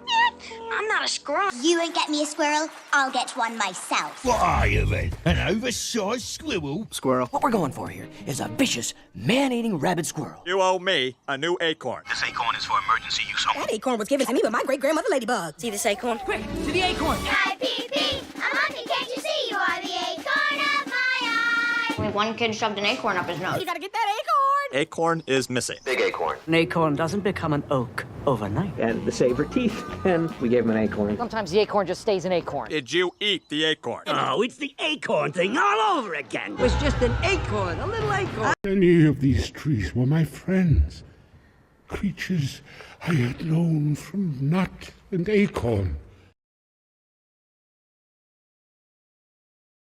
I'm not a squirrel. You won't get me a squirrel, I'll get one myself. What are you then? An oversized squirrel? Squirrel. What we're going for here is a vicious, man-eating rabid squirrel. You owe me a new acorn. This acorn is for emergency use only. That acorn was given to me by my great-grandmother Ladybug. See this acorn? Quick, to the acorn! Hi, Pee-Pee! I'm Monkey, can't you see? You are the acorn of my eye! Only one kid shoved an acorn up his nose. You gotta get that acorn! Acorn is missing. Big acorn. An acorn doesn't become an oak overnight. And to save her teeth, and we gave him an acorn. Sometimes the acorn just stays an acorn. Did you eat the acorn? Oh, it's the acorn thing all over again. It was just an acorn, a little acorn. Many of these trees were my friends, creatures I had known from nut and acorn.